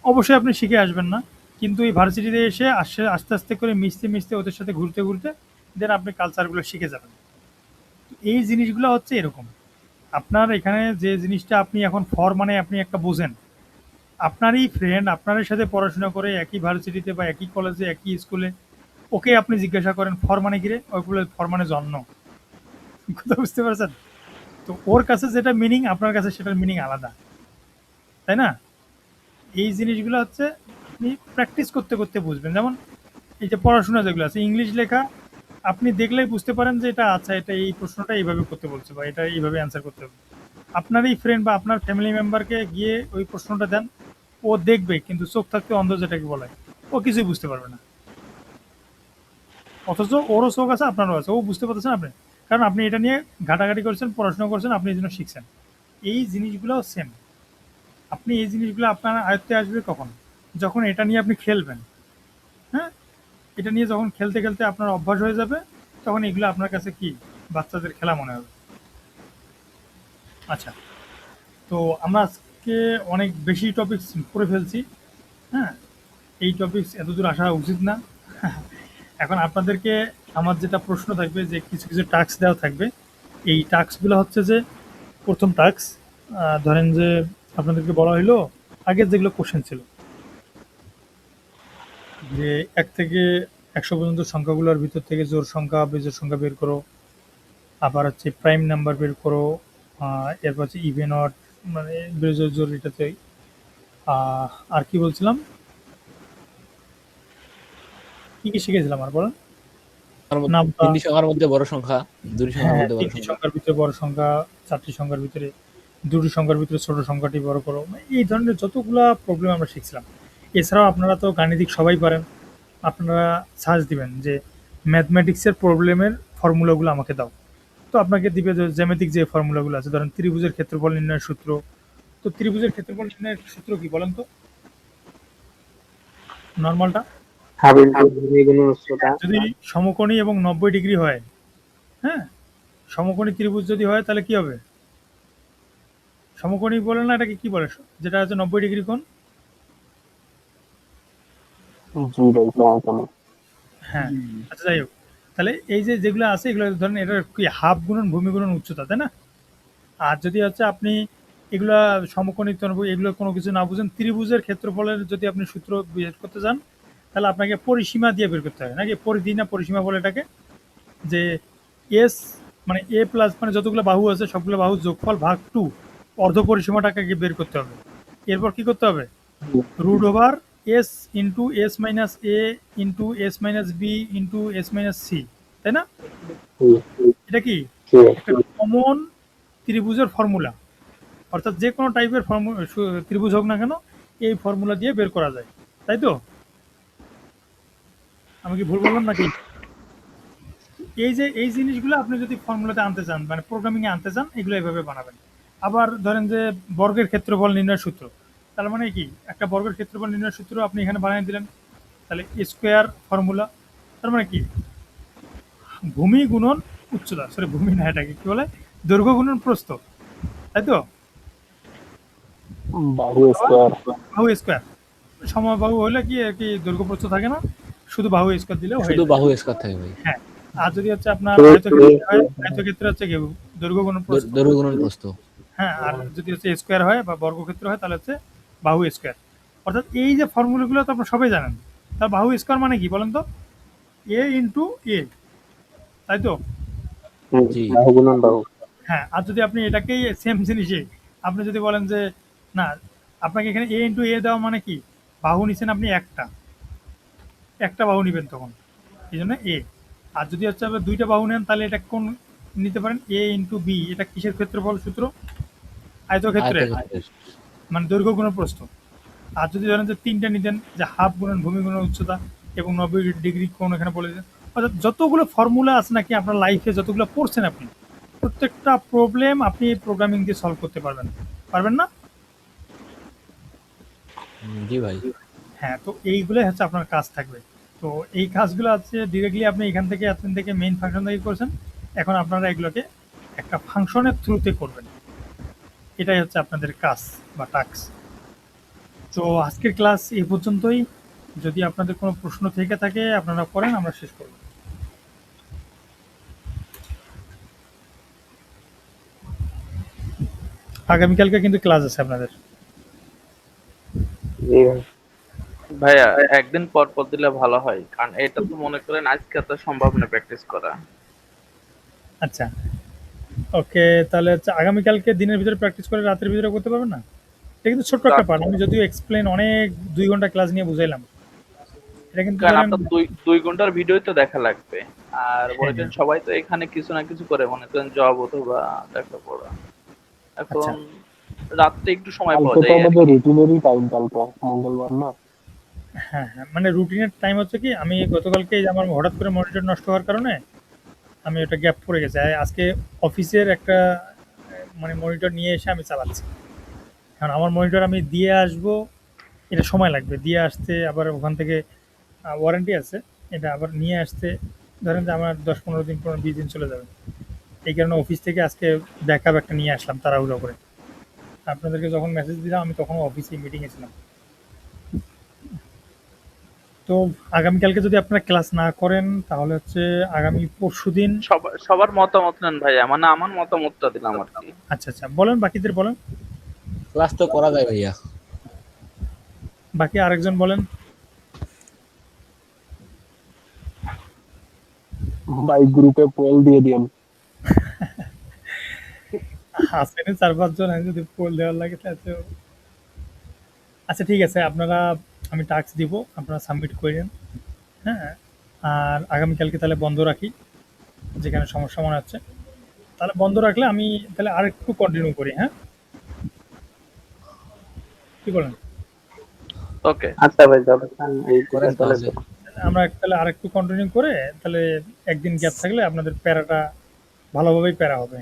অবশ্যই আপনি শিখে আসবেন না, কিন্তু এই ভার্সিটিতে এসে আস্তে আস্তে করে মিশতে মিশতে ওদের সাথে ঘুরতে ঘুরতে দেন আপনি কালচারগুলো শিখে যাবেন। এই জিনিসগুলো হচ্ছে এরকম। আপনার এখানে যে জিনিসটা আপনি এখন মানে আপনি একটা বোঝেন, আপনারই ফ্রেন্ড আপনার সাথে পড়াশোনা করে একই ভার্সিটিতে বা একই কলেজে একই স্কুলে, ওকে আপনি জিজ্ঞাসা করেন ফর মানে কি রে, ওইগুলো ফর মানে জন্ম। কথা বুঝতে পারছেন? তো ওর কাছে যেটা মিনিং আপনার কাছে সেটার মিনিং আলাদা, তাই না? এই জিনিসগুলো হচ্ছে আপনি প্র্যাকটিস করতে করতে বুঝবেন। যেমন এই যে পড়াশোনা যেগুলো আছে, ইংলিশ লেখা আপনি দেখলেই বুঝতে পারেন যে এটা আচ্ছা, এটা এই প্রশ্নটা এইভাবে করতে বলছে বা এটা এইভাবে অ্যান্সার করতে হবে। আপনার এই ফ্রেন্ড বা আপনার ফ্যামিলি মেম্বারকে গিয়ে ওই প্রশ্নটা দেন, ও দেখবে কিন্তু চোখ থাকতে অন্ধ যেটাকে বলে, ও কিছুই বুঝতে পারবে না। অথচ ওরও চোখ আছে আপনারও আছে, ও বুঝতে পারতেছেন আপনি, কারণ আপনি এটা নিয়ে ঘাটাঘাটি করছেন, পড়াশোনা করছেন, আপনি এই জন্য শিখছেন। এই জিনিসগুলোও সেম। আপনি এই জিনিসগুলো আপনার আয়ত্তে আসবে কখন? যখন এটা নিয়ে আপনি খেলবেন। হ্যাঁ, এটা নিয়ে যখন খেলতে খেলতে আপনার অভ্যাস হয়ে যাবে, তখন এগুলো আপনার কাছে কি বাচ্চাদের খেলা মনে হবে। আচ্ছা, তো আমরা আজকে অনেক বেশি টপিকস করে ফেলছি। হ্যাঁ, এই টপিকস এতদূর আসা উচিত না। এখন আপনাদেরকে আমার যেটা প্রশ্ন থাকবে, যে কিছু কিছু টাস্ক দেওয়া থাকবে। এই টাস্কগুলো হচ্ছে যে প্রথম টাস্ক, ধরেন যে আপনাদেরকে বলা হইলো আগের যেগুলো কোশ্চেন ছিল, যে 1 থেকে 100 পর্যন্ত সংখ্যাগুলোর ভিতর থেকে জোড় সংখ্যা বিজোড় সংখ্যা বের করো, আবার হচ্ছে প্রাইম নাম্বার বের করো, এরপর হচ্ছে ইভেন অড মানে বিজোড় জোড় এটাতে। আর কি বলছিলাম, কি কি শিখেছিলাম আর বলেন? নামতা,
তিনটি সংখ্যার মধ্যে বড় সংখ্যা, দুটি সংখ্যার
হ্যাঁ,
মধ্যে বড়
3টি
সংখ্যা।
সংখ্যার ভিতরে বড় সংখ্যা, 4টি সংখ্যার ভিতরে 2টি সংখ্যার ভিতরে ছোট সংখ্যাটি বড় করো। মানে এই ধরনের যতগুলা প্রবলেম আমরা শিখছিলাম। এছাড়াও আপনারা তো গাণিতিক সবাই পারেন, আপনারা সার্চ দিবেন যে ম্যাথমেটিক্সের প্রবলেমের ফর্মুলাগুলো আমাকে দাও, তো আপনাকে দিবে যে জ্যামিতিক যে ফর্মুলাগুলো আছে, ধরেন ত্রিভুজের ক্ষেত্রফল নির্ণয়ের সূত্র। তো ত্রিভুজের ক্ষেত্রফল নির্ণয়ের সূত্র কি বলেন তো, নর্মালটা?
হাবিল কোনো উচ্চতা।
যদি সমকোণী এবং 90 ডিগ্রি হয়, হ্যাঁ, সমকোণী ত্রিভুজ যদি হয় তাহলে কি হবে? সমকোণী বলে না, এটাকে কি বলে, যেটা হচ্ছে 90 ডিগ্রি কোণ?
জি ভাই, কেমন?
হ্যাঁ, আচ্ছা যাই হোক, তাহলে এই যে যেগুলো আছে এগুলো ধরেন এটা কি হাফ গুণন ভূমি গুণন উচ্চতা, তাই না? আর যদি হচ্ছে আপনি এগুলা সমকোণী ত্রিভুজ এগুলো কোনো কিছু না বুঝেন, ত্রিভুজের ক্ষেত্রফলের যদি আপনি সূত্র বের করতে যান, তাহলে আপনাকে পরিসীমা দিয়ে বের করতে হবে, নাকি পরিধি না পরিসীমা বলে এটাকে, যে এস মানে এ প্লাস মানে যতগুলো বাহু আছে সবগুলো বাহু যোগফল ভাগ 2 অর্ধ পরিসীমাটাকে আগে বের করতে হবে। এরপর কি করতে হবে? Root over S into S minus A into S minus B into S minus C, তাই না? এটা কি একটা কমন ত্রিভুজের ফর্মুলা, অর্থাৎ যে কোনো টাইপের ত্রিভুজ হোক না কেন এই ফর্মুলা দিয়ে বের করা যায়, তাই তো? আমি কি ভুল বললাম নাকি? এই যে এই জিনিসগুলো আপনি যদি ফর্মুলাতে আনতে চান, মানে প্রোগ্রামিংয়ে আনতে চান, এগুলো এইভাবে বানাবেন। আবার ধরেন যে বর্গের ক্ষেত্রফল নির্ণয়ের সূত্র, তার মানে কি একটা বর্গের ক্ষেত্রফল নির্ণয়ের সূত্র আপনি এখানে বানিয়ে দিলেন, তাহলে স্কোয়ার ফর্মুলা, তার মানে কি ভূমি গুণন উচ্চতা, সরি ভূমি না, এটাকে কি বলে, দৈর্ঘ্য গুণন প্রস্থ, তাই তো?
বাহু স্কয়ার।
বাহু স্কোয়ার, সমবাহু হলে কি আর কি দৈর্ঘ্য প্রস্থ থাকে না, শুধু বাহু স্কোয়ার দিলেও হয়ে
শুধু
যায়।
বাহু স্কয়ার থাকে ভাই,
হ্যাঁ, আর যদি হচ্ছে আপনার আয়তক্ষেত্র হয়, আয়তক্ষেত্রে হচ্ছে কি দৈর্ঘ্য গুণন প্রস্থ।
দৈর্ঘ্য গুণন প্রস্থ।
হ্যাঁ, আর যদি হচ্ছে স্কোয়ার হয় বা বর্গক্ষেত্র হয় তাহলে হচ্ছে বাহু স্কোয়ার। অর্থাৎ এই যে ফর্মুলাগুলো তো আপনারা সবাই জানেন, তার বাহু স্কোয়ার মানে কি বলেন তো? এ ইন্টু এ, তাই তো?
জি।
বাহু গুণন বাহু।
হ্যাঁ, আর যদি আপনি এটাকেই সেম জিনিসে আপনি যদি বলেন যে না, আপনাকে এখানে এ ইন্টু এ দেওয়া মানে কি, বাহু নিচ্ছেন আপনি একটা বাহু নেবেন তখন, এই জন্য এ। আর যদি হচ্ছে আপনি দুইটা বাহু নেন তাহলে এটা কোন নিতে পারেন, এ ইন্টু বি। এটা কিসের ক্ষেত্রফল সূত্র? আয়তক্ষেত্রে,
আয়তক্ষেত্রের।
মানে দৈর্ঘ্য গুণন প্রস্থ। আর যদি ধরেন যে তিনটা নিতেন, যে হাফ গুণন ভূমি গুণন উচ্চতা এবং 90 ডিগ্রি কোণ এখানে বলে দেন। অর্থাৎ যতগুলো ফর্মুলা আছে নাকি আপনার লাইফে যতগুলো পড়ছেন আপনি, প্রত্যেকটা প্রবলেম আপনি প্রোগ্রামিং দিয়ে সলভ করতে পারবেন না?
জি ভাই।
হ্যাঁ, তো এইগুলোই হচ্ছে আপনার কাজ থাকবে। তো এই কাজগুলো আছে ডিরেক্টলি আপনি এখান থেকে মেইন ফাংশন থেকে করছেন, এখন আপনারা এগুলোকে একটা ফাংশনের থ্রুতে করবেন। এটাই হচ্ছে আপনাদের কাজ বা টাস্ক। তো আজকের ক্লাস এই পর্যন্তই। যদি আপনাদের কোনো প্রশ্ন থেকে থাকে আপনারা করেন, আমরা শেষ করব। আগামীকালকে কিন্তু ক্লাস আছে আপনাদের।
জি ভাই।
ভাইয়া একদিন পর পর দিলে ভালো হয়, কারণ এটা তো মনে করেন আজকে তো সম্ভব না প্র্যাকটিস করা।
আচ্ছা, ওকে, তাহলে হচ্ছে আগামীকালকে দিনের ভিতরে প্র্যাকটিস করে রাতের ভিতরে করতে পারবেন না? এটা কিন্তু ছোট্ট একটা পার্ট, আমি যদিও এক্সপ্লেন অনেক 2 ঘন্টা ক্লাস নিয়ে বুঝাইলাম। এটা কিন্তু
কারণ
ধরেন,
আপনার দুই ঘন্টার ভিডিও তো দেখা লাগবে, আর
হ্যাঁ,
বলেছেন সবাই তো এখানে কিছু না কিছু করে, মনে করেন জব অথবা লেখাপড়া।
আচ্ছা,
এখন রাত্রে একটু সময় পাওয়া
কালকে তো
যায় আর
আমাদের
কি।
রুটিনেরই টাইম, কালকে মঙ্গলবার না?
হ্যাঁ হ্যাঁ, মানে রুটিনের টাইম হচ্ছে কি, আমি গতকালকে এই যে আমার হঠাৎ করে মনিটর নষ্ট হওয়ার কারণে আমি ওটা গ্যাপ পড়ে গেছে। আজকে অফিসের একটা মানে মনিটর নিয়ে এসে আমি চালাচ্ছি। কারণ আমার মনিটর আমি দিয়ে আসবো, এটা সময় লাগবে দিয়ে আসতে, আবার ওখান থেকে ওয়ারেন্টি আছে, এটা আবার নিয়ে আসতে ধরেন যে আমার 10-15 দিন 20 দিন চলে যাবে। এই কারণে অফিস থেকে আজকে ব্যাকআপ একটা নিয়ে আসলাম তাড়াহুড়ো করে। আপনাদেরকে যখন মেসেজ দিলাম আমি তখন অফিসে মিটিংয়ে ছিলাম। তো আগামীকালকে যদি আপনারা ক্লাস না করেন তাহলে হচ্ছে আগামী পরশুদিন।
সবার মতামত নেন ভাইয়া, মানে আমার মতামতটা দিলাম আর কি।
আচ্ছা আচ্ছা, বলেন, বাকিদের বলেন।
ক্লাস তো করা যায় ভাইয়া।
বাকি আরেকজন বলেন।
ভাই গ্রুপে পোল দিয়ে দিন।
আসেনি 4-5 জন, আমি যদি পোল দেওয়ার লাগে তাহলে তো। আচ্ছা ঠিক আছে, আপনারা, আমি টাস্ক দিব, আপনারা সাবমিট করেন। হ্যাঁ, আর আগামীকালকে তাহলে বন্ধ রাখি, যেখানে সমস্যা মনে হচ্ছে তাহলে বন্ধ রাখলে আমি তাহলে আরেকটু কন্টিনিউ করি। হ্যাঁ, কি বলেন?
ওকে,
আচ্ছা ভাই, চলো এই
করেন
চলে
তাহলে।
তো।
আমরা তাহলে আরেকটু কন্টিনিউ করে তাহলে একদিন গ্যাপ থাকলে আপনাদের প্যারাটা ভালোভাবেই প্যারা হবে।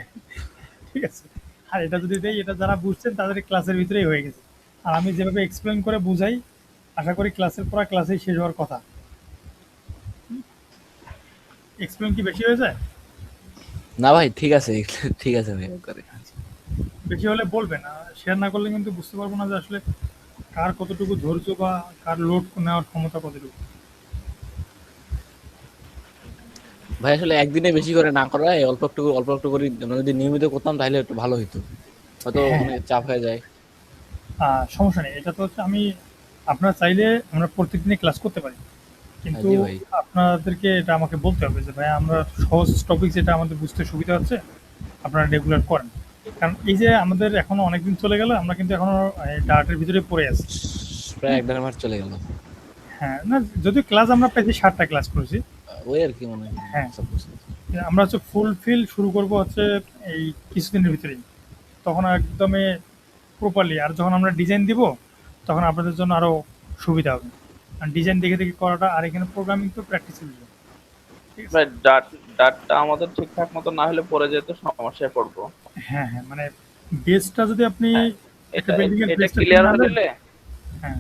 ঠিক আছে? আর এটা যদি দেই, এটা যারা বুঝছেন তাদের ক্লাসের ভিতরেই হয়ে গেছে। আর আমি যেভাবে এক্সপ্লেন করে বুঝাই, আশা করি ক্লাসের পড়া ক্লাসেই শেষ হওয়ার কথা। এক্সপ্লেন কি বেশি হয়ে যায়?
না ভাই ঠিক আছে, ঠিক আছে ভাই করে।
বেশি হলে বলবেন, শেয়ার না করলে কিন্তু বুঝতে পারবো না যে আসলে কার কতটুকু ধৈর্য বা কার লোড নেওয়ার ক্ষমতা কতটুকু।
ভাই আসলে একদিনে বেশি করে না করায় অল্প একটু করে আমরা যদি নিয়মিত করতাম তাহলে একটু ভালো হতো, হয়তো
হ্যাঁ।
অনেক চাপ হয়ে যায়।
সমস্যা নেই, এটা তো হচ্ছে আমি, আপনারা চাইলে আমরা প্রত্যেকদিনই ক্লাস করতে পারি, কিন্তু
জি ভাই।
আপনাদেরকে এটা আমাকে বলতে হবে যে ভাই আমরা সহজ টপিক যেটা আমাদের বুঝতে সুবিধা হচ্ছে আপনারা রেগুলার করেন। কারণ এই যে আমাদের এখনো অনেকদিন চলে গেল, আমরা কিন্তু এখনো ডার্টের ভিতরে পড়ে আছি।
প্রায় 1.5 মাস চলে গেল।
হ্যাঁ, না যদিও ক্লাস আমরা পেয়েছি 60টা ক্লাস করেছি।
ওই আর কি মনে হয়।
হ্যাঁ।
সব কিছু।
আমরা হচ্ছে ফুলফিল শুরু করব হচ্ছে এই কিছুদিনের ভিতরেই, তখন একদমই প্রপারলি। আর যখন আমরা ডিজাইন দিব তখন আপনাদের জন্য আরো সুবিধা হবে, আর ডিজাইন দেখে দেখে করাটা, আর এখানে প্রোগ্রামিং তো প্র্যাকটিসের বিষয়। ঠিক আছে?
ভাই ডাটটা আমাদের ঠিকঠাক মতো না হলে পরে যেতে সমস্যায় পড়বো।
হ্যাঁ হ্যাঁ, মানে বেসটা যদি আপনি
হ্যাঁ,
একটা
এটা
বিল্ডিং এর
এটা
বেসটা
ক্লিয়ার
ঠিক না
হয়ে
হলে,
গেলে,
হ্যাঁ,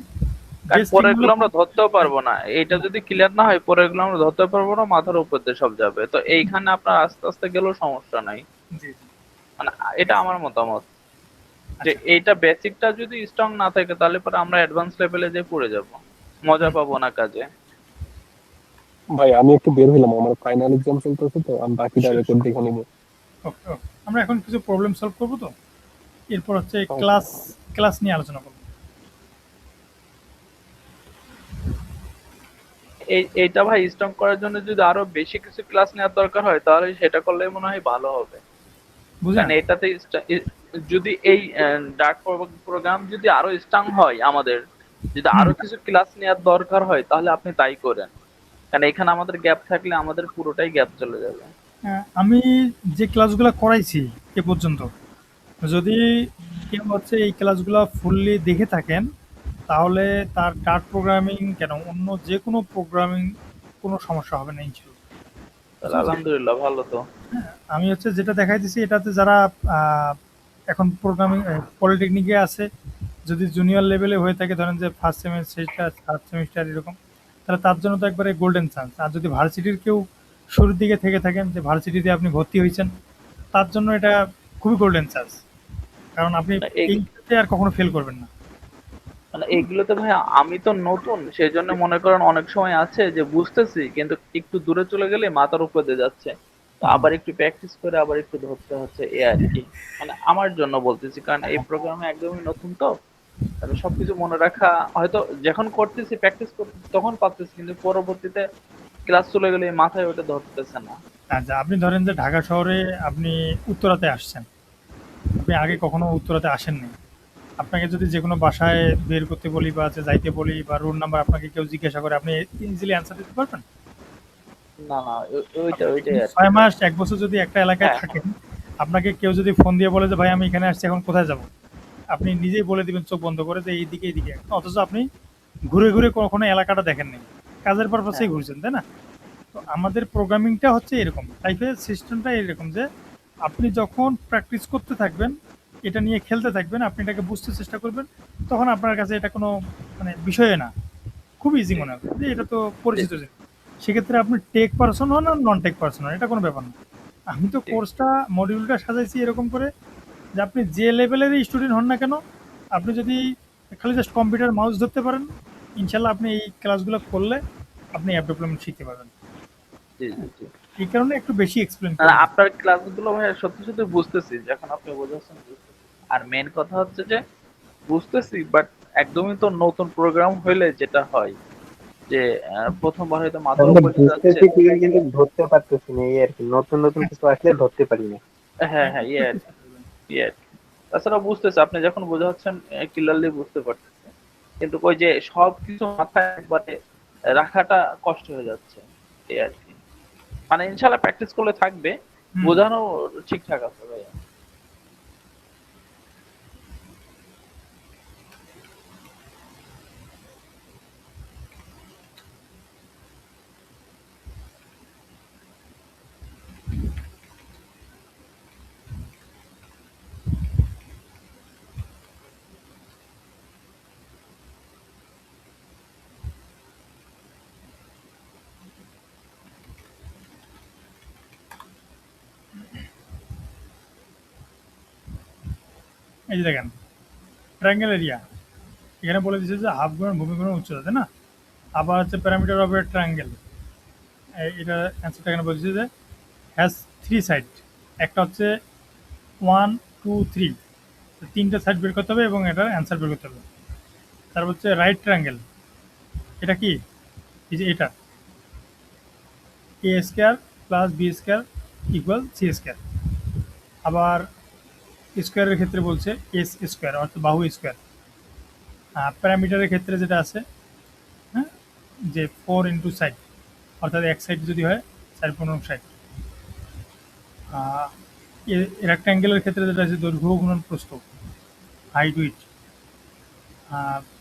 কারণ
বেস ঠিক
পরের
না
গুলো
হলে,
আমরা ধরতেও পারবো না। এইটা যদি ক্লিয়ার না হয় পরের গুলো আমরা ধরতে পারবো না, মাথার উপর দিয়ে সব যাবে। তো এইখানে আপনার আস্তে আস্তে গেলেও সমস্যা নাই,
জি জি,
মানে এটা আমার মতামত। যে
আচ্ছা,
এইটা বেসিকটা যদি স্ট্রং না থাকে তাহলে পরে আমরা অ্যাডভান্স লেভেলে যে পড়ে যাব, মজা পাবো না কাজে।
ভাই আমি একটু বের হইলাম, আমার ফাইনাল এক্সাম চলতেছে, তো আমি বাকিটা রেকর্ড দেখে নিবো।
ওকে ওকে, আমরা এখন কিছু প্রবলেম সলভ করবো, তো এরপর হচ্ছে
Okay.
ক্লাস নিয়ে আলোচনা করবো।
এইটা ভাই স্ট্রং করার জন্য যদি আরো বেশি কিছু ক্লাস নেওয়ার দরকার হয় তাহলে সেটা করলে মনে হয় ভালো হবে।
বুঝলেন?
কারণ এটাতে যদি এই ডার্ট প্রোগ্রাম যদি আরো স্ট্রং হয়, আমাদের যদি
হুম।
আরো কিছু ক্লাস নেওয়ার দরকার হয় তাহলে আপনি তাই করেন, কারণ এখানে আমাদের গ্যাপ থাকলে আমাদের পুরোটাই গ্যাপ চলে যাবে।
আমি যে ক্লাসগুলো করাইছি এ পর্যন্ত, যদি কেউ হচ্ছে এই ক্লাসগুলো ফুললি দেখে থাকেন, তাহলে তার ডার্ট প্রোগ্রামিং কেন অন্য যে কোনো প্রোগ্রামিং কোনো সমস্যা হবে না ইনশাল্লাহ।
তাহলে আলহামদুলিল্লাহ, ভালো তো।
আমি হচ্ছে যেটা দেখাইতেছি এটাতে যারা আহ, এখন প্রোগ্রামিং পলিটেকনিকে আছে, যদি জুনিয়র লেভেলে হয়ে থাকে, ধরেন যে ফার্স্ট সেমিস্টার থার্ড সেমিস্টার এরকম, তাহলে তার জন্য তো একবারে গোল্ডেন চান্স। আর যদি ভার্সিটির কেউ শুরুর দিকে থেকে থাকেন, যে ভার্সিটিতে আপনি ভর্তি হয়েছেন, তার জন্য এটা খুবই গোল্ডেন চান্স, কারণ আপনি
এই
এইটাতে আর কখনো ফেল করবেন না।
মানে এইগুলোতে ভাই আমি তো নতুন, সেই জন্য মনে করেন অনেক সময় আছে যে বুঝতেছি কিন্তু একটু দূরে চলে গেলে মাথার উপর দিয়ে যাচ্ছে, তো আবার একটু প্র্যাকটিস করে আবার একটু ধরতে হচ্ছে, এ আর কি। মানে আমার জন্য বলতেছি, কারণ এই প্রোগ্রামে একদমই নতুন তো, তাহলে সবকিছু মনে রাখা হয়তো যখন করতেছি প্র্যাকটিস করতেছি তখন পারতেছি, কিন্তু পরবর্তীতে ক্লাস চলে গেলে মাথায় ওটা ধরতেছে না।
আচ্ছা, আপনি ধরেন যে ঢাকা শহরে আপনি উত্তরাতে আসছেন, আপনি আগে কখনো উত্তরাতে আসেননি। আপনাকে যদি যে কোনো বাসায় বের করতে বলি বা যে যাইতে বলি বা রুট নাম্বার আপনাকে কেউ জিজ্ঞাসা করে, আপনি ইজিলি অ্যান্সার দিতে পারবেন?
না না, ওইটাই আর কি।
6 মাস 1 বছর যদি একটা এলাকায়
হ্যাঁ,
থাকেন, আপনাকে কেউ যদি ফোন দিয়ে বলে যে ভাই আমি এখানে আসছি, এখন কোথায় যাব, আপনি নিজেই বলে দিবেন চোখ বন্ধ করে যে এইদিকে এইদিকে, অথচ আপনি ঘুরে ঘুরে কখনো এলাকাটা দেখেননি, কাজের পারপাসেই
হ্যাঁ,
ঘুরছেন, তাই না? তো আমাদের প্রোগ্রামিংটা হচ্ছে এরকম টাইপের, সিস্টেমটা এরকম যে আপনি যখন প্র্যাকটিস করতে থাকবেন, এটা নিয়ে খেলতে থাকবেন, আপনি এটাকে বুঝতে চেষ্টা করবেন, তখন আপনার কাছে এটা কোনো মানে বিষয় না, খুব ইজি মনে হবে যে এটা তো
ঠিক
পরিচিত জিনিস। সেক্ষেত্রে আপনি টেক পারসন হন আর নন টেক পারসন হন, এটা কোনো ব্যাপার না। আমি তো
ঠিক।
কোর্সটা মডিউলটা সাজাইছি এরকম করে যে আপনি যে লেভেলেরই স্টুডেন্ট হন না কেন, আপনি যদি খালি জাস্ট কম্পিউটার মাউস ধরতে পারেন, ইনশাল্লাহ আপনি এই ক্লাসগুলো করলে আপনি অ্যাপ ডেভেলপমেন্ট শিখতে পারবেন।
জি জি জি।
এই কারণে একটু বেশি এক্সপ্লেন
না,
করে
না,
দিই।
আপনার ক্লাসগুলো ভাই সত্যি সত্যি বুঝতেছি, যখন আপনি বোঝাচ্ছেন বুঝতেছি। আর মেন কথা হচ্ছে যে বুঝতেছি, বাট একদমই তো নতুন প্রোগ্রাম হইলে যেটা হয় যে প্রথমবার হয়তো মাথার
তাহলে
উপর দিয়ে যাচ্ছে।
বুঝতেছি ঠিকই কিন্তু ধরতে পারতেছি না, এই আর কি, নতুন নতুন কিছু আসলে ধরতে পারি না।
হ্যাঁ হ্যাঁ, ইয়ে আর কি, ইয়ে আর কি। তাছাড়া বুঝতেছে, আপনি যখন বোঝাচ্ছেন ক্লিয়ারলি বুঝতে পারতেছে, কিন্তু ওই যে সব কিছু মাথায় একবারে রাখাটা কষ্ট হয়ে যাচ্ছে, এই আর কি। মানে ইনশাল্লাহ প্র্যাকটিস করলে থাকবে,
হুম।
বোঝানো ঠিকঠাক আছে ভাইয়া।
এই যে দেখেন ট্রায়াঙ্গেল এরিয়া, এখানে বলে দিচ্ছে যে হাফ গুণন ভূমি গুণন উচ্চতা, তাই না? আবার হচ্ছে প্যারামিটার অফ এ ট্রায়াঙ্গেল, এটা অ্যান্সারটা এখানে বলছে যে হ্যাজ 3 সাইড, একটা হচ্ছে 1 2 3, তিনটা সাইড বের করতে হবে এবং এটার অ্যান্সার বের করতে হবে। তারপর হচ্ছে রাইট ট্রায়াঙ্গেল, এটা কি, এই যে এটা A square plus B square equal C square. আবার স্কোয়ারের ক্ষেত্রে বলছে এস স্কোয়ার অর্থাৎ বাহু স্কোয়ার। প্যারামিটারের ক্ষেত্রে যেটা আছে, হ্যাঁ, যে 4 ইন্টু সাইড, অর্থাৎ এক সাইড যদি হয় 4 × 60। রেক্ট্যাঙ্গেলের ক্ষেত্রে যেটা আছে দৈর্ঘ্য গুণন প্রস্থ, হাইট উইথ।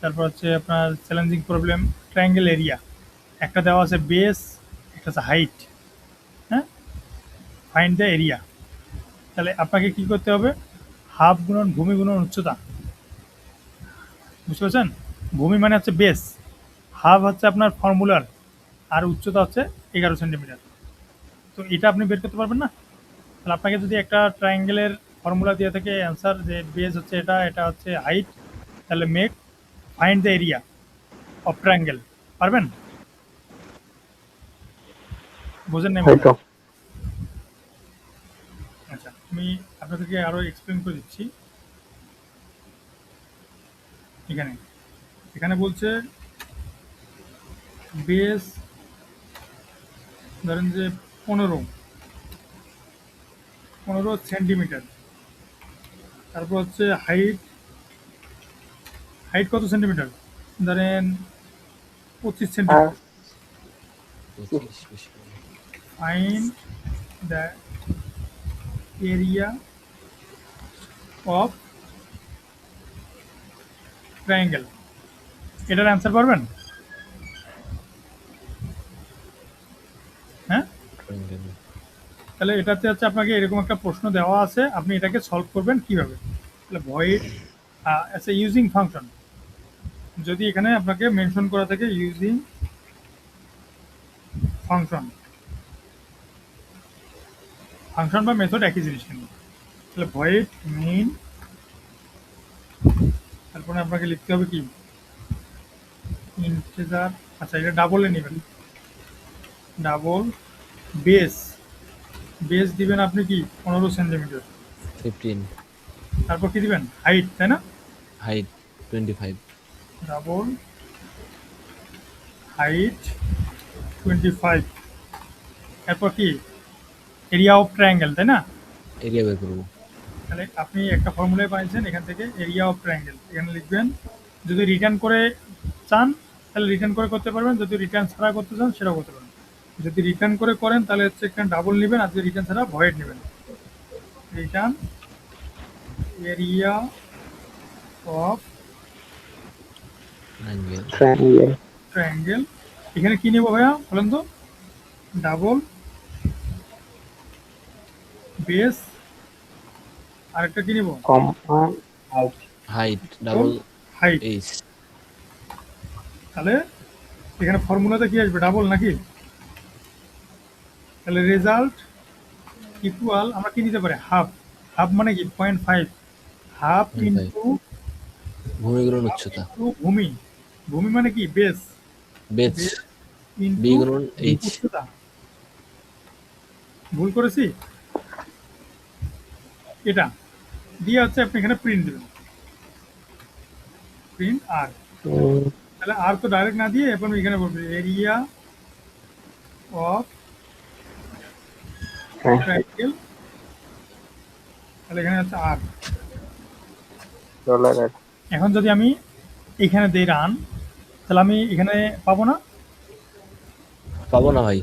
তারপর হচ্ছে আপনার চ্যালেঞ্জিং প্রবলেম ট্রায়াঙ্গেল এরিয়া, একটা দেওয়া আছে বেস, একটা আছে হাইট, হ্যাঁ, ফাইন্ড দ্য এরিয়া। তাহলে আপনাকে কি করতে হবে, হাফ গুণন ভূমি গুণন উচ্চতা, বুঝতে পারছেন? ভূমি মানে হচ্ছে বেস, হাফ হচ্ছে আপনার ফর্মুলার, আর উচ্চতা হচ্ছে 11 সেন্টিমিটার। তো এটা আপনি বের করতে পারবেন না? তাহলে আপনাকে যদি একটা ট্রায়াঙ্গেলের ফর্মুলা দিয়ে থাকে অ্যান্সার যে বেস হচ্ছে এটা, এটা হচ্ছে হাইট, তাহলে make find the area of triangle, পারবেন? বোঝেন নাই মনে
হয়তো।
হয়। আচ্ছা, আমি আপনাদেরকে আরো এক্সপ্লেন করে দিচ্ছি। এখানে এখানে বলছে বেস ধরেন যে 15 সেন্টিমিটার। তারপর হচ্ছে হাইট কত সেন্টিমিটার? ধরেন 25 সেন্টিমিটার।
25 বেশি।
Find the area of triangle. এটার অ্যান্সার পারবেন? হ্যাঁ, তাহলে এটাতে হচ্ছে আপনাকে এরকম একটা প্রশ্ন দেওয়া আছে, আপনি এটাকে সলভ করবেন কিভাবে। তাহলে ভয়েড আচ্ছা, ইউজিং ফাংশন যদি এখানে আপনাকে মেনশন করা থাকে, ইউজিং ফাংশন বা মেথড একই জিনিস কিন্তু। তাহলে ভয়েড মেইন, তারপরে আপনাকে লিখতে হবে কি ইন্টিজার। আচ্ছা, এটা ডাবলে নেবেন, ডাবল বেস দিবেন আপনি কি 15 সেন্টিমিটার।
15।
তারপর কি দিবেন? হাইট, তাই না?
হাইট 25।
Double height 25। এরপর কি এরিয়া অফ ট্রায়াঙ্গেল, তাই না?
এরিয়া বের করব।
তাহলে আপনি একটা ফর্মুলায় পাইছেন এখান থেকে এরিয়া অফ ট্রায়াঙ্গেল, এখানে লিখবেন। যদি রিটার্ন করে চান তাহলে রিটার্ন করে করতে পারবেন, যদি রিটার্ন ছাড়া করতে চান সেটাও করতে পারবেন। যদি রিটার্ন করে করেন তাহলে হচ্ছে এখানে ডাবল নেবেন, আর যদি রিটার্ন ছাড়া ভয়েড নেবেন। রিটার্ন এরিয়া অফ ট্রায়াঙ্গেল, এখানে কি নেবো ভাইয়া বলেন তো? ডাবল বেস, আরেকটা কি নেবো?
Height double
height.
এইচ।
তাহলে এখানে ফর্মুলাতে কি আসবে? ডাবল নাকি? তাহলে রেজাল্ট ইকুয়াল আমরা কি নিতে পারি? হাফ। হাফ মানে কি? 0.5। হাফ ইন্টু
ভূমি গুণন উচ্চতা।
ভূমি। ভূমি মানে কি? বেস।
বেচ
ইন্টু
বি গুণন এইচ।
উচ্চতা। ভুল করেছি? এটা দিয়ে হচ্ছে আপনি এখানে প্রিন্ট দেবেন, প্রিন্ট আর। তাহলে আর তো ডাইরেক্ট না দিয়ে এখন এখানে বলবে এরিয়া অফ ট্রায়াঙ্গেল, তাহলে এখানে হচ্ছে আর। এখন যদি আমি এখানে দেই রান, তাহলে আমি এখানে পাবো না।
পাবো না ভাই,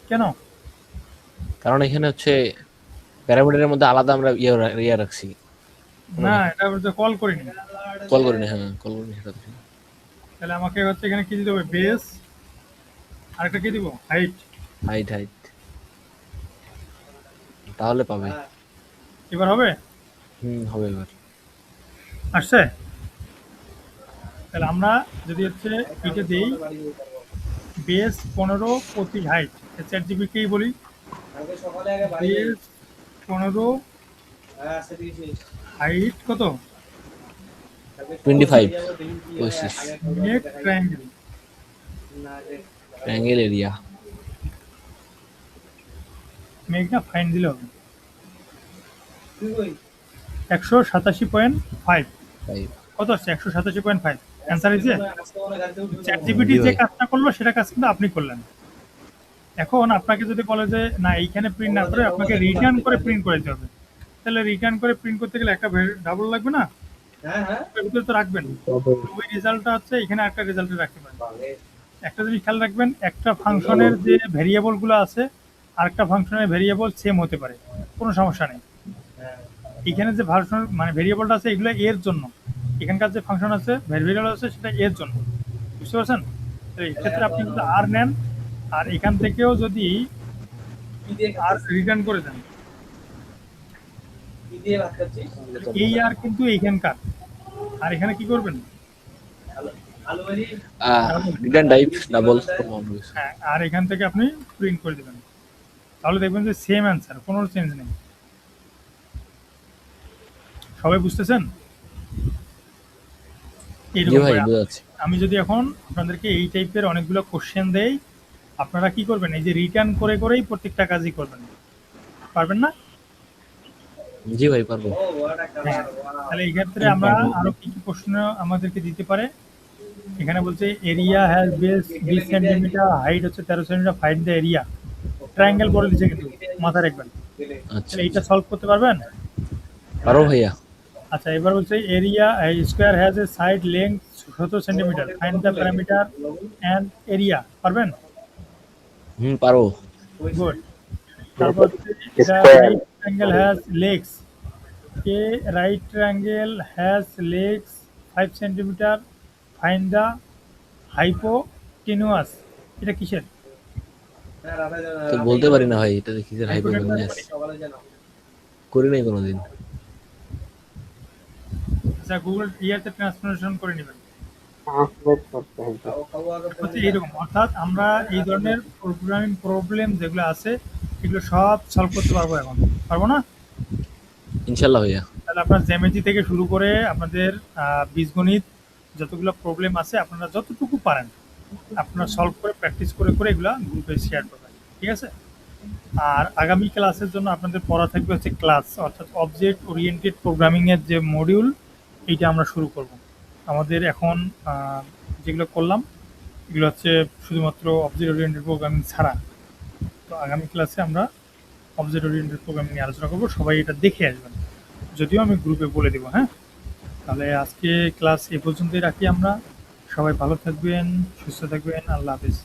কেন?
কারণ এখানে হচ্ছে প্যারামিটারের মধ্যে আলাদা আমরা ইয়ে রাখছি।
না, এটা বলতে কল করিনি।
কল করিনি। হ্যাঁ, কল করিনি সেটা তো।
তাহলে আমাকে হচ্ছে এখানে কি দিতে হবে? বেস, আরেকটা কি দিব? হাইট।
হাইট তাহলে পাবে।
এবার হবে?
হবে এবার।
আসছে? তাহলে আমরা যদি হচ্ছে এটা দিই বেস 15 প্রতি হাইট, চ্যাট জিপিটিকেই বলি বেস 15 হাইট কত?
25 25
নেক ট্রায়াঙ্গেল।
Triangle area.
মেঘ না ফাইন দিলে হবে 187.5। কত আসছে? 187.5। অ্যান্সার হয়েছে। চ্যাট জিপিটি যে কাজটা করলো সেটা কাজ কিন্তু আপনি করলেন। এখন আপনাকে যদি বলে যে না এইখানে প্রিন্ট না করে আপনাকে রিটার্ন করে প্রিন্ট করে দিতে হবে, তাহলে রিটার্ন করে প্রিন্ট করতে গেলে একটা ডাবল লাগবে না? এর ভিতরে তো রাখবেন। ওই রেজাল্টটা হচ্ছে এখানে একটা রেজাল্টে রাখতে পারেন। একটা জিনিস খেয়াল রাখবেন, একটা ফাংশনের যে ভেরিয়েবল গুলো আছে আরেকটা ফাংশনের ভেরিয়েবল সেম হতে পারে, কোনো সমস্যা নেই। এখানে যে ভার্সন মানে ভেরিয়েবলটা আছে এগুলো এর জন্য, এখানকার যে ফাংশন আছে ভেরিয়েবল আছে সেটা এর জন্য, বুঝতে পারছেন? তো এই ক্ষেত্রে আপনি যদি আর নেন আর এখান থেকেও যদি আর রিটার্ন করে দেন, এই আর কিন্তু এইখানকার, আর এখানে কি করবেন?
Return type double.
হ্যাঁ, আর এখান থেকে আপনি প্রিন্ট করে দেবেন, তাহলে দেখবেন যে সেম অ্যান্সার, কোনো চেঞ্জ নেই। সবাই বুঝতেছেন? আমি যদি এখন আপনাদেরকে এই টাইপের অনেকগুলো কোশ্চেন দেই, আপনারা কি করবেন? এই যে রিটার্ন করে করেই প্রত্যেকটা কাজই করবেন, পারবেন না?
জি ভাই পারবো।
তাহলে এই ক্ষেত্রে আমরা আরো কি কি প্রশ্ন আমাদেরকে দিতে পারে এখানে বলছে area has base 20 centimetre, height হচ্ছে 13 centimetre, find the area. Triangle বলে দিচ্ছে কিন্তু, মাথায় রাখবেন।
আচ্ছা
তাহলে এইটা সলভ করতে পারবেন?
পারো ভাইয়া।
আচ্ছা, এবার বলছে area square has a side length 17 centimetre, find the parameter and area. পারবেন?
পারো।
গুড। তারপর the
Square.
Right triangle has legs, a right triangle has legs 5 centimetre, find the hypotenuse. এটা কিসের?
তো বলতে পারি না ভাই, এটা কিসের হাইপোটেনিয়াস, করি নাই কোনোদিন।
আচ্ছা, গুগল ইয়াতে ট্রান্সলেশন করে নেবেন।
ট্রান্সলেট করতে হবে।
হচ্ছে এইরকম, অর্থাৎ আমরা এই ধরনের প্রোগ্রামিং প্রবলেম যেগুলো আছে এগুলো সব সলভ করতে পারবো এখন। পারবো না?
ইনশাল্লাহ ভাইয়া।
তাহলে আপনার জ্যামিতি থেকে শুরু করে আপনাদের বীজগণিত যতগুলো প্রবলেম আছে আপনারা যতটুকু পারেন আপনারা সলভ করে প্র্যাকটিস করে করে এগুলো গ্রুপে শেয়ার করবেন, ঠিক আছে? আর আগামী ক্লাসের জন্য আপনাদের পড়া থাকবে হচ্ছে ক্লাস, অর্থাৎ অবজেক্ট ওরিয়েন্টেড প্রোগ্রামিংয়ের যে মডিউল, এইটা আমরা শুরু করব। আমাদের এখন যেগুলো করলাম এগুলো হচ্ছে শুধুমাত্র অবজেক্ট ওরিয়েন্টেড প্রোগ্রামিং ছাড়া। তো আগামী ক্লাসে আমরা অবজেক্ট ওরিয়েন্টেড প্রোগ্রামিং নিয়ে আলোচনা করবো, সবাই এটা দেখে আসবেন, যদিও আমি গ্রুপে বলে দেবো। হ্যাঁ, তাহলে আজকে ক্লাস এ পর্যন্তই রাখি আমরা। সবাই ভালো থাকবেন, সুস্থ থাকবেন, আল্লাহ হাফিজ।